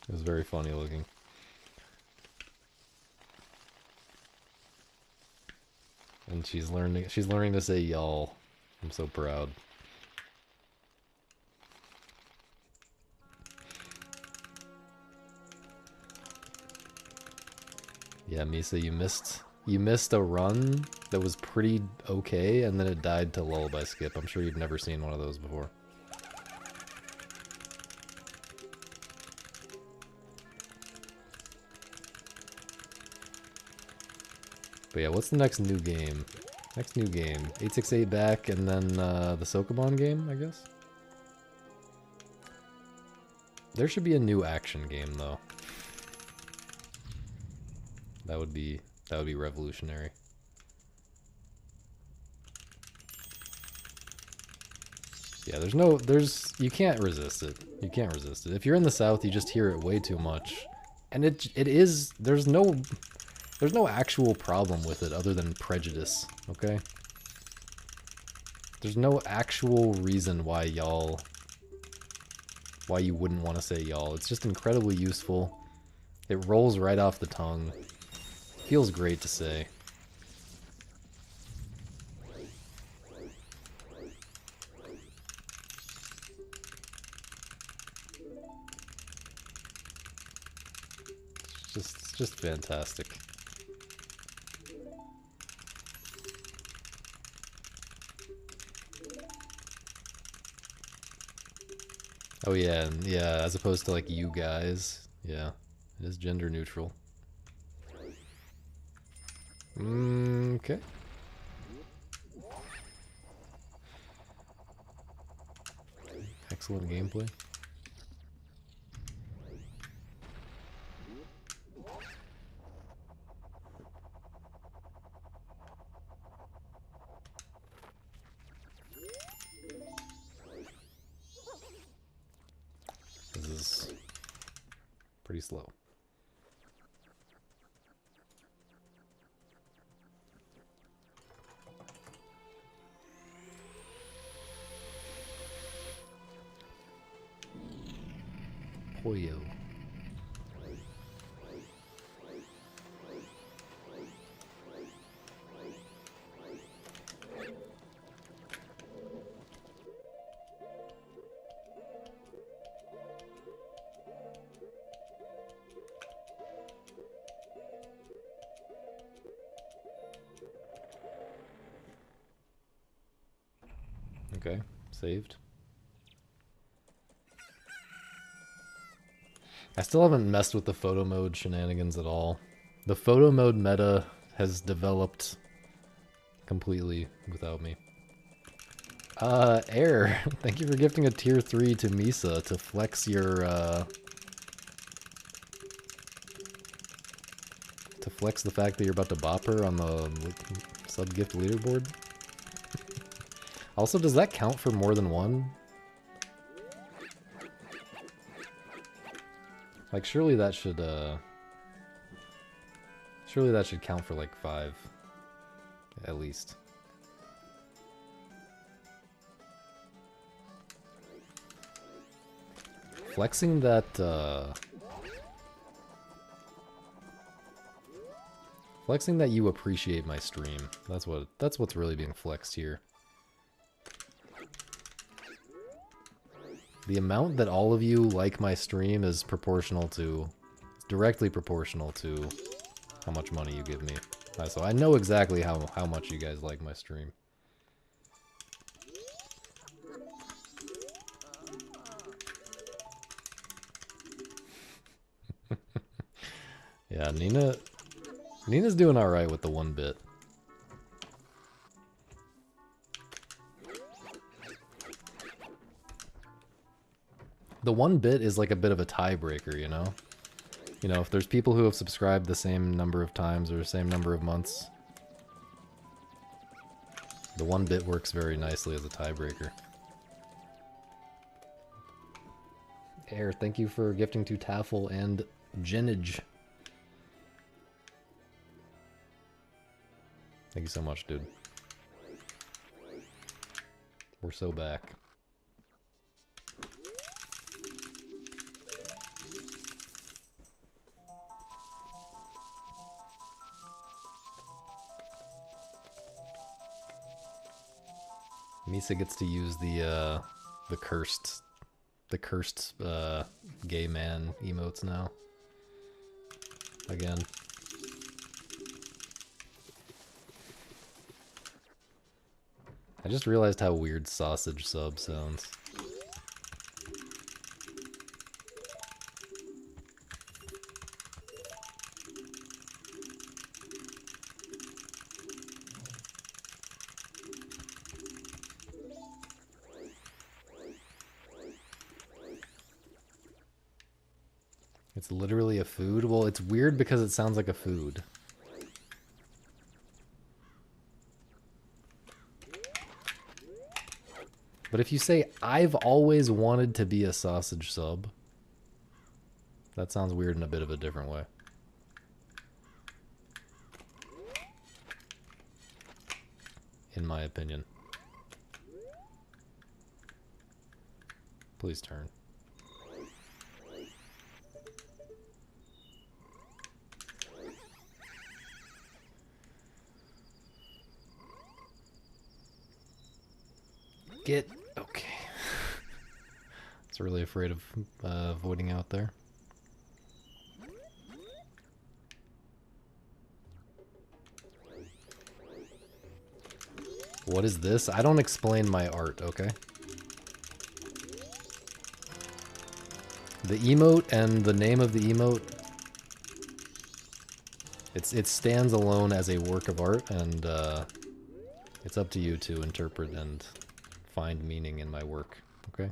It was very funny looking. And she's learning to say y'all. I'm so proud. Yeah, Misa, you missed a run that was pretty okay, and then it died to lullaby skip. I'm sure you've never seen one of those before. But yeah, what's the next new game? Next new game. 868 back, and then the Sokoban game, I guess? There should be a new action game, though. That would be revolutionary. Yeah, you can't resist it. You can't resist it. If you're in the South, you just hear it way too much. And there's no actual problem with it other than prejudice, okay? There's no actual reason why you wouldn't want to say y'all. It's just incredibly useful. It rolls right off the tongue. Feels great to say. It's just fantastic. Oh yeah, yeah, as opposed to like you guys. Yeah, it is gender neutral. Okay. Excellent gameplay. This is pretty slow. Pollo. Okay, saved. I still haven't messed with the photo mode shenanigans at all. The photo mode meta has developed completely without me. Air, thank you for gifting a tier 3 to Misa to flex your, to flex the fact that you're about to bop her on the sub-gift leaderboard. Also, does that count for more than one? Like, surely that should count for, like, 5. At least. Flexing that, flexing that you appreciate my stream. That's what's really being flexed here. The amount that all of you like my stream is proportional to, it's directly proportional to how much money you give me. So I know exactly how much you guys like my stream. Yeah, Nina's doing alright with the 1-bit. The 1-bit is like a bit of a tiebreaker, you know? You know, if there's people who have subscribed the same number of times or the same number of months, the 1-bit works very nicely as a tiebreaker. Air, thank you for gifting to Taffel and Genage. Thank you so much, dude. We're so back. Misa gets to use the cursed gay man emotes now. Again. I just realized how weird sausage sub sounds. It's literally a food? Well, it's weird because it sounds like a food. But if you say, I've always wanted to be a sausage sub, that sounds weird in a bit of a different way. In my opinion. Please turn. Get... okay. It's really afraid of avoiding out there. What is this? I don't explain my art, okay? The emote and the name of the emote, it stands alone as a work of art, and it's up to you to interpret and find meaning in my work, okay?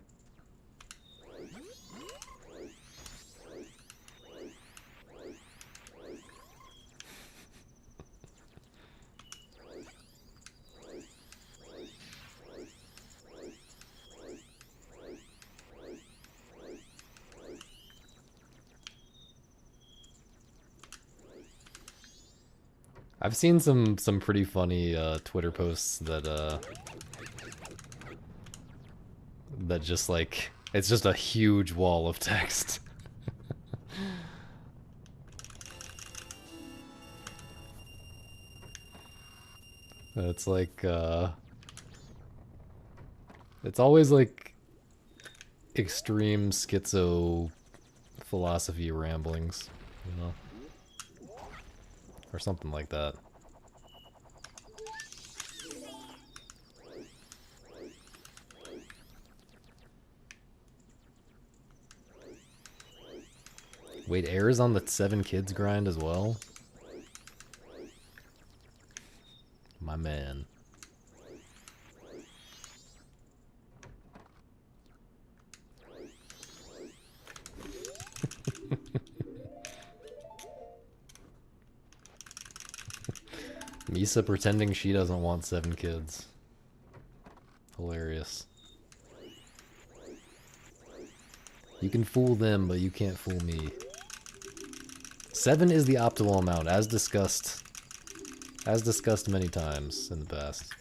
I've seen some pretty funny Twitter posts that that just like it's just a huge wall of text. It's like it's always like extreme schizo philosophy ramblings, you know? Or something like that. Wait, Air is on the 7 kids grind as well? My man. Misa pretending she doesn't want 7 kids. Hilarious. You can fool them, but you can't fool me. 7 is the optimal amount, as discussed many times in the past.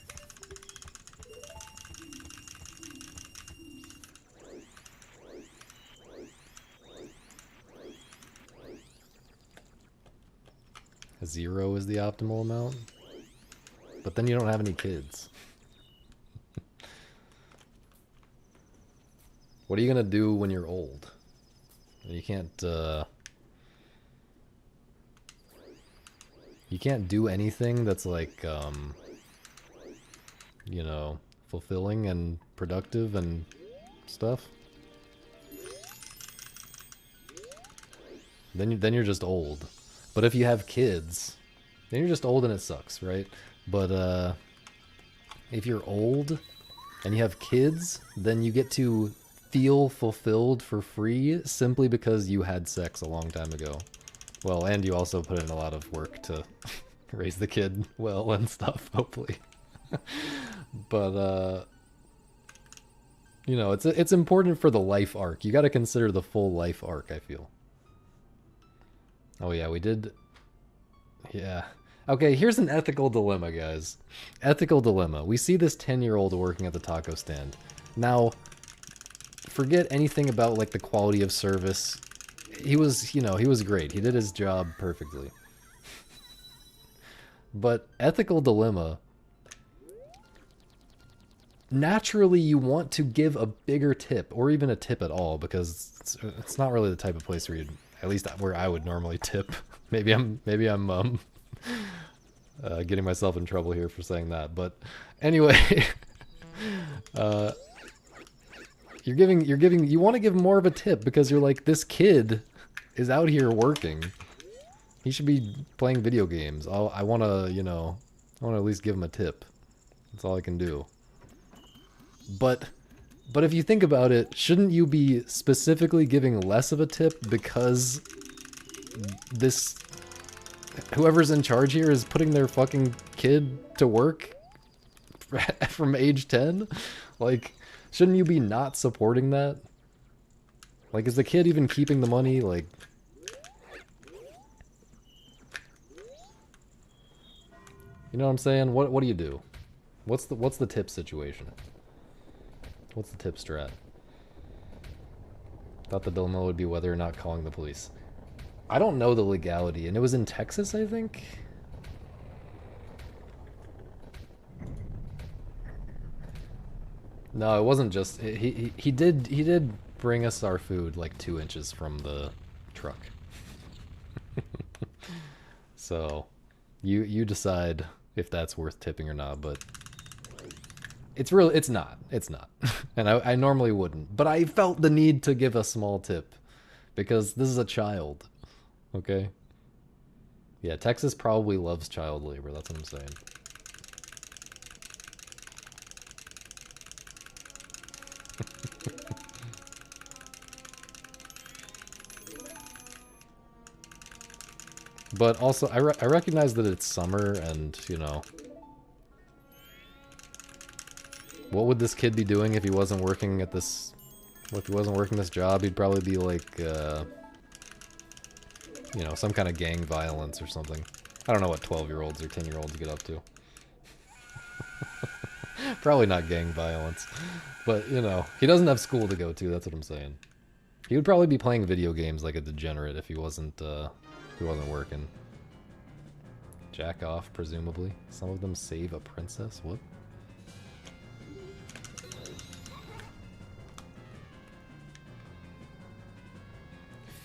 Zero is the optimal amount? But then you don't have any kids. What are you gonna do when you're old? You can't do anything that's like, you know, fulfilling and productive and stuff. Then you're just old. But if you have kids, then you're just old and it sucks, right? But if you're old and you have kids, then you get to feel fulfilled for free simply because you had sex a long time ago. Well, and you also put in a lot of work to raise the kid well and stuff, hopefully. But you know, it's important for the life arc. You got to consider the full life arc, I feel. Oh yeah, we did. Yeah. Okay, here's an ethical dilemma, guys. Ethical dilemma. We see this 10-year-old working at the taco stand. Now, forget anything about like the quality of service. He was, you know, he was great. He did his job perfectly. But ethical dilemma. Naturally, you want to give a bigger tip, or even a tip at all, because it's not really the type of place where you'd, at least where I would normally tip. Maybe I'm getting myself in trouble here for saying that, but anyway, you want to give more of a tip because you're like, this kid is out here working. He should be playing video games. I want to, you know, I want to at least give him a tip. That's all I can do. But if you think about it, shouldn't you be specifically giving less of a tip because this whoever's in charge here is putting their fucking kid to work from age 10? Like, shouldn't you be not supporting that? Like, is the kid even keeping the money? Like, you know what I'm saying? What do you do? What's the tip situation? What's the tip strat? Thought the dilemma would be whether or not calling the police. I don't know the legality, and it was in Texas, I think? No, it wasn't just... He did bring us our food like 2 inches from the truck. So, you decide if that's worth tipping or not, but... It's not. And I normally wouldn't. But I felt the need to give a small tip because this is a child. Okay? Yeah, Texas probably loves child labor, that's what I'm saying. But also, I recognize that it's summer and, you know... What would this kid be doing if he wasn't working at this... If he wasn't working this job? He'd probably be like, you know, some kind of gang violence or something. I don't know what 12-year-olds or 10-year-olds get up to. Probably not gang violence. But, you know, he doesn't have school to go to, that's what I'm saying. He would probably be playing video games like a degenerate if he wasn't working. Jack off, presumably. Some of them save a princess? What?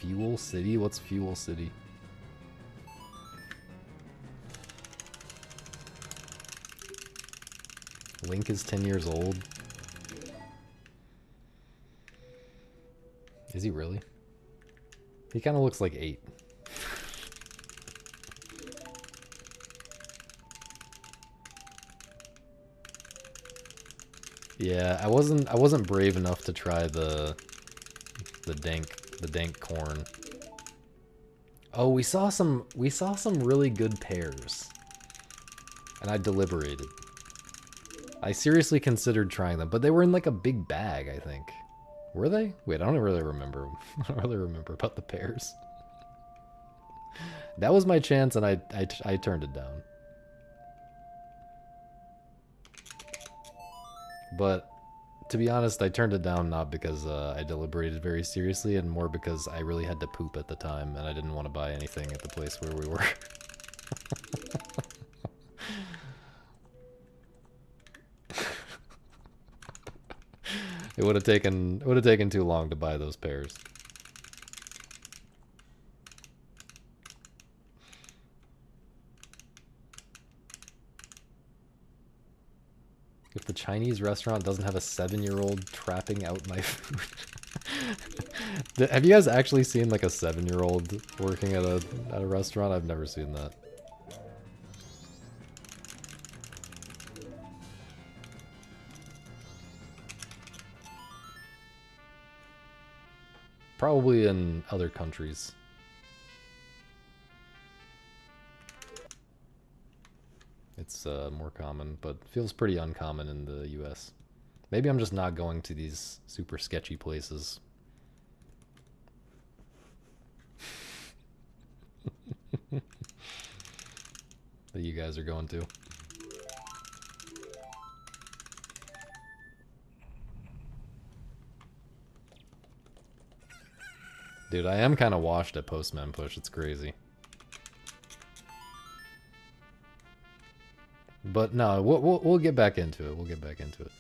Fuel City? What's Fuel City? Link is 10 years old. Is he really? He kind of looks like 8. Yeah, I wasn't brave enough to try the dank corn. Oh, we saw some really good pears. And I deliberated. I seriously considered trying them, but they were in like a big bag, I think. Were they? Wait, I don't really remember. I don't really remember about the pears. That was my chance and I turned it down. But to be honest, I turned it down not because I deliberated very seriously, and more because I really had to poop at the time, and I didn't want to buy anything at the place where we were. It would have taken too long to buy those pears. If the Chinese restaurant doesn't have a 7-year-old trapping out my food. Have you guys actually seen like a 7-year-old working at a restaurant? I've never seen that. Probably in other countries. It's more common, but feels pretty uncommon in the US. Maybe I'm just not going to these super sketchy places. That you guys are going to. Dude, I am kind of washed at Postman Push. It's crazy. But no, we'll get back into it. We'll get back into it.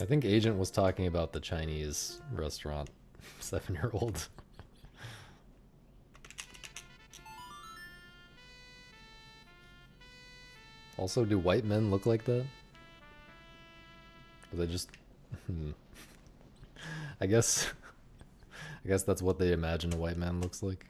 I think Agent was talking about the Chinese restaurant 7-year-old. Also, do white men look like that? Or they just... I guess that's what they imagine a white man looks like.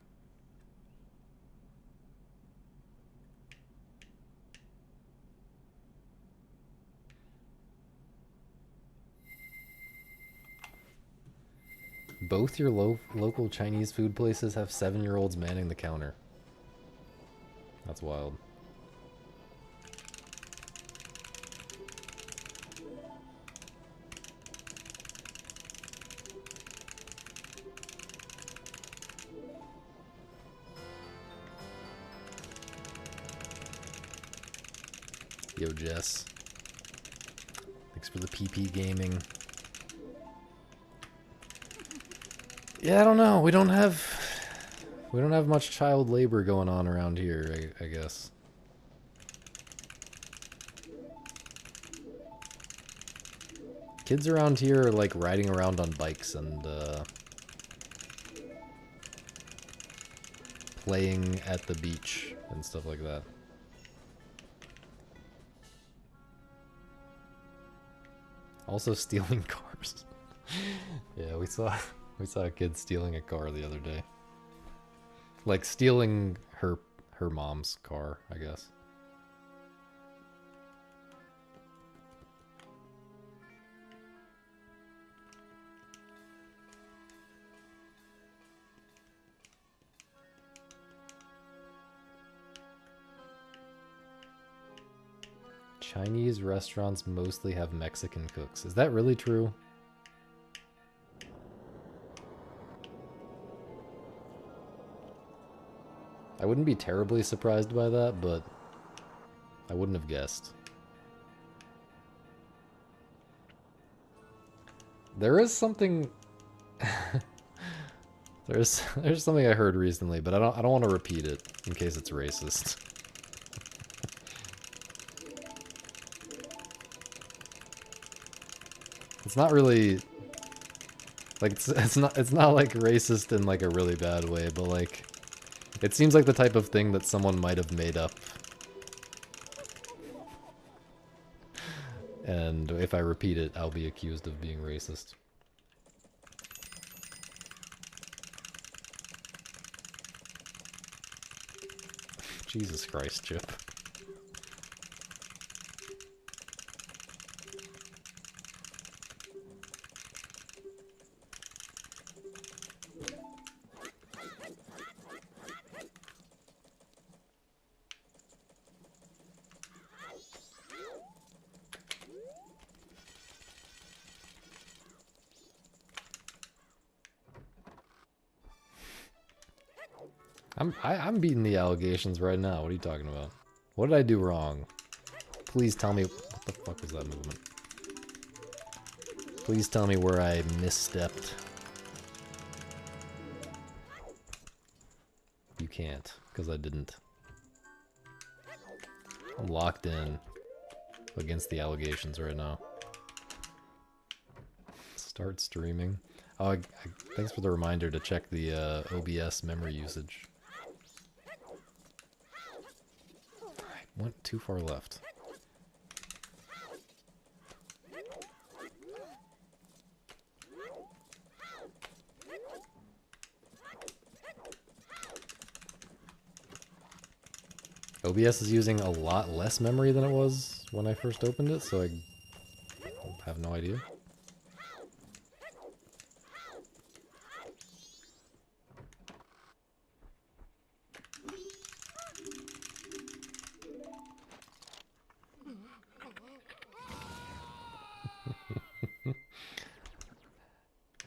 Both your local Chinese food places have 7-year-olds manning the counter. That's wild. Yo, Jess. Thanks for the PP gaming. Yeah, I don't know. We don't have We don't have much child labor going on around here, I guess. Kids around here are like riding around on bikes and playing at the beach and stuff like that. Also stealing cars. Yeah, we saw a kid stealing a car the other day. Like stealing her mom's car, I guess. Chinese restaurants mostly have Mexican cooks. Is that really true? I wouldn't be terribly surprised by that, but I wouldn't have guessed. There is something there's something I heard recently, but I don't want to repeat it in case it's racist. It's not really like it's not like racist in like a really bad way, but like it seems like the type of thing that someone might have made up. And if I repeat it, I'll be accused of being racist. Jesus Christ, Chip. I'm beating the allegations right now. What are you talking about? What did I do wrong? Please tell me. What the fuck was that movement? Please tell me where I misstepped. You can't, because I didn't. I'm locked in against the allegations right now. Start streaming. Oh, thanks for the reminder to check the OBS memory usage. I went too far left. OBS is using a lot less memory than it was when I first opened it, so I have no idea.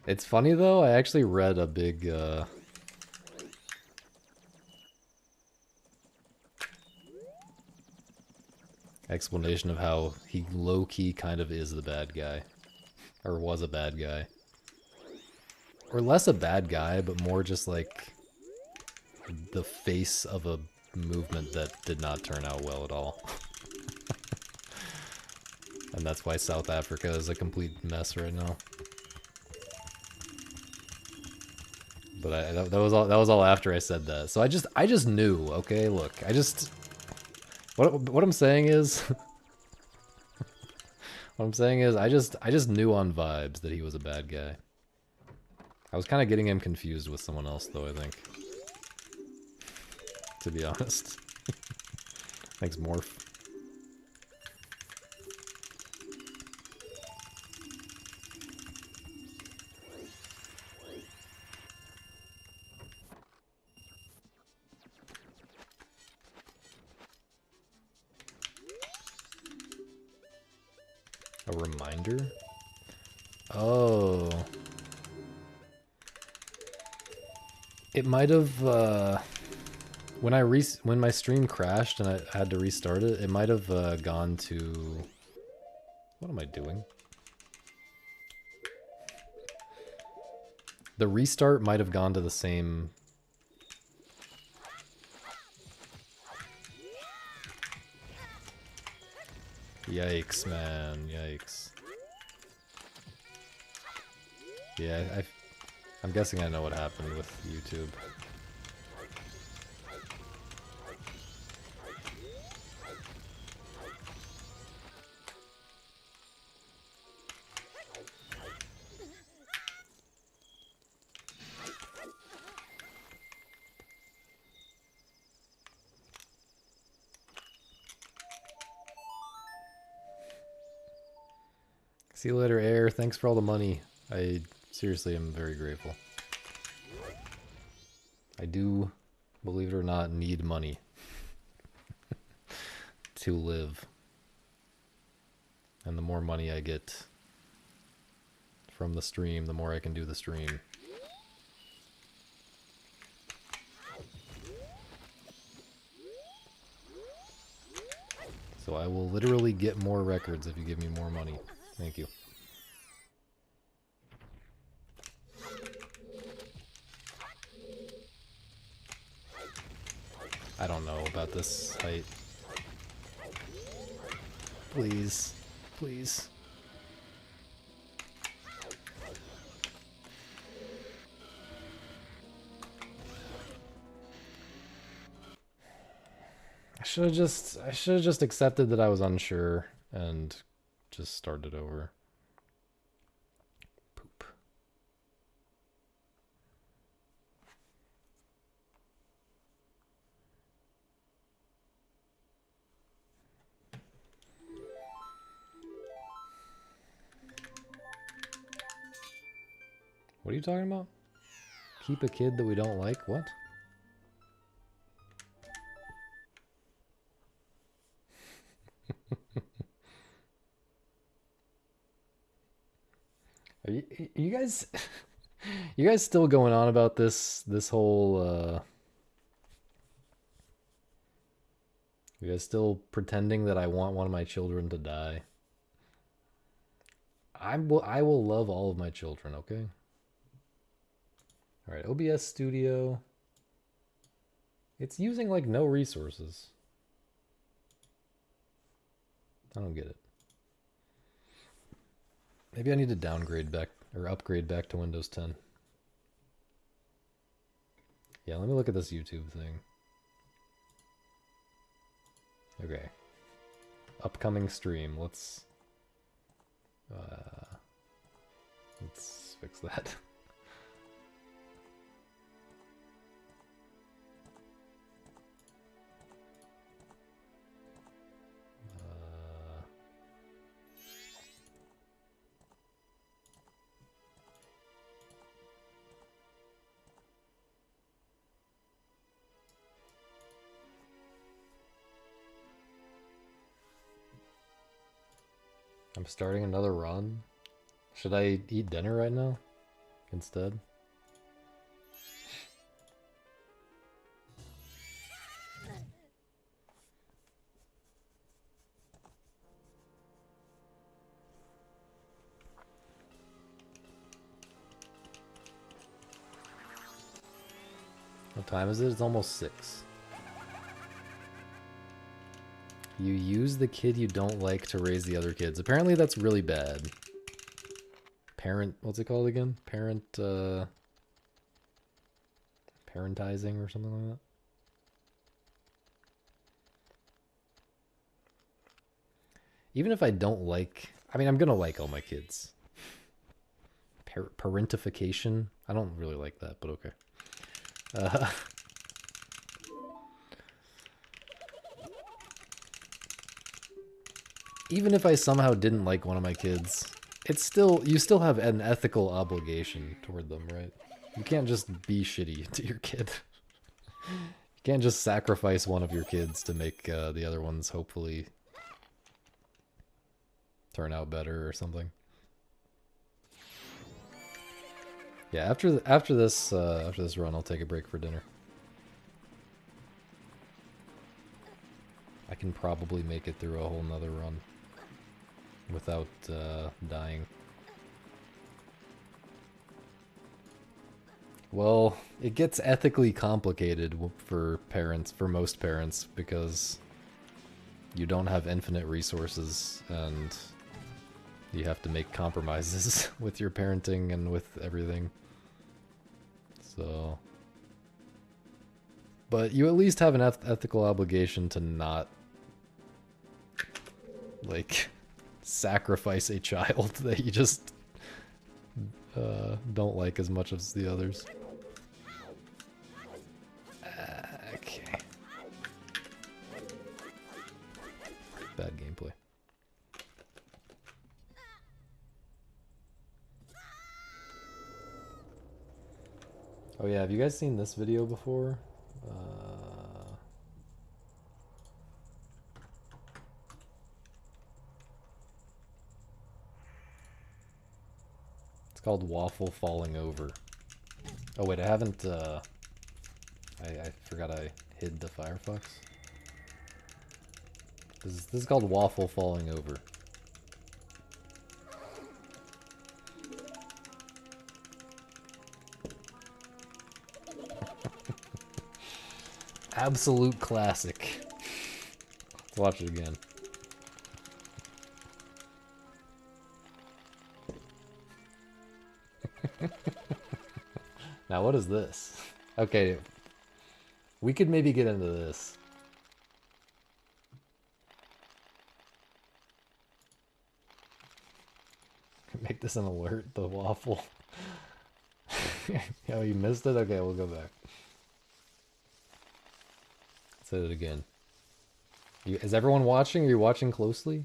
It's funny though, I actually read a big explanation of how he low-key kind of is the bad guy. Or was a bad guy. Or less a bad guy, but more just like the face of a movement that did not turn out well at all. And that's why South Africa is a complete mess right now. But that was all after I said that. So I just knew, okay? Look, what I'm saying is what I'm saying is I just knew on vibes that he was a bad guy. I was kind of getting him confused with someone else though, I think. To be honest. Thanks, Morph. A reminder? Oh. It might have, when my stream crashed and I had to restart it, it might have gone to... What am I doing? The restart might have gone to the same Yikes, man. Yikes. Yeah, I'm guessing I know what happened with YouTube. See you later, Air. Thanks for all the money. I seriously am very grateful. I do, believe it or not, need money to live. And the more money I get from the stream, the more I can do the stream. So I will literally get more records if you give me more money. Thank you. I don't know about this height. Please. Please. I should have just accepted that I was unsure and just started over. Poop. What are you talking about? Keep a kid that we don't like? What? Are you guys you guys still going on about this whole you guys still pretending that I want one of my children to die? I will love all of my children, okay? All right, OBS Studio. It's using like no resources. I don't get it. Maybe I need to downgrade back or upgrade back to Windows 10. Yeah, let me look at this YouTube thing. Okay. Upcoming stream. Let's fix that. I'm starting another run. Should I eat dinner right now instead? What time is it? It's almost 6. You use the kid you don't like to raise the other kids. Apparently that's really bad. What's it called again? Parentizing or something like that? Even if I don't like, I mean, I'm gonna like all my kids. Parentification? I don't really like that, but okay. Even if I somehow didn't like one of my kids, you still have an ethical obligation toward them, right? You can't just be shitty to your kid. You can't just sacrifice one of your kids to make the other ones hopefully turn out better or something. Yeah, after this run, I'll take a break for dinner. I can probably make it through a whole nother run without dying. Well, it gets ethically complicated for most parents, because you don't have infinite resources, and you have to make compromises with your parenting and with everything. So, but you at least have an ethical obligation to not, like, sacrifice a child that you just don't like as much as the others. Okay. Bad gameplay. Oh yeah, have you guys seen this video before? It's called Waffle Falling Over. Oh wait, I haven't, I forgot I hid the Firefox. This is called Waffle Falling Over. Absolute classic. Let's watch it again. Now what is this? Okay, we could maybe get into this. Make this an alert, the waffle. Oh, you missed it? Okay, we'll go back. Let's hit it again. Is everyone watching? Are you watching closely?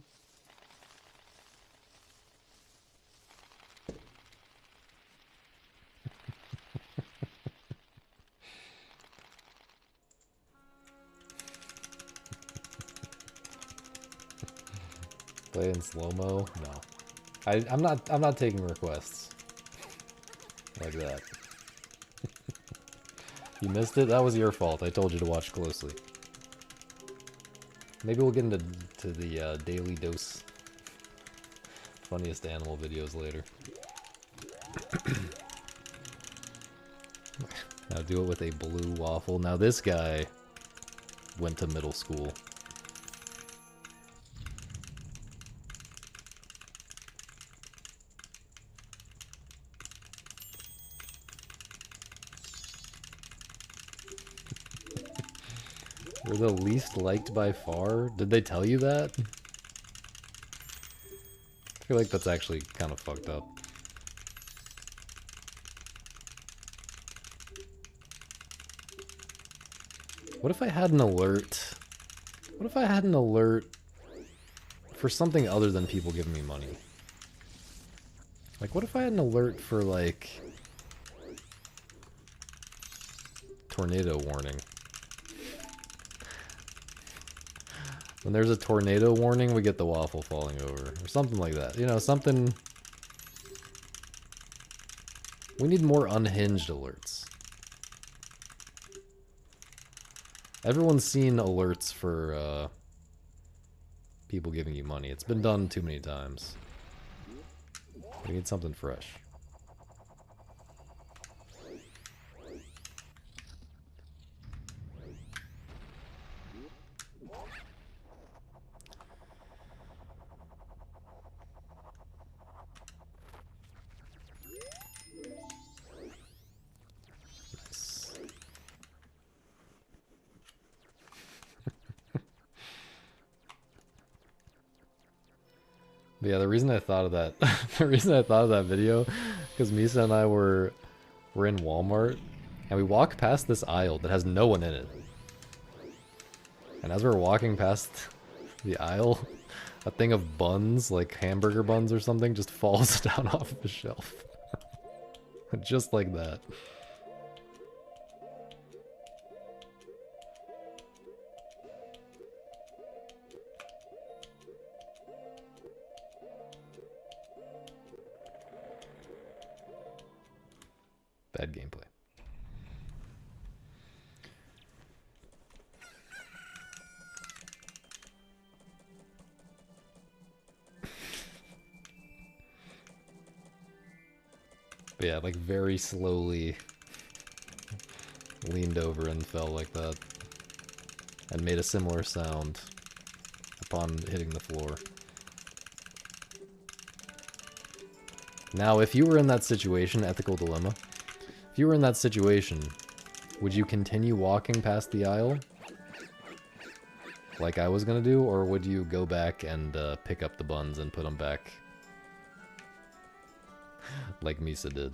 Play in slow-mo? No. I'm not taking requests. Like that. You missed it? That was your fault. I told you to watch closely. Maybe we'll get into the daily dose funniest animal videos later. Now do it with a blue waffle. Now this guy went to middle school. We're the least liked by far? Did they tell you that? I feel like that's actually kind of fucked up. What if I had an alert? What if I had an alert for something other than people giving me money? Like, what if I had an alert for, like, tornado warning? When there's a tornado warning, we get the waffle falling over. Or something like that. You know, something... We need more unhinged alerts. Everyone's seen alerts for, people giving you money. It's been done too many times. We need something fresh. But yeah, the reason I thought of that, the reason I thought of that video, because Misa and I were in Walmart, and we walked past this aisle that has no one in it. And as we were walking past the aisle, a thing of buns, like hamburger buns or something, just falls down off the shelf. Just like that. Bad gameplay. But yeah, like very slowly leaned over and fell like that. And made a similar sound at upon hitting the floor. Now, if you were in that situation, ethical dilemma, if you were in that situation, would you continue walking past the aisle like I was gonna do, or would you go back and pick up the buns and put them back like Misa did?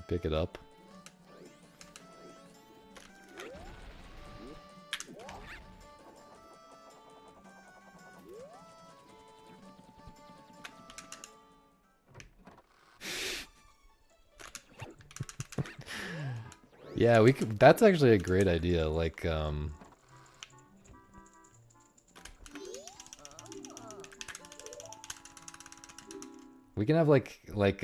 Pick it up. Yeah, we could, that's actually a great idea. Like, we can have like like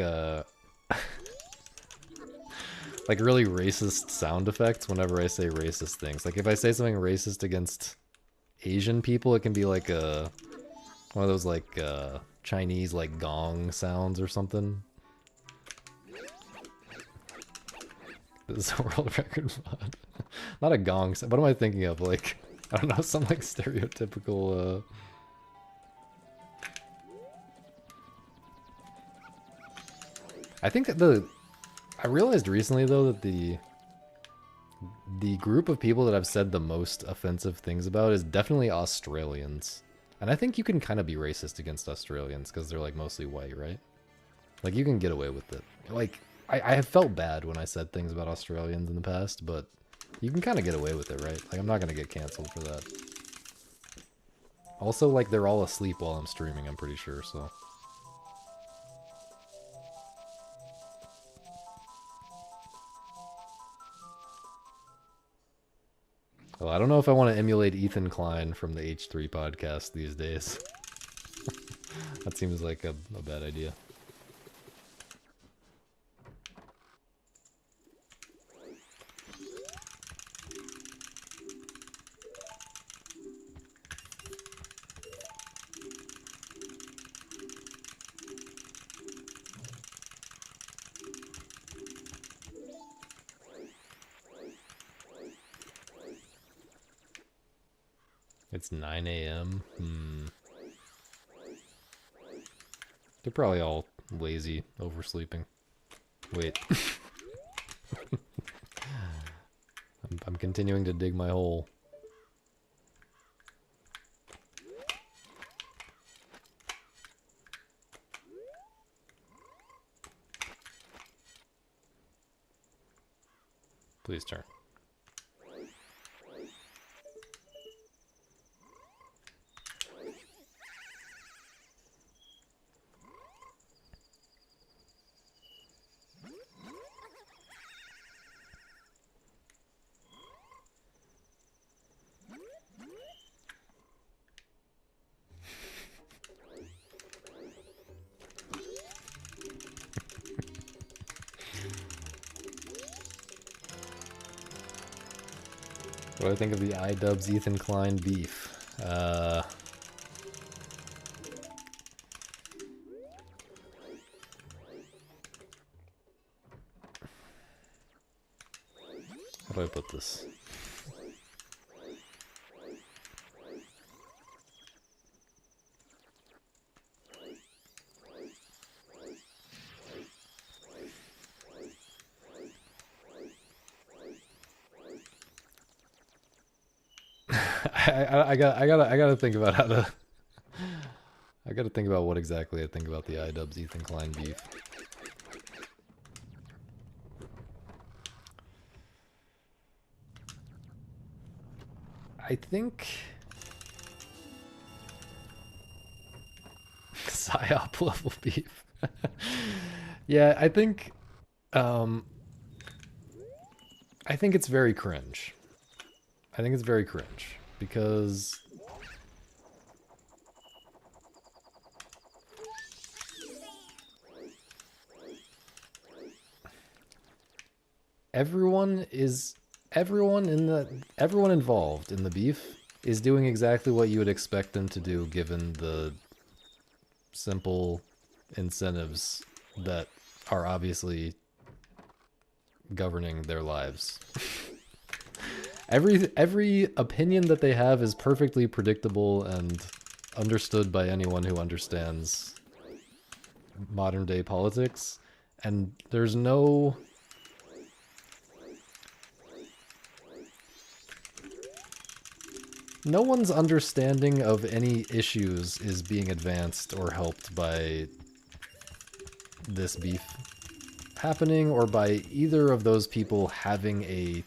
really racist sound effects whenever I say racist things. Like if I say something racist against Asian people, it can be like a one of those like Chinese like gong sounds or something. This is a world record mod. Not a gong sound. What am I thinking of? Like, I don't know, some like stereotypical I think that I realized recently though that the group of people that I've said the most offensive things about is definitely Australians. And I think you can kind of be racist against Australians because they're like mostly white, right? Like you can get away with it. Like I have felt bad when I said things about Australians in the past, but you can kind of get away with it, right? Like I'm not gonna get canceled for that. Also, like they're all asleep while I'm streaming, I'm pretty sure, so. Well, I don't know if I want to emulate Ethan Klein from the H3 podcast these days. That seems like a bad idea. It's 9 a.m. They're probably all lazy, oversleeping. Wait. I'm continuing to dig my hole. Please turn. What do I think of the iDubbbz Ethan Klein beef? How do I put this? I gotta think about how to. I gotta think about what exactly I think about the iDubbbz Ethan Klein beef. I think psyop level beef. Yeah, I think it's very cringe. I think it's very cringe because everyone involved in the beef is doing exactly what you would expect them to do given the simple incentives that are obviously governing their lives. Every opinion that they have is perfectly predictable and understood by anyone who understands modern day politics, and there's no one's understanding of any issues is being advanced or helped by this beef happening, or by either of those people having a,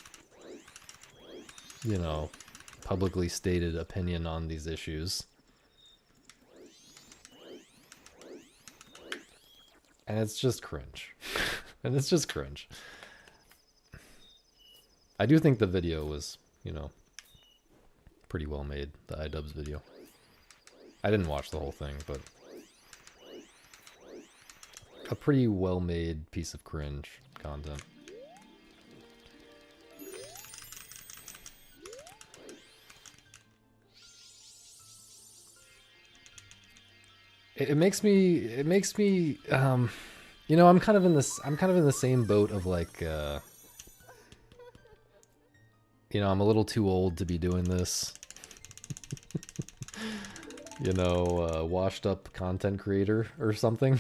you know, publicly stated opinion on these issues. And it's just cringe. And it's just cringe. I do think the video was, you know, pretty well made, the iDubbbz video. I didn't watch the whole thing, but a pretty well made piece of cringe content. It makes me, you know, I'm kind of in the same boat of like, you know, I'm a little too old to be doing this. You know, washed up content creator or something.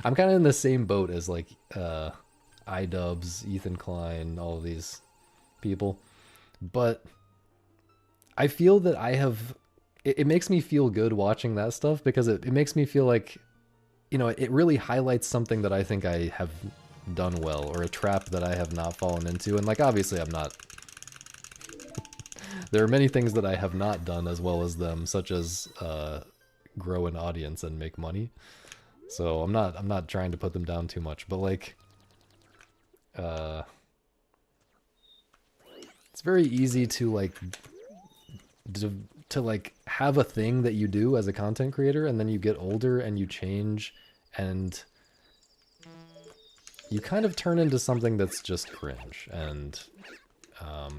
I'm kind of in the same boat as like, iDubbbz, Ethan Klein, all of these people. But I feel that I have, it makes me feel good watching that stuff, because it makes me feel like, you know, it really highlights something that I think I have done well, or a trap that I have not fallen into. And like, obviously I'm not, there are many things that I have not done as well as them, such as grow an audience and make money. So I'm not trying to put them down too much, but like, it's very easy to like, to like have a thing that you do as a content creator, and then you get older and you change, and you kind of turn into something that's just cringe. And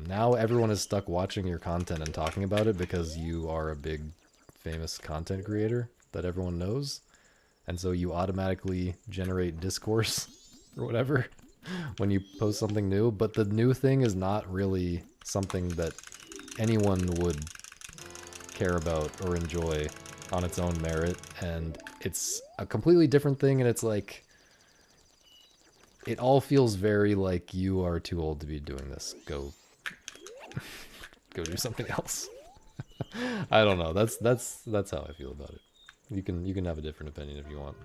now everyone is stuck watching your content and talking about it because you are a big famous content creator that everyone knows, and so you automatically generate discourse or whatever when you post something new. But the new thing is not really something that anyone would care about or enjoy on its own merit, and it's a completely different thing, and it's like, it all feels very like, you are too old to be doing this, go do something else. I don't know, that's how I feel about it. You can have a different opinion if you want.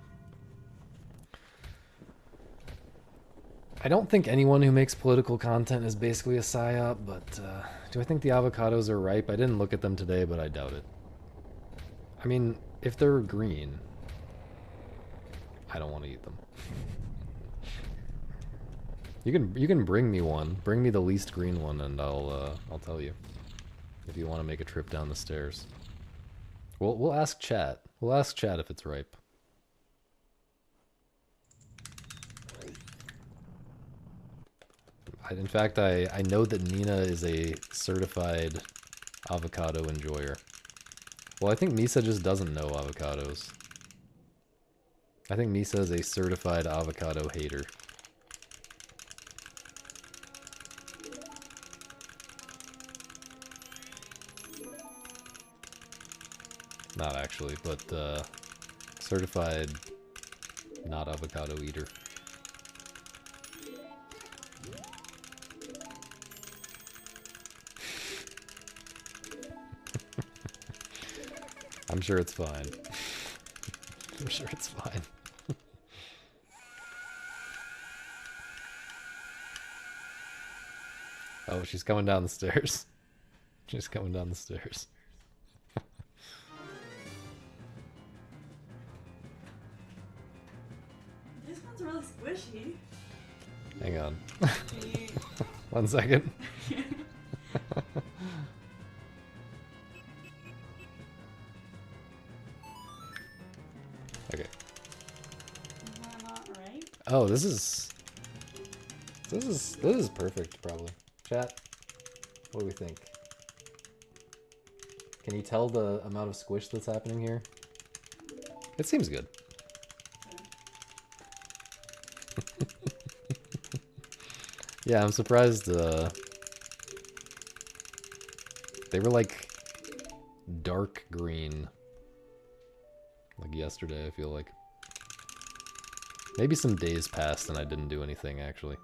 I don't think anyone who makes political content is basically a psyop, but do I think the avocados are ripe? I didn't look at them today, but I doubt it. I mean, if they're green, I don't want to eat them. You can bring me one. Bring me the least green one, and I'll tell you if you want to make a trip down the stairs. We'll ask chat. We'll ask chat if it's ripe. In fact, I know that Nina is a certified avocado enjoyer. Well, I think Misa just doesn't know avocados. I think Misa is a certified avocado hater. Not actually, but certified not avocado eater. I'm sure it's fine. I'm sure it's fine. Oh, she's coming down the stairs. She's coming down the stairs. This one's really squishy. Hang on. 1 second. Okay. Is that not right? Oh, this is perfect, probably. Chat, what do we think? Can you tell the amount of squish that's happening here? It seems good. Yeah, I'm surprised They were like dark green. Like yesterday, I feel like. Maybe some days passed and I didn't do anything, actually.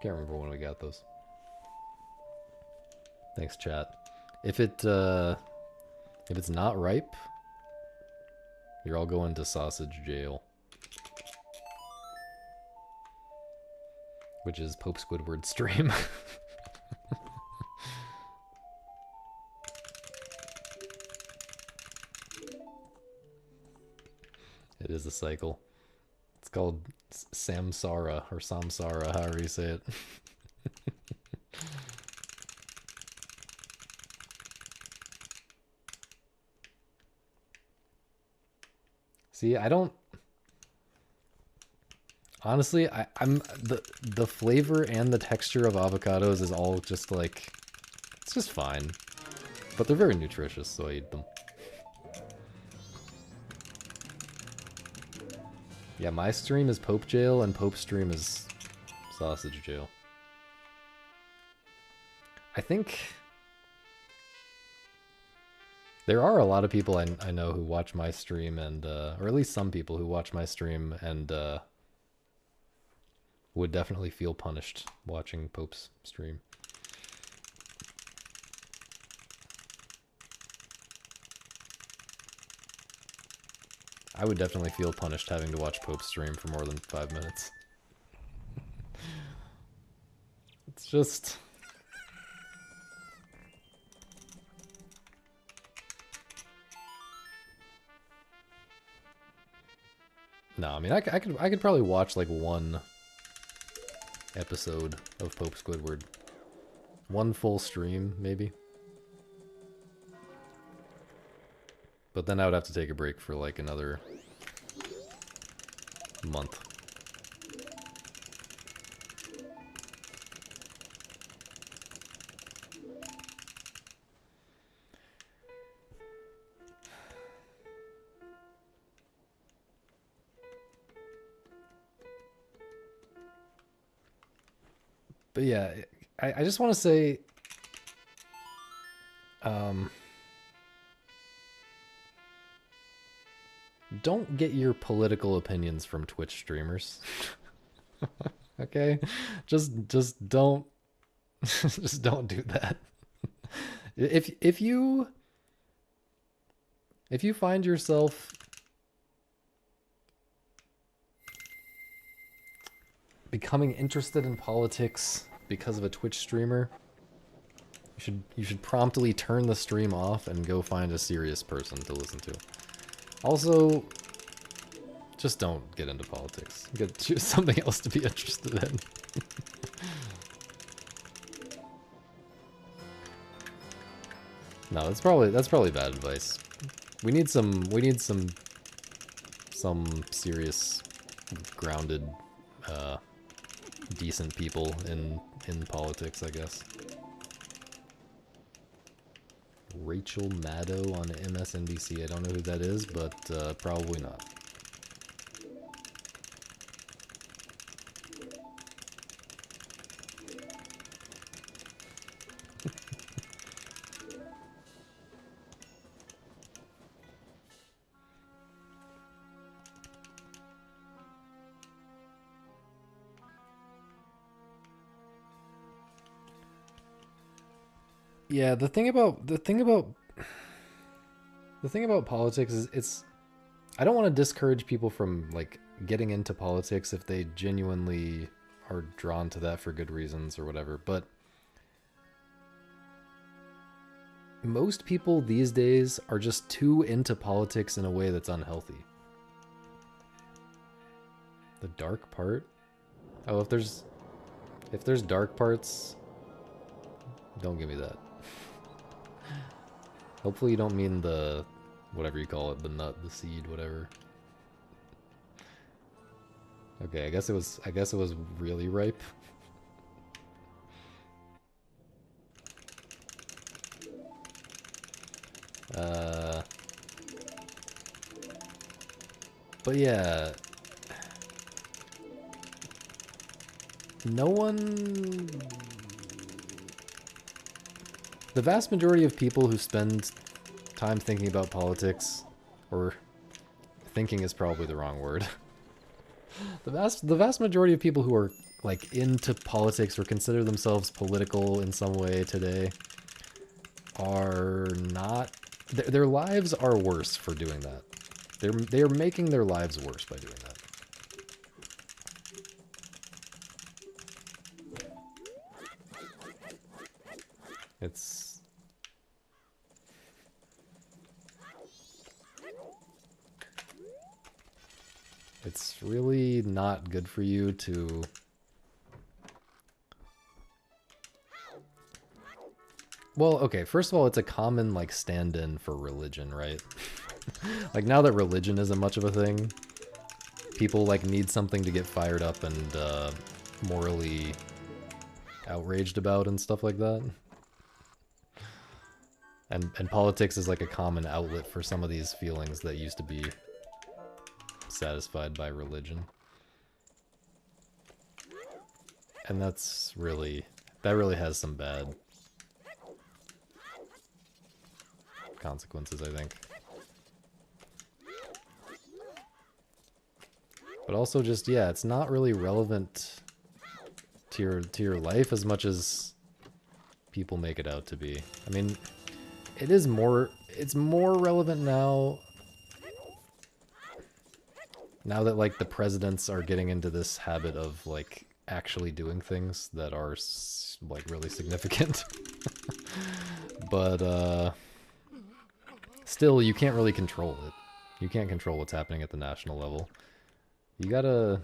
Can't remember when we got those. Thanks, chat. If it's not ripe, you're all going to sausage jail. Which is Pope Squidward's stream. It is a cycle. It's called Samsara, or Samsara, however you say it. See, I don't... Honestly, I'm the flavor and the texture of avocados is all just like... It's just fine. But they're very nutritious, so I eat them. Yeah, my stream is Pope Jail, and Pope's stream is Sausage Jail. I think... There are a lot of people I know who watch my stream, and or at least some people who watch my stream, and would definitely feel punished watching Pope's stream. I would definitely feel punished having to watch Pope's stream for more than 5 minutes. It's just... No, I mean, I could probably watch like one episode of Pope Squidward. One full stream, maybe. But then I would have to take a break for like another month. But yeah, I just want to say, don't get your political opinions from Twitch streamers. Okay? Just don't just don't do that. If you find yourself becoming interested in politics because of a Twitch streamer, you should promptly turn the stream off and go find a serious person to listen to. Also, just don't get into politics. Choose something else to be interested in. No, that's probably bad advice. We need some serious, grounded, decent people in politics, I guess. Rachel Maddow on MSNBC. I don't know who that is, but probably not. Yeah, the thing about politics is I don't want to discourage people from like getting into politics if they genuinely are drawn to that for good reasons or whatever, but most people these days are just too into politics in a way that's unhealthy. The dark part? Oh, if there's dark parts, don't give me that. Hopefully you don't mean the, whatever you call it, the nut, the seed, whatever. Okay, I guess it was really ripe. But yeah, no one the vast majority of people who spend time thinking about politics, or thinking is probably the wrong word. The vast majority of people who are like into politics or consider themselves political in some way today are not. Their lives are worse for doing that. They are making their lives worse by doing that. It's really not good for you to well, okay, first of all, it's a common like stand-in for religion, right? Like now that religion isn't much of a thing, people like need something to get fired up and morally outraged about and stuff like that. And politics is like a common outlet for some of these feelings that used to be satisfied by religion. And that really has some bad consequences, I think. But also just, yeah, it's not really relevant to your life as much as people make it out to be. I mean, it's more relevant now that like the presidents are getting into this habit of like actually doing things that are like really significant. But still, you can't really control it. You can't control what's happening at the national level. You gotta...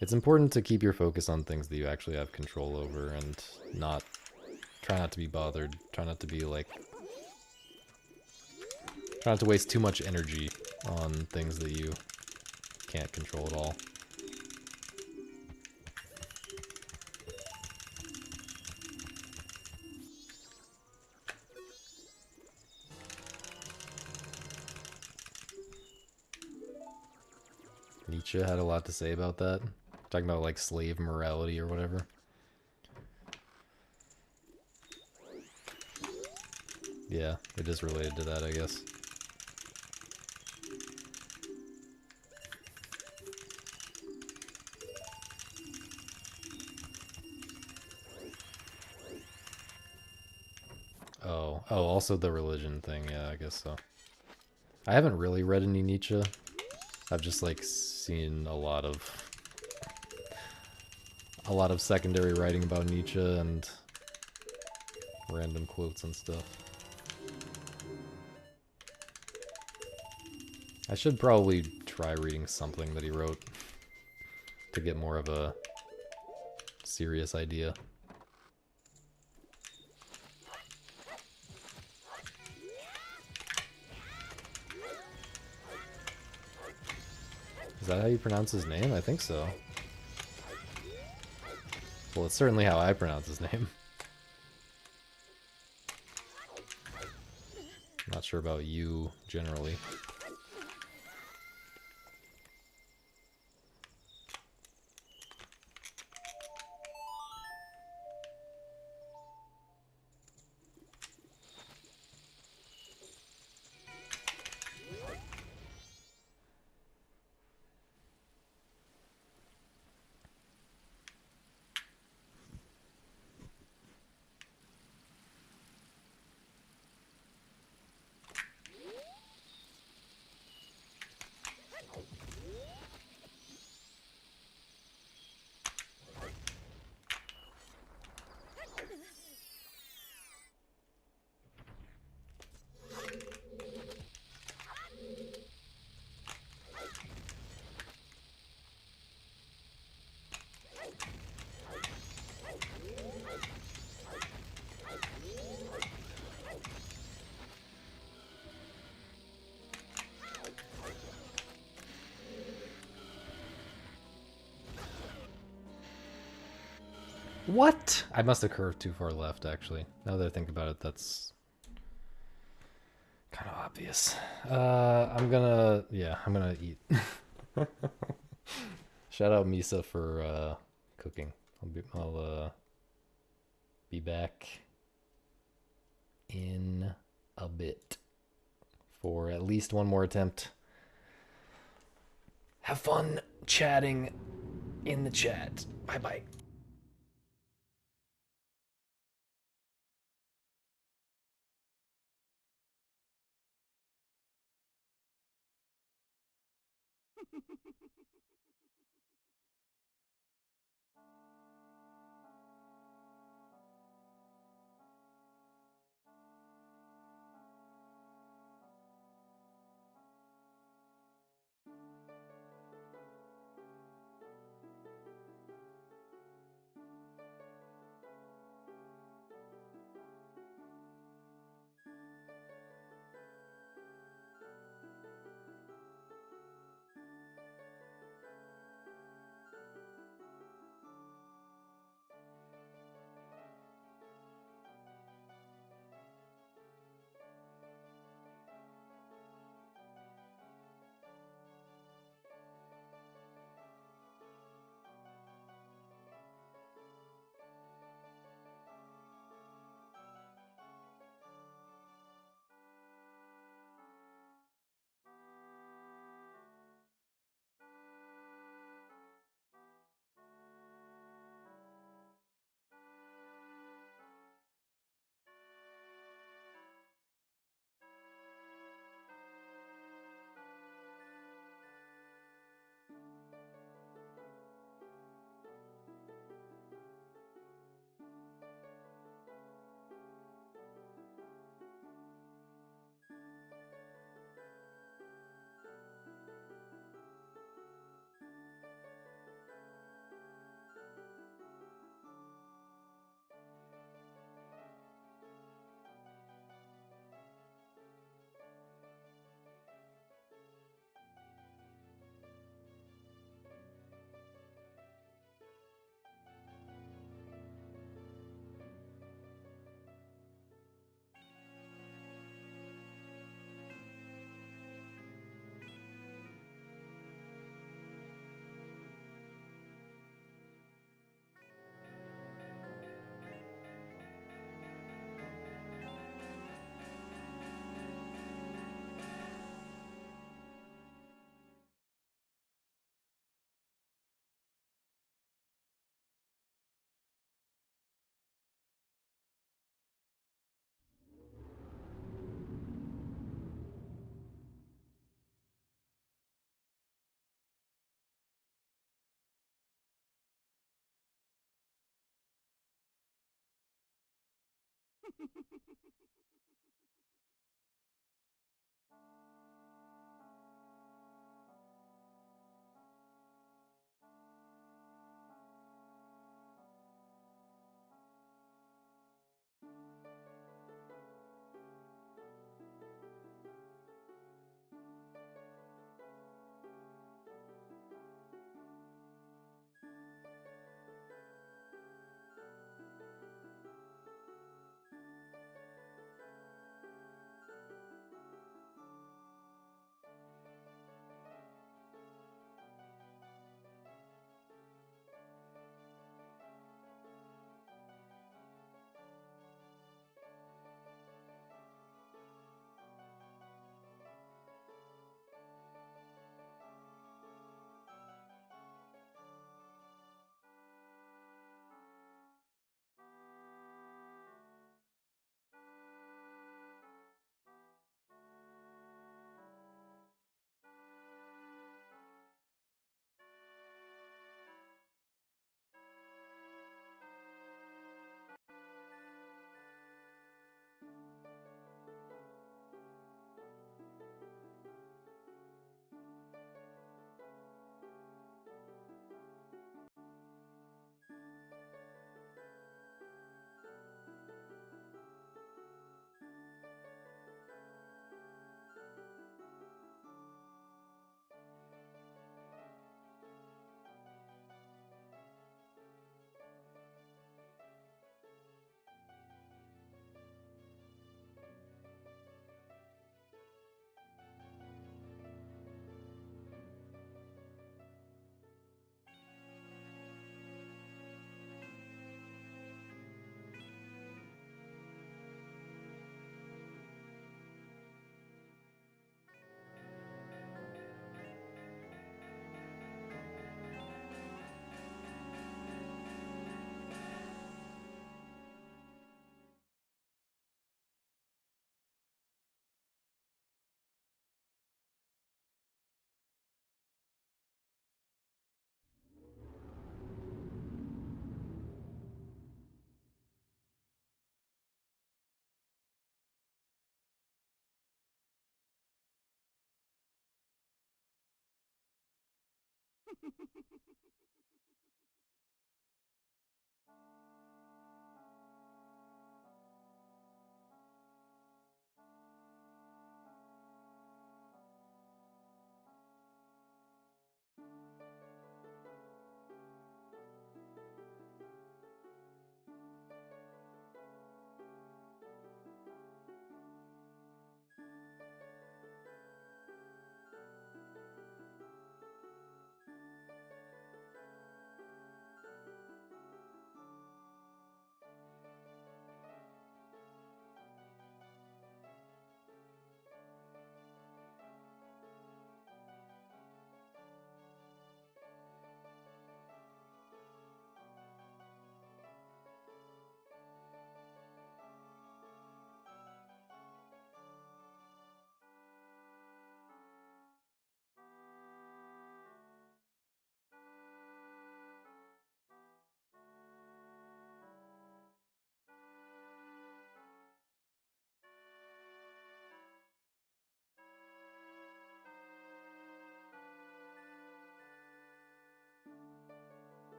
It's important to keep your focus on things that you actually have control over and try not to be bothered. Try not to be like... Try not to waste too much energy on things that you can't control at all. Nietzsche had a lot to say about that. Talking about like slave morality or whatever. Yeah, it is related to that, I guess. Oh, also the religion thing, yeah, I guess so. I haven't really read any Nietzsche. I've just like seen a lot of secondary writing about Nietzsche and random quotes and stuff. I should probably try reading something that he wrote to get more of a serious idea. Is that how you pronounce his name? I think so. Well, it's certainly how I pronounce his name. Not sure about you, generally. What? I must have curved too far left, actually. Now that I think about it, that's Kind of obvious. I'm gonna eat. Shout out Misa for cooking. I'll be back in a bit for at least one more attempt. Have fun chatting in the chat. Bye bye.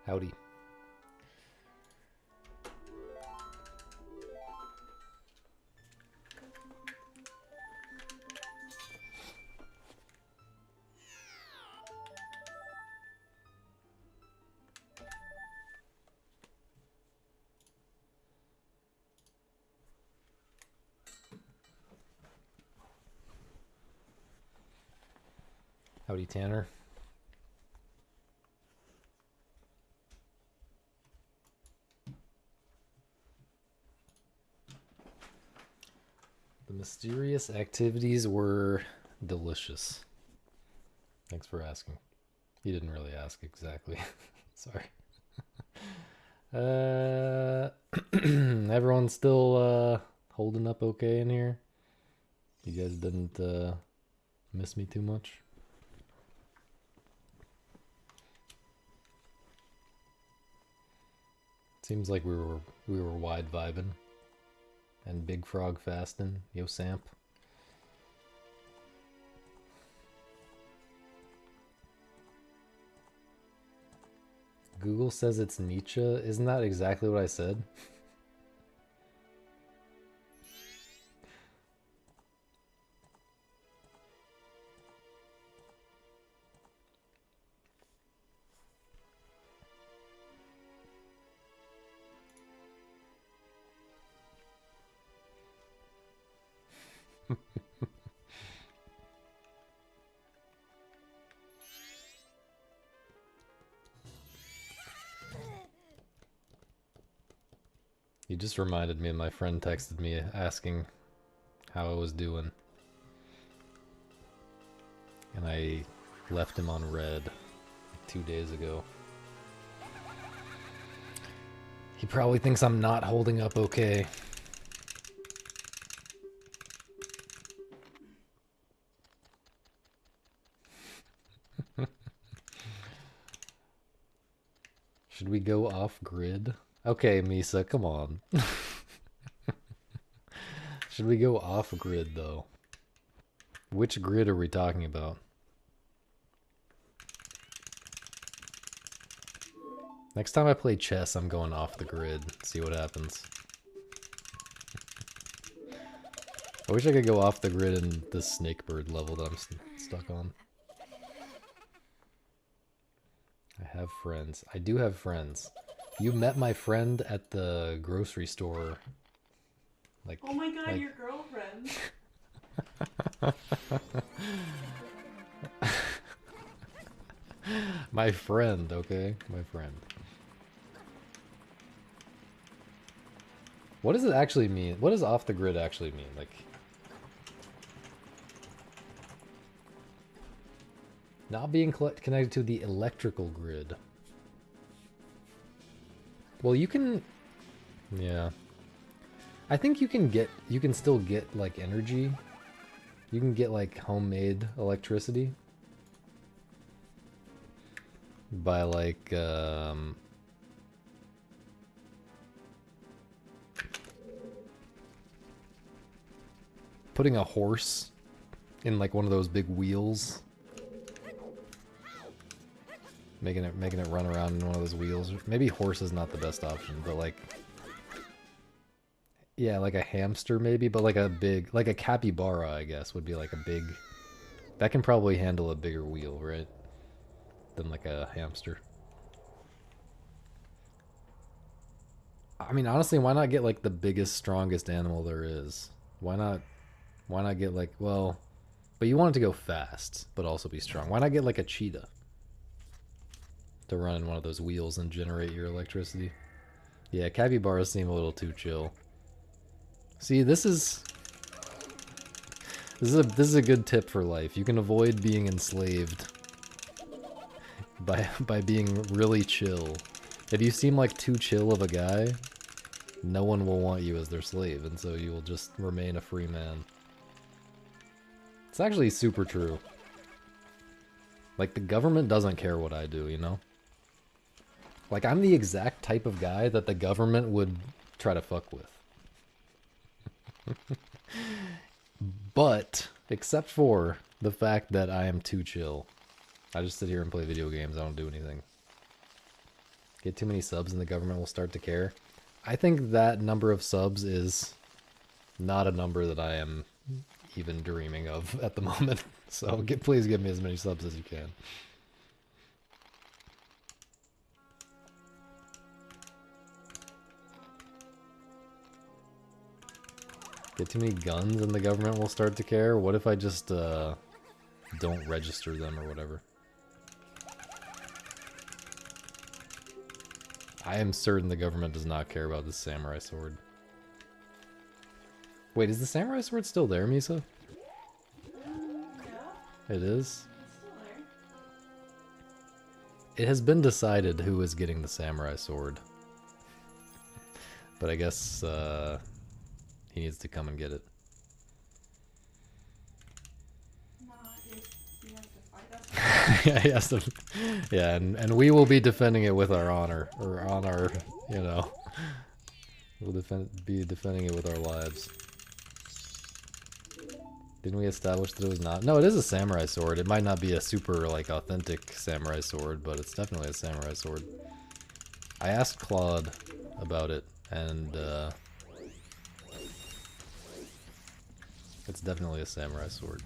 Howdy. Howdy, Tanner. The mysterious activities were delicious. Thanks for asking. He didn't really ask exactly. Sorry. Everyone's still holding up okay in here? You guys didn't miss me too much? Seems like we were wide vibing. And Big Frog fasting. Yo, Samp. Google says it's Nietzsche. Isn't that exactly what I said? You just reminded me, my friend texted me asking how I was doing. And I left him on red 2 days ago. He probably thinks I'm not holding up okay. Should we go off grid? Okay, Misa, come on. Should we go off grid though? Which grid are we talking about? Next time I play chess, I'm going off the grid. See what happens. I wish I could go off the grid in the snakebird level that I'm stuck on. I have friends. I do have friends. You met my friend at the grocery store. Like, Oh my god, like... your girlfriend. My friend, okay? My friend. What does it actually mean? What does off the grid actually mean? Like, not being connected to the electrical grid. Well, you can... Yeah. I think you can still get, like, energy. You can get, like, homemade electricity. By, like, putting a horse in, like, one of those big wheels. Making it run around in one of those wheels. Maybe horse is not the best option, but like... Yeah, like a hamster maybe, but like a big... Like a capybara, I guess, would be like a big... That can probably handle a bigger wheel, right? Than like a hamster. I mean, honestly, why not get like the biggest, strongest animal there is? Why not get like... Well... But you want it to go fast, but also be strong. Why not get like a cheetah? To run in one of those wheels and generate your electricity. Yeah, capybaras seem a little too chill. See, this is a good tip for life. You can avoid being enslaved by being really chill. If you seem like too chill of a guy, no one will want you as their slave, and so you will just remain a free man. It's actually super true. Like, the government doesn't care what I do, you know? Like, I'm the exact type of guy that the government would try to fuck with. But, except for the fact that I am too chill. I just sit here and play video games, I don't do anything. Get too many subs and the government will start to care. I think that number of subs is not a number that I am even dreaming of at the moment. So, please give me as many subs as you can. Get too many guns and the government will start to care? What if I just don't register them or whatever? I am certain the government does not care about this samurai sword. Wait, is the samurai sword still there, Misa? Yeah, It is? it's still there. It has been decided who is getting the samurai sword. But I guess he needs to come and get it. Nah, he has to fight us. Yeah, he has to, yeah, and we will be defending it with our honor, or on our, you know, we'll be defending it with our lives. Didn't we establish that it was not? No, it is a samurai sword. It might not be a super, like, authentic samurai sword, but it's definitely a samurai sword. I asked Claude about it, and it's definitely a samurai sword.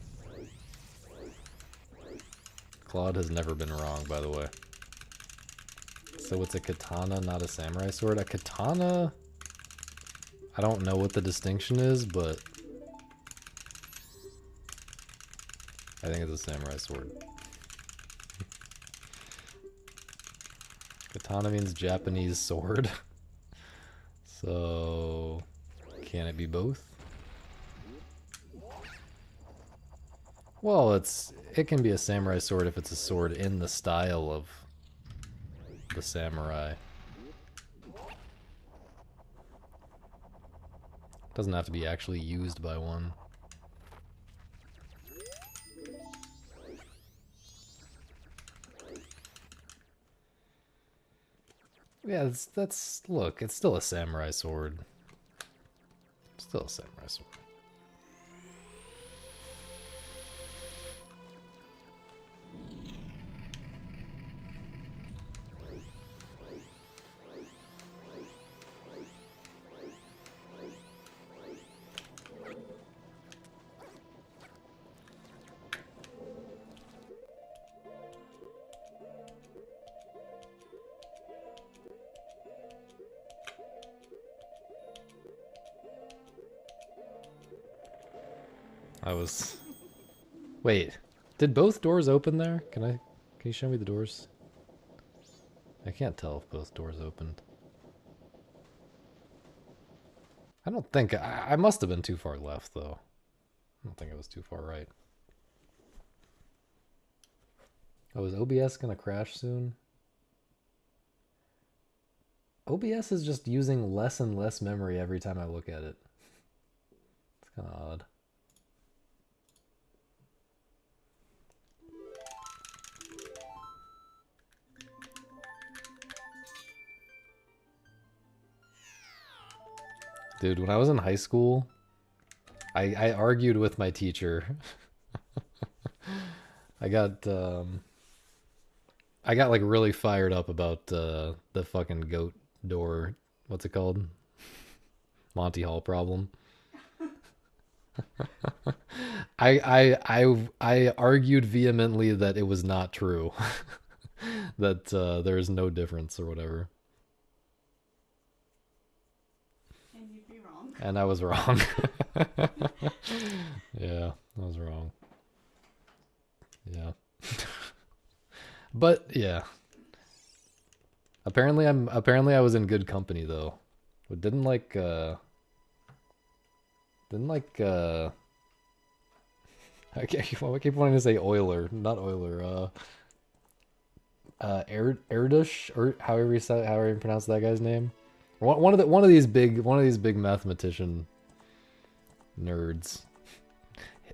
Claude has never been wrong, by the way. So it's a katana, not a samurai sword? A katana... I don't know what the distinction is, but... I think it's a samurai sword. Katana means Japanese sword. So, can it be both? Well, it can be a samurai sword if it's a sword in the style of the samurai. Doesn't have to be actually used by one. Yeah, that's look, it's still a samurai sword. Still a samurai sword. Wait, did both doors open there? Can you show me the doors? I can't tell if both doors opened. I don't think, I must have been too far left though. I don't think I was too far right. Oh, is OBS gonna crash soon? OBS is just using less and less memory every time I look at it. It's kind of odd. Dude, when I was in high school, I argued with my teacher. I got like really fired up about the fucking goat door. What's it called? Monty Hall problem. I argued vehemently that it was not true. That there is no difference or whatever. And you'd be wrong. And I was wrong. Yeah, I was wrong. Yeah. But yeah. Apparently I was in good company though. But didn't I keep wanting to say Euler, not Euler, Erdős, or however you pronounce that guy's name. One of these big mathematician nerds.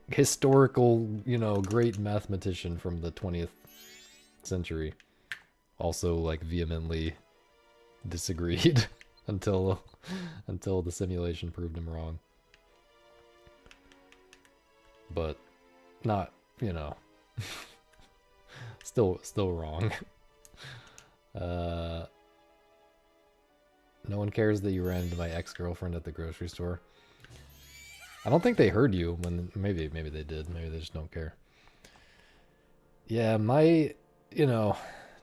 Historical, great mathematician from the 20th century. Also like vehemently disagreed until the simulation proved him wrong. But not, still wrong. No one cares that you ran into my ex-girlfriend at the grocery store. I don't think they heard you when maybe they did. Maybe they just don't care. Yeah, my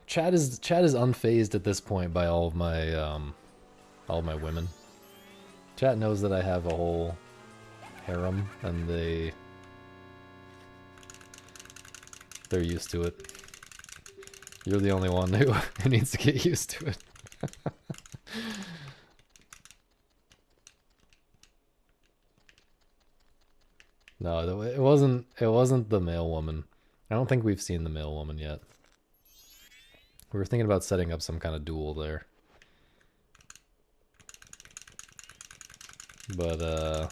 Chad is unfazed at this point by all of my women. Chat knows that I have a whole harem and they're used to it. You're the only one who needs to get used to it. No, it wasn't the male woman. I don't think we've seen the male woman yet. We were thinking about setting up some kind of duel there. But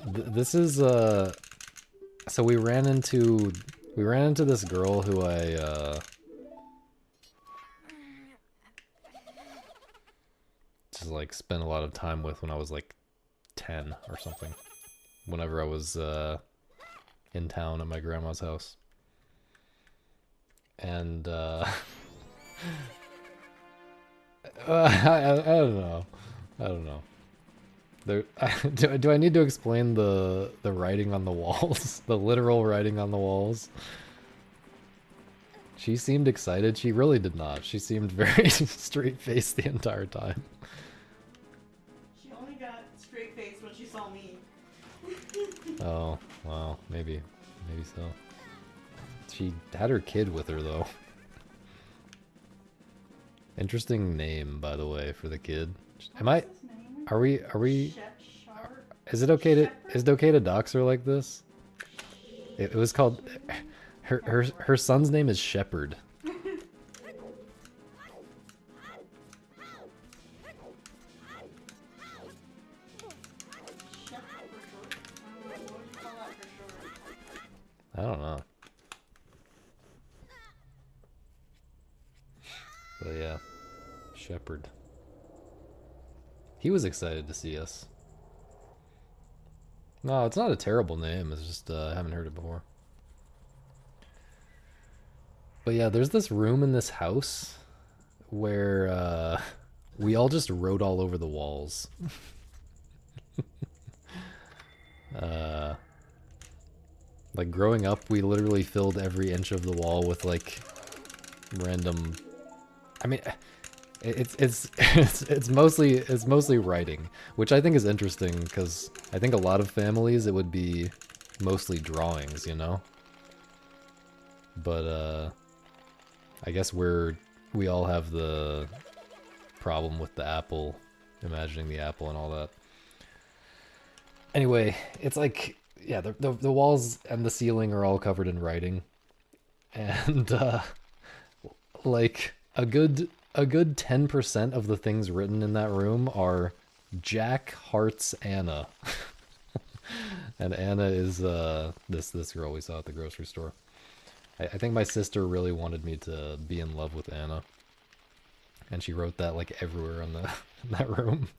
this is so we ran into this girl who I just like spent a lot of time with when I was like 10 or something. Whenever I was in town at my grandma's house. And I don't know. Do I need to explain the writing on the walls? The literal writing on the walls? She seemed excited. She really did not. She seemed very straight-faced the entire time. She only got straight face when she saw me. Oh, wow, maybe so. She had her kid with her though. Interesting name, by the way, for the kid. Am I? What's his name? Are we? Sharp. Is it okay to dox her like this? It was called. Her son's name is Shepherd. I don't know. But yeah, Shepherd. He was excited to see us. No, it's not a terrible name. It's just I haven't heard it before. But yeah, there's this room in this house where we all just wrote all over the walls. Like growing up, we literally filled every inch of the wall with like random. I mean, it's mostly writing, which I think is interesting because I think a lot of families it would be mostly drawings, you know. But I guess we all have the problem with the apple, imagining the apple and all that. Anyway, it's like, yeah, the walls and the ceiling are all covered in writing, and like a good 10% of the things written in that room are Jack Hearts Anna. And Anna is this girl we saw at the grocery store. I think my sister really wanted me to be in love with Anna, and she wrote that like everywhere in that room.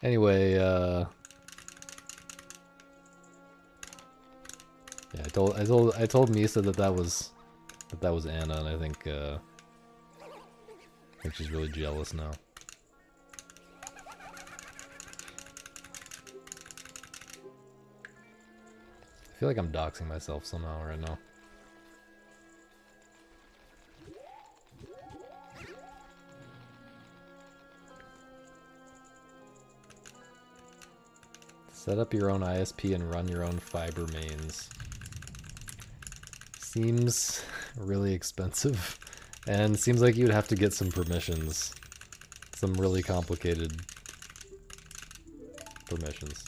Anyway, yeah, I told Misa that was Anna, and I think she's really jealous now. I feel like I'm doxing myself somehow right now. Set up your own ISP and run your own fiber mains. Seems really expensive, and seems like you'd have to get some permissions. Some really complicated permissions.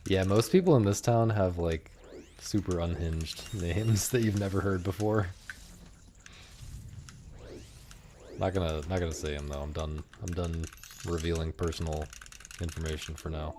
Yeah, most people in this town have like super unhinged names that you've never heard before. Not gonna say them though. I'm done revealing personal information for now.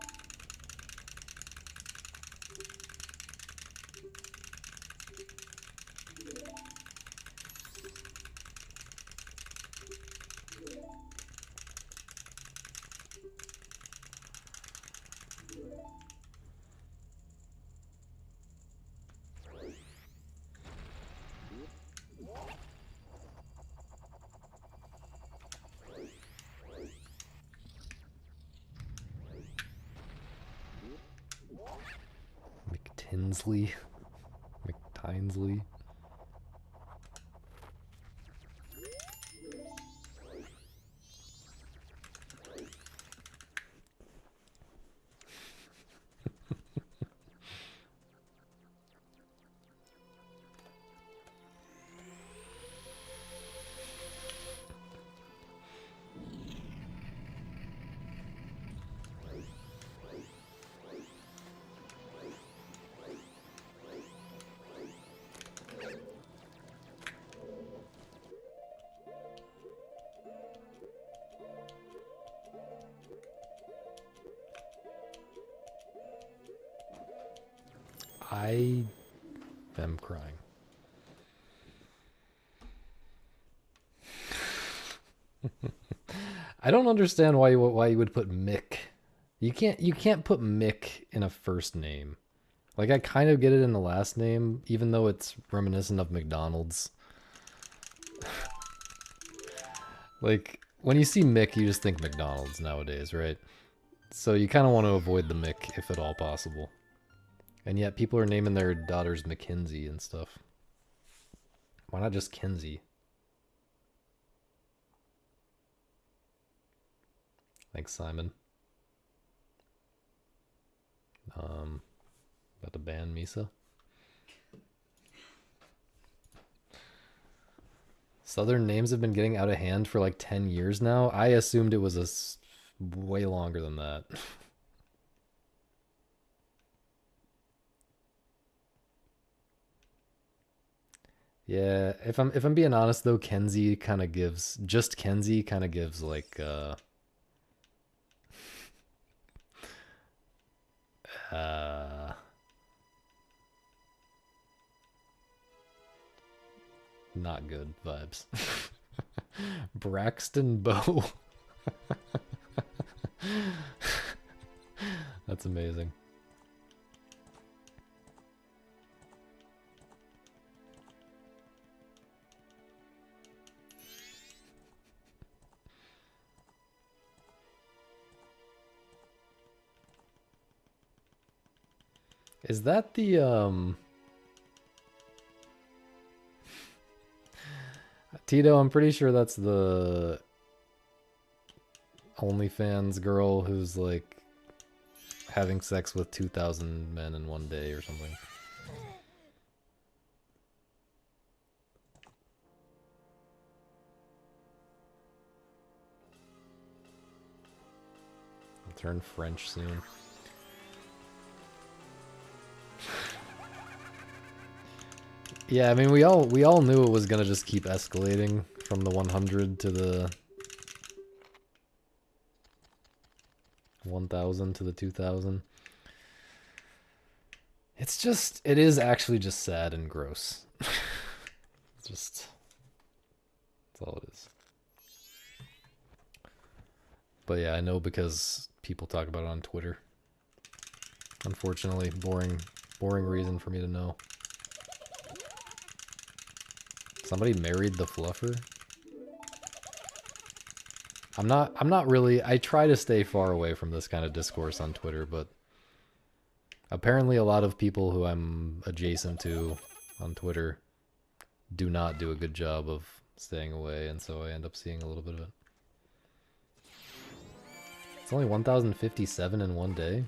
McTinsley. McTinsley. I am crying. I don't understand why you would put Mick. You can't put Mick in a first name. Like I kind of get it in the last name, even though it's reminiscent of McDonald's. Like when you see Mick, you just think McDonald's nowadays, right? So you kind of want to avoid the Mick if at all possible. And yet people are naming their daughters Mackenzie and stuff. Why not just Kenzie? Thanks, Simon. About to ban Misa. Southern names have been getting out of hand for like 10 years now. I assumed it was way longer than that. Yeah, if I'm being honest though, Kenzie kind of gives like uh not good vibes. Braxton Bow. That's amazing. Is that the Tito, I'm pretty sure that's the OnlyFans girl who's like having sex with 2,000 men in one day or something. I'll turn French soon. Yeah, I mean we all knew it was gonna just keep escalating from the 100 to the 1,000 to the 2,000. It is actually just sad and gross. That's all it is. But yeah, I know because people talk about it on Twitter. Unfortunately, boring reason for me to know. Somebody married the fluffer? I'm not really, I try to stay far away from this kind of discourse on Twitter, but apparently a lot of people who I'm adjacent to on Twitter do not do a good job of staying away, and so I end up seeing a little bit of it. It's only 1,057 in one day?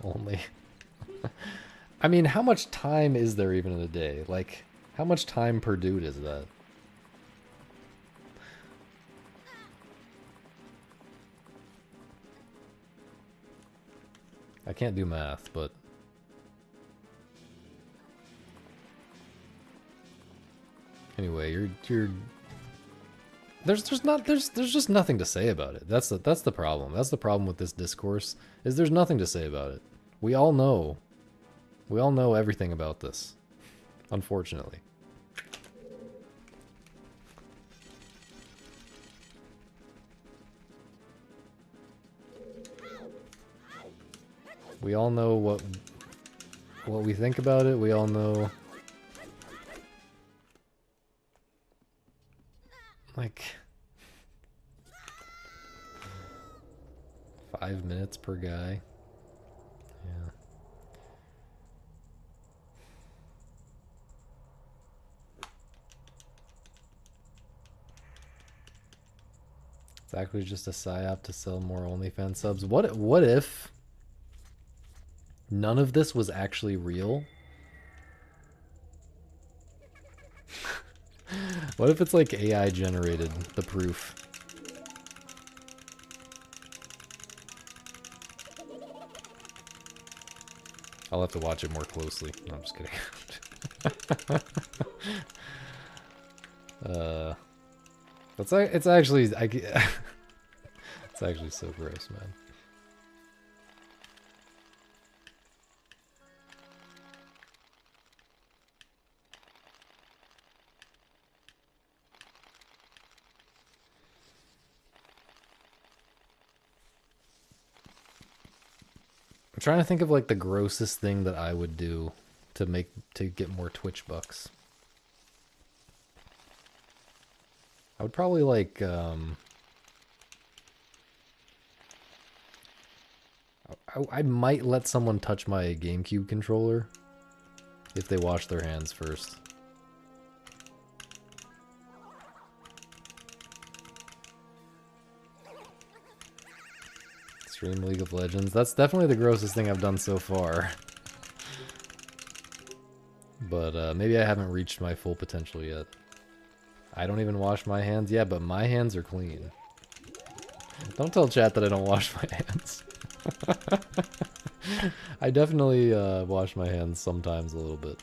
Only. I mean, how much time is there even in a day? Like, how much time per dude is that? I can't do math, but anyway, you're there's just nothing to say about it. That's the problem. That's the problem with this discourse, is there's nothing to say about it. We all know everything about this, unfortunately. We all know what we think about it. We all know, like, 5 minutes per guy. Yeah. It's actually just a psyop to sell more OnlyFans subs. What if none of this was actually real? What if it's like AI generated, the proof? I'll have to watch it more closely. No, I'm just kidding. It's actually it's actually so gross, man. I'm trying to think of like the grossest thing that I would do to get more Twitch bucks. I would probably like I might let someone touch my GameCube controller if they wash their hands first. Stream League of Legends. That's definitely the grossest thing I've done so far. But maybe I haven't reached my full potential yet. I don't even wash my hands. Yeah, but my hands are clean. Don't tell chat that I don't wash my hands. I definitely wash my hands sometimes a little bit.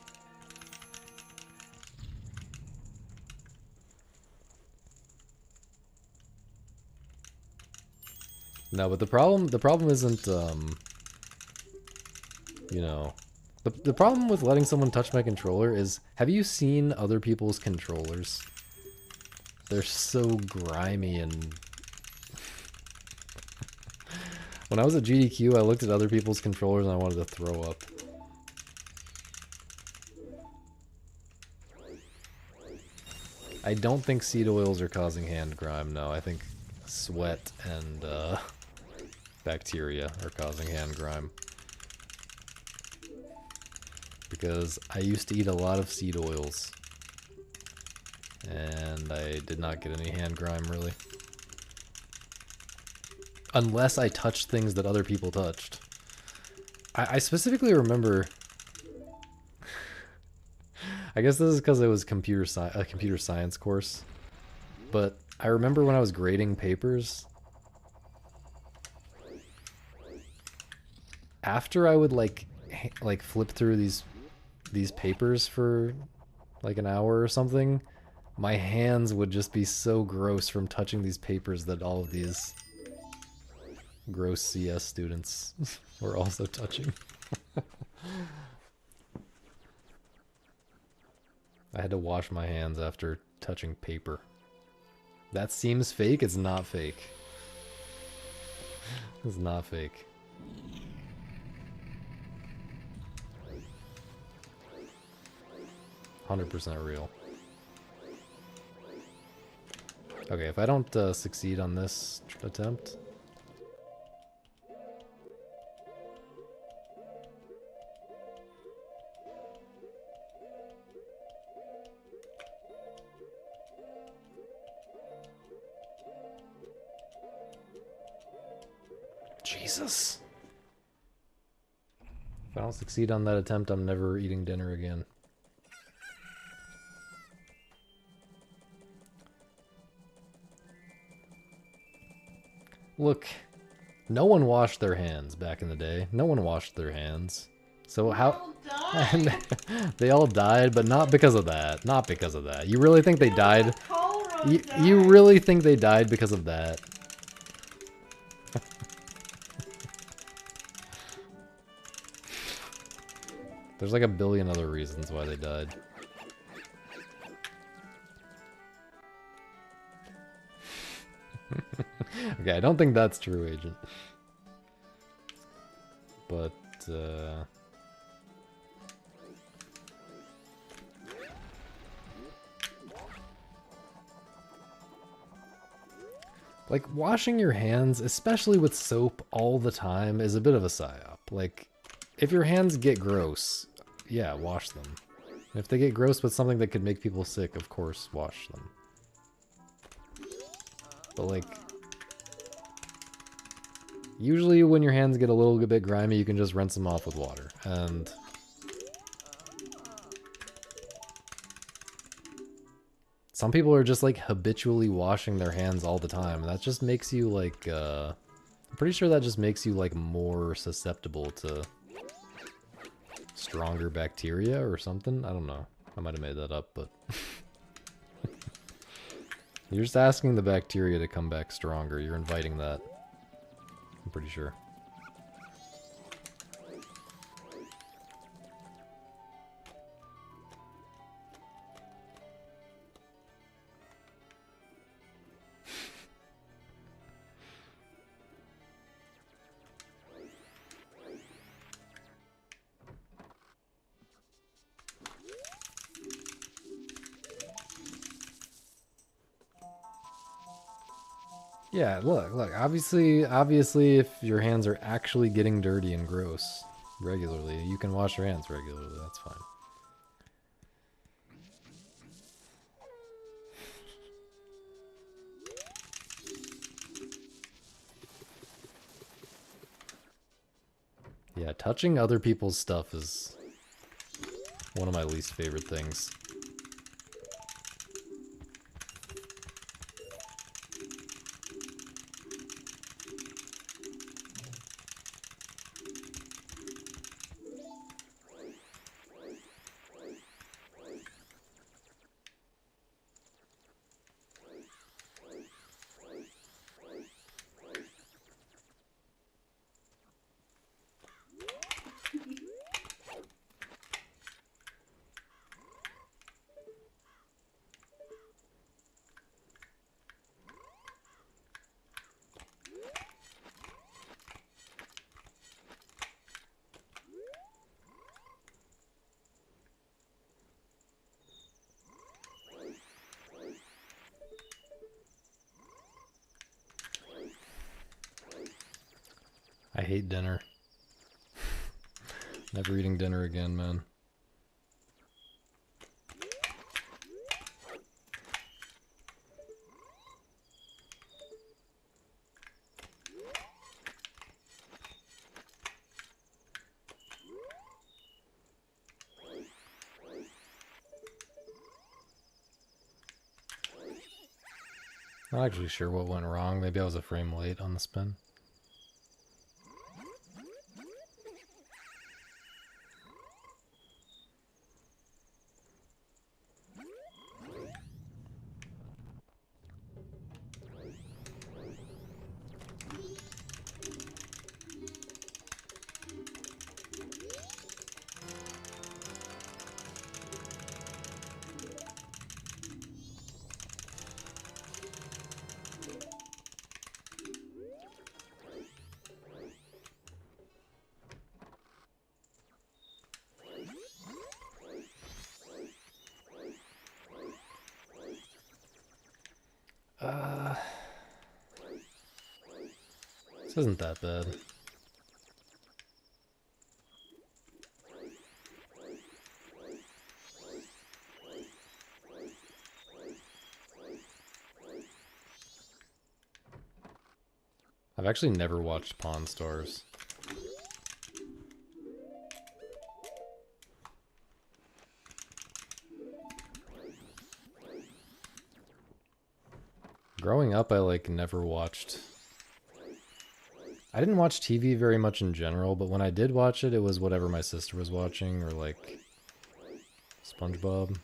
No, but the problem isn't, you know, the problem with letting someone touch my controller is, have you seen other people's controllers? They're so grimy and... When I was at GDQ, I looked at other people's controllers and I wanted to throw up. I don't think seed oils are causing hand grime, no. I think sweat and bacteria are causing hand grime. Because I used to eat a lot of seed oils. And I did not get any hand grime, really. Unless I touched things that other people touched. I specifically remember... I guess this is because it was a computer science course. But I remember when I was grading papers... After I would like flip through these papers for like an hour or something, my hands would just be so gross from touching these papers that all of these gross CS students were also touching. I had to wash my hands after touching paper. That seems fake. It's not fake. It's not fake. %100% real. Okay, if I don't succeed on this attempt... Jesus! If I don't succeed on that attempt, I'm never eating dinner again. Look, no one washed their hands back in the day. No one washed their hands. So how... They all died, but not because of that. Not because of that. You really think they died? You really think they died because of that? There's like a billion other reasons why they died. Okay, I don't think that's true, Agent. But, like, washing your hands, especially with soap all the time, is a bit of a psyop. Like, if your hands get gross, yeah, wash them. If they get gross with something that could make people sick, of course, wash them. But, like... Usually when your hands get a little bit grimy, you can just rinse them off with water. And... some people are just, like, habitually washing their hands all the time. And that just makes you, like, I'm pretty sure that just makes you, like, more susceptible to stronger bacteria or something. I don't know. I might have made that up, but... You're just asking the bacteria to come back stronger. You're inviting that. I'm pretty sure. Yeah, look. Obviously, if your hands are actually getting dirty and gross regularly, you can wash your hands regularly. That's fine. Yeah, touching other people's stuff is one of my least favorite things. I hate dinner. Never eating dinner again, man. Not actually sure what went wrong. Maybe I was a frame late on the spin. This isn't that bad. I've actually never watched Pawn Stars. Growing up, I like never watched... I didn't watch TV very much in general, but when I did watch it, it was whatever my sister was watching, or like SpongeBob.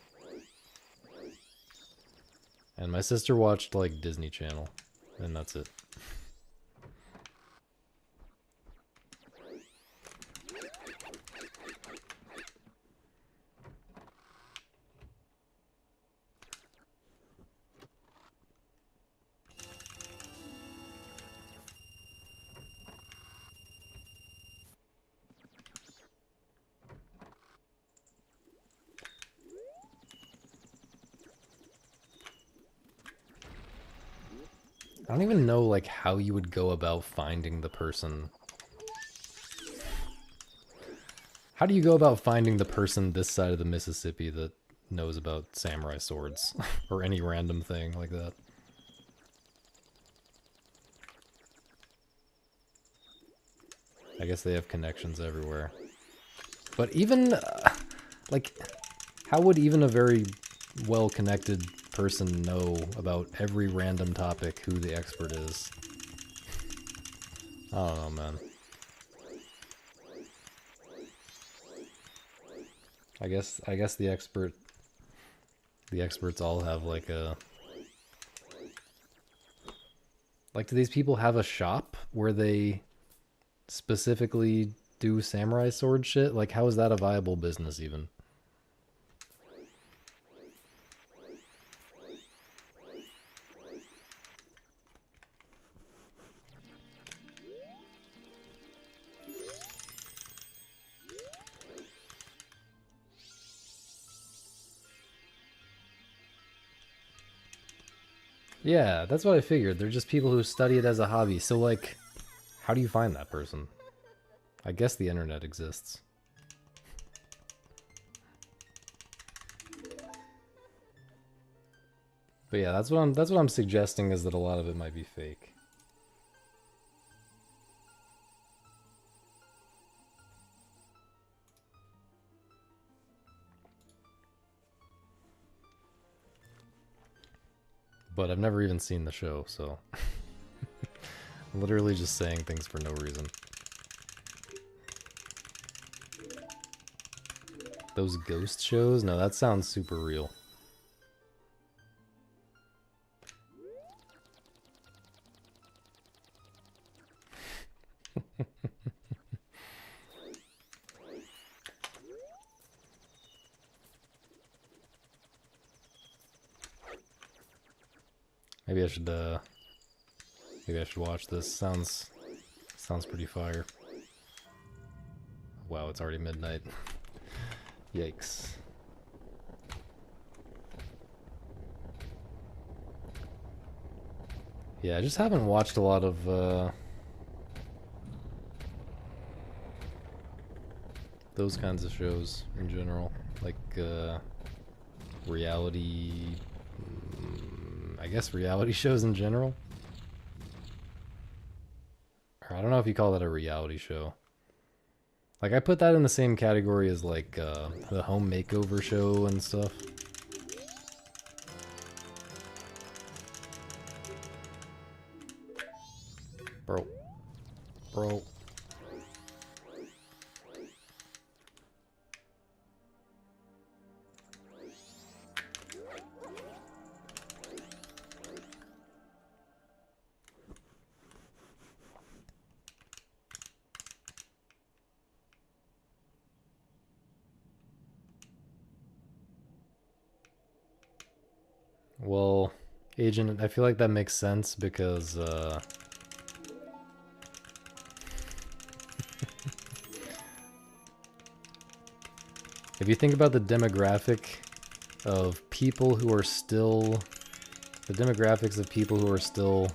And my sister watched like Disney Channel, and that's it. I don't even know like how you would go about finding the person. How do you go about finding the person this side of the Mississippi that knows about samurai swords or any random thing like that? I guess they have connections everywhere. But even like how would even a very well-connected person know about every random topic who the expert is? I don't know, man. I guess the experts all have like a do these people have a shop where they specifically do samurai sword shit? Like how is that a viable business even? Yeah, that's what I figured. They're just people who study it as a hobby. So, like, how do you find that person? I guess the internet exists. But yeah, that's what I'm suggesting, is that a lot of it might be fake. But I've never even seen the show, so I'm literally just saying things for no reason. Those ghost shows? No, that sounds super real. Maybe I should watch this. Sounds pretty fire. Wow, it's already midnight. Yikes. Yeah, I just haven't watched a lot of those kinds of shows in general, like reality, I guess reality shows in general. Or I don't know if you call that a reality show. Like, I put that in the same category as, like, the home makeover show and stuff. Bro. Bro. Well, Agent, I feel like that makes sense because, if you think about the demographic of people who are still... The demographics of people who are still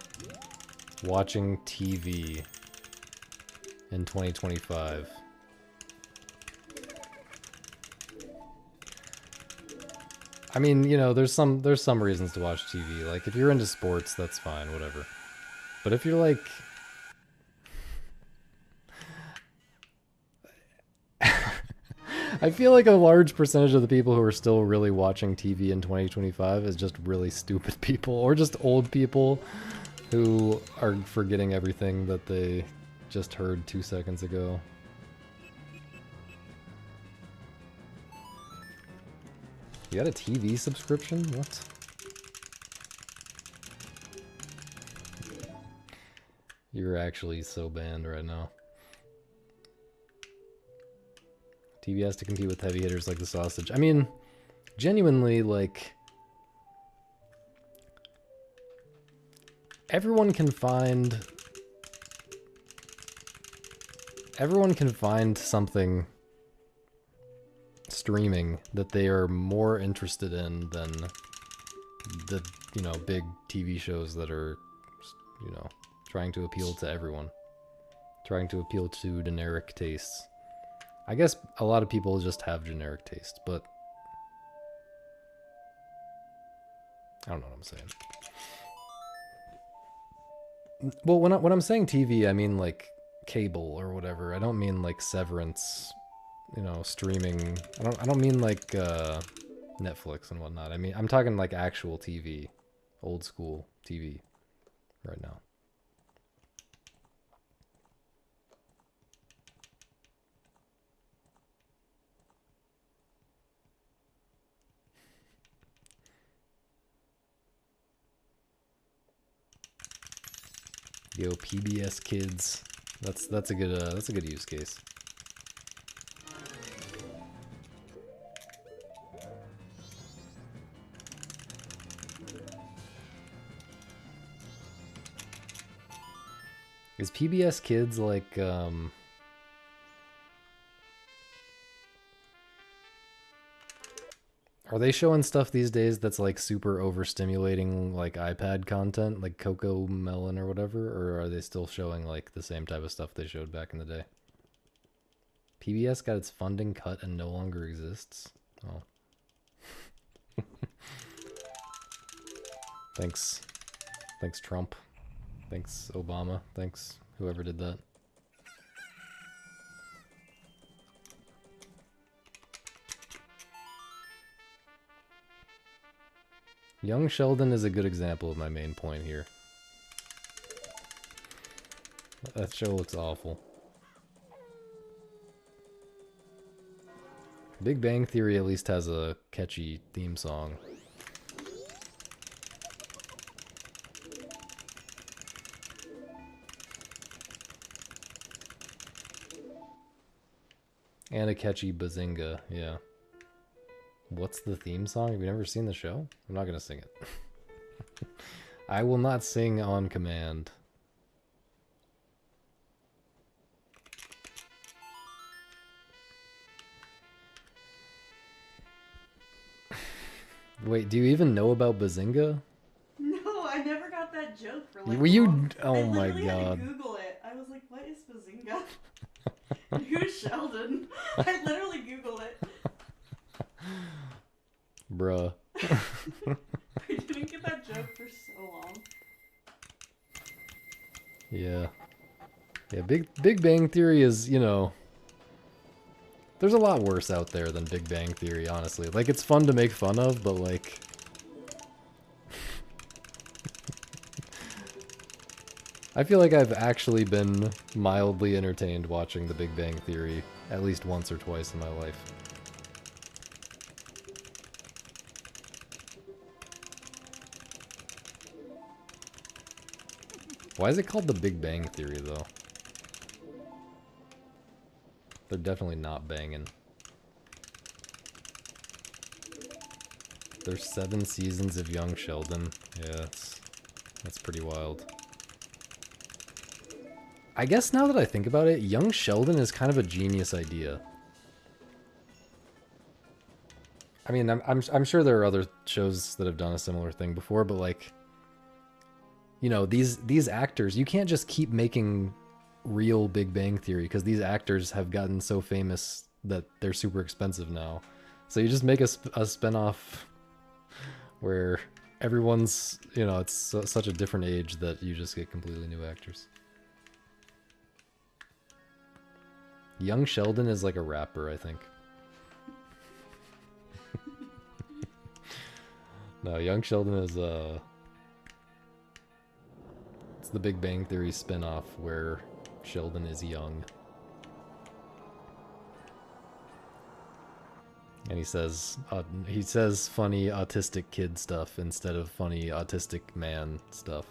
watching TV in 2025... I mean, you know, there's some reasons to watch TV. Like, if you're into sports, that's fine, whatever. But if you're like... I feel like a large percentage of the people who are still really watching TV in 2025 is just really stupid people, or just old people who are forgetting everything that they just heard 2 seconds ago. You got a TV subscription? What? You're actually so banned right now. TV has to compete with heavy hitters like the sausage. I mean, genuinely, like... Everyone can find something streaming that they are more interested in than the, you know, big TV shows that are, you know, trying to appeal to everyone. Trying to appeal to generic tastes. I guess a lot of people just have generic tastes, but I don't know what I'm saying. Well, when I'm saying TV, I mean like cable or whatever. I don't mean like Severance, you know, streaming. I don't mean like Netflix and whatnot. I mean, I'm talking like actual TV, old school TV right now. Yo, PBS Kids. That's a good use case. Is PBS Kids like Are they showing stuff these days that's like super overstimulating, like iPad content, like Coco Melon or whatever? Or are they still showing like the same type of stuff they showed back in the day? PBS got its funding cut and no longer exists. Oh. Thanks. Thanks, Trump. Thanks, Obama. Thanks, whoever did that. Young Sheldon is a good example of my main point here. That show looks awful. Big Bang Theory at least has a catchy theme song. And a catchy bazinga, yeah. What's the theme song? Have you never seen the show? I'm not gonna sing it. I will not sing on command. Wait, do you even know about bazinga? No, I never got that joke for like. Oh I my literally had god. to Google it. I was like, "What is bazinga?" And who's Sheldon? I literally Googled it. Bruh. I didn't get that joke for so long. Yeah. Yeah, Big Bang Theory is, you know... There's a lot worse out there than Big Bang Theory, honestly. Like, it's fun to make fun of, but like... I feel like I've actually been mildly entertained watching The Big Bang Theory at least once or twice in my life. Why is it called The Big Bang Theory, though? They're definitely not banging. There's 7 seasons of Young Sheldon. Yeah, that's pretty wild. I guess now that I think about it, Young Sheldon is kind of a genius idea. I mean, I'm sure there are other shows that have done a similar thing before, but like, you know, these actors, you can't just keep making real Big Bang Theory because these actors have gotten so famous that they're super expensive now. So you just make a spinoff where everyone's, you know, it's such a different age that you just get completely new actors. Young Sheldon is like a rapper, I think. No, Young Sheldon is it's the Big Bang Theory spin-off where Sheldon is young. And he says funny autistic kid stuff instead of funny autistic man stuff.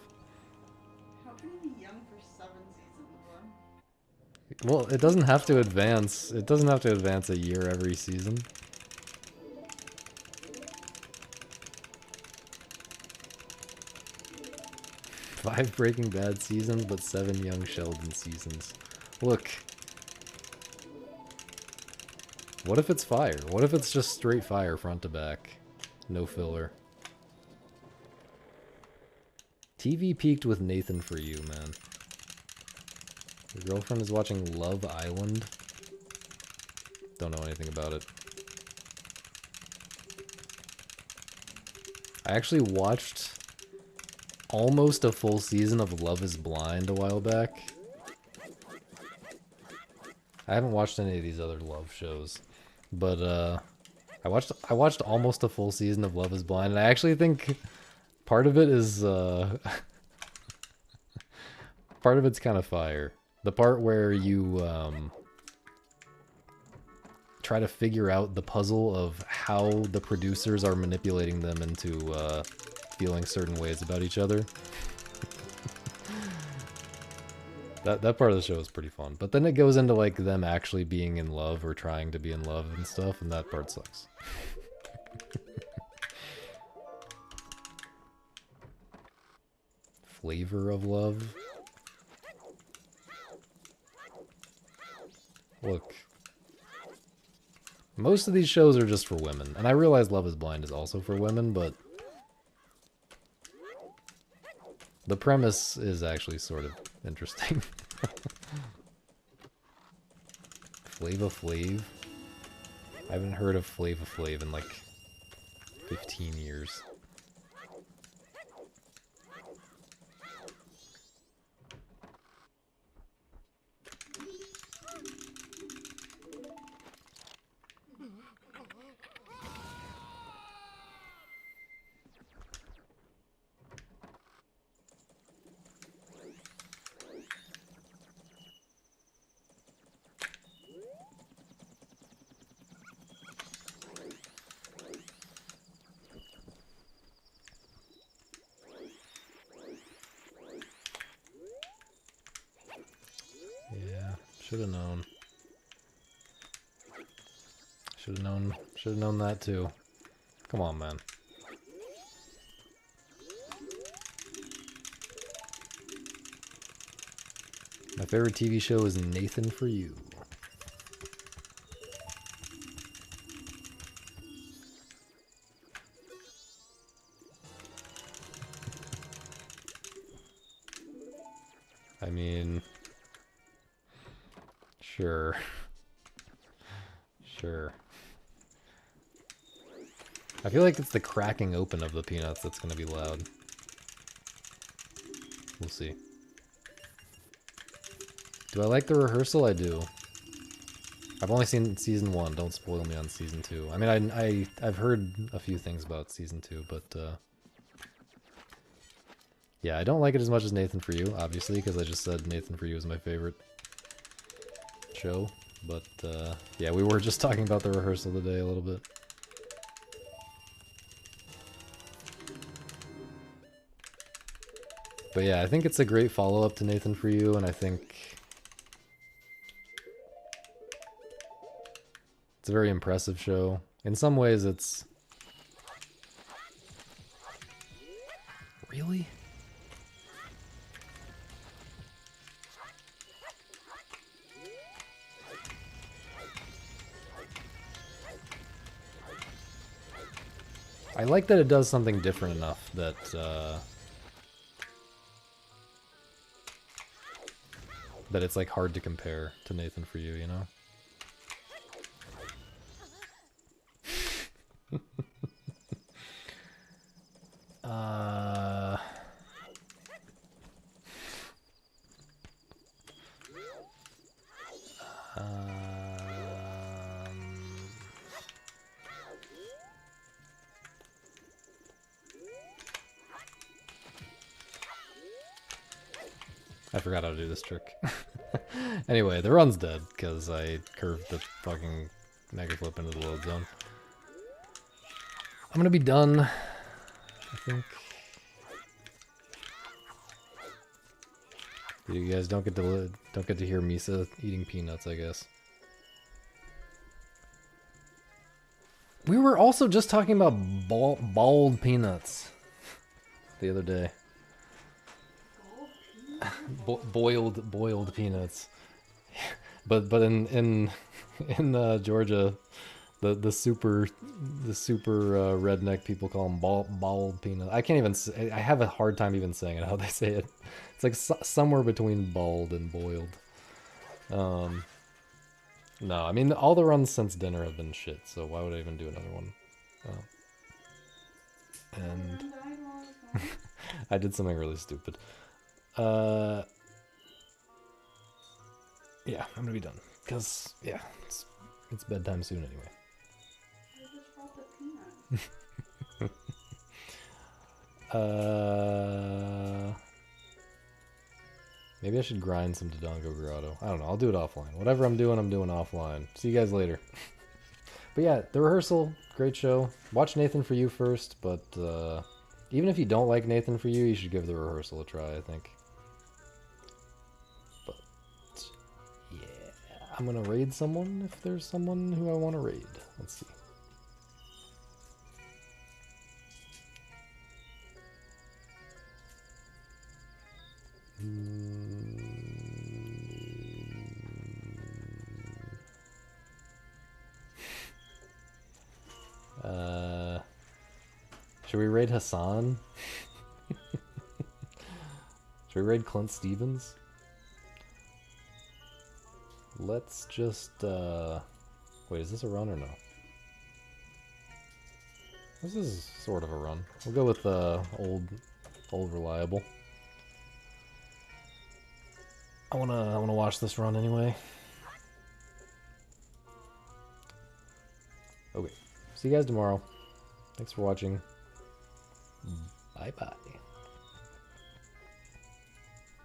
How can you be young for 7 seasons, though? Well, it doesn't have to advance. It doesn't have to advance a year every season. Five Breaking Bad seasons, but 7 Young Sheldon seasons. Look. What if it's fire? What if it's just straight fire front to back? No filler. TV peaked with Nathan For You, man. Your girlfriend is watching Love Island? Don't know anything about it. I actually watched almost a full season of Love is Blind a while back. I haven't watched any of these other love shows, but I watched almost a full season of Love is Blind, and I actually think part of it is part of it's kind of fire. The part where you try to figure out the puzzle of how the producers are manipulating them into feeling certain ways about each other. That part of the show is pretty fun. But then it goes into like them actually being in love or trying to be in love and stuff, and that part sucks. Flavor of Love. Look. Most of these shows are just for women. And I realize Love is Blind is also for women, but the premise is actually sort of interesting. Flava Flav? I haven't heard of Flava Flav in like 15 years. Should have known. Should have known. Should have known that too. Come on, man. My favorite TV show is Nathan For You. I mean... Sure. Sure. I feel like it's the cracking open of the peanuts that's gonna be loud. We'll see. Do I like the rehearsal? I do. I've only seen season 1. Don't spoil me on season 2. I mean, I've heard a few things about season 2, but yeah, I don't like it as much as Nathan For You, obviously, because I just said Nathan For You is my favorite show, but yeah, we were just talking about the rehearsal today a little bit. But yeah, I think it's a great follow-up to Nathan For You, and I think it's a very impressive show. In some ways, it's... Really? I like that it does something different enough that that it's like hard to compare to Nathan For You, you know? I forgot how to do this trick. Anyway, the run's dead, because I curved the fucking Mega Flip into the load zone. I'm gonna be done, I think. You guys don't get to hear Misa eating peanuts, I guess. We were also just talking about bald peanuts the other day. Boiled peanuts. But in Georgia, the super redneck people call them bald peanuts. I can't even say, I have a hard time even saying it how they say it. It's like somewhere between bald and boiled. No, I mean all the runs since dinner have been shit, so why would I even do another one? And I did something really stupid. Yeah, I'm gonna be done. Because, yeah, it's bedtime soon anyway. I just brought the peanut. Maybe I should grind some Dodongo Grotto. I don't know, I'll do it offline. Whatever I'm doing offline. See you guys later. But yeah, the rehearsal, great show. Watch Nathan For You first, but even if you don't like Nathan For You, you should give the rehearsal a try, I think. But yeah, I'm gonna raid someone if there's someone who I want to raid. Let's see. Should we raid Hassan? Should we raid Clint Stevens? Let's just, wait, is this a run or no? This is sort of a run. We'll go with, old reliable. I wanna watch this run anyway. Okay. See you guys tomorrow. Thanks for watching. Bye-bye.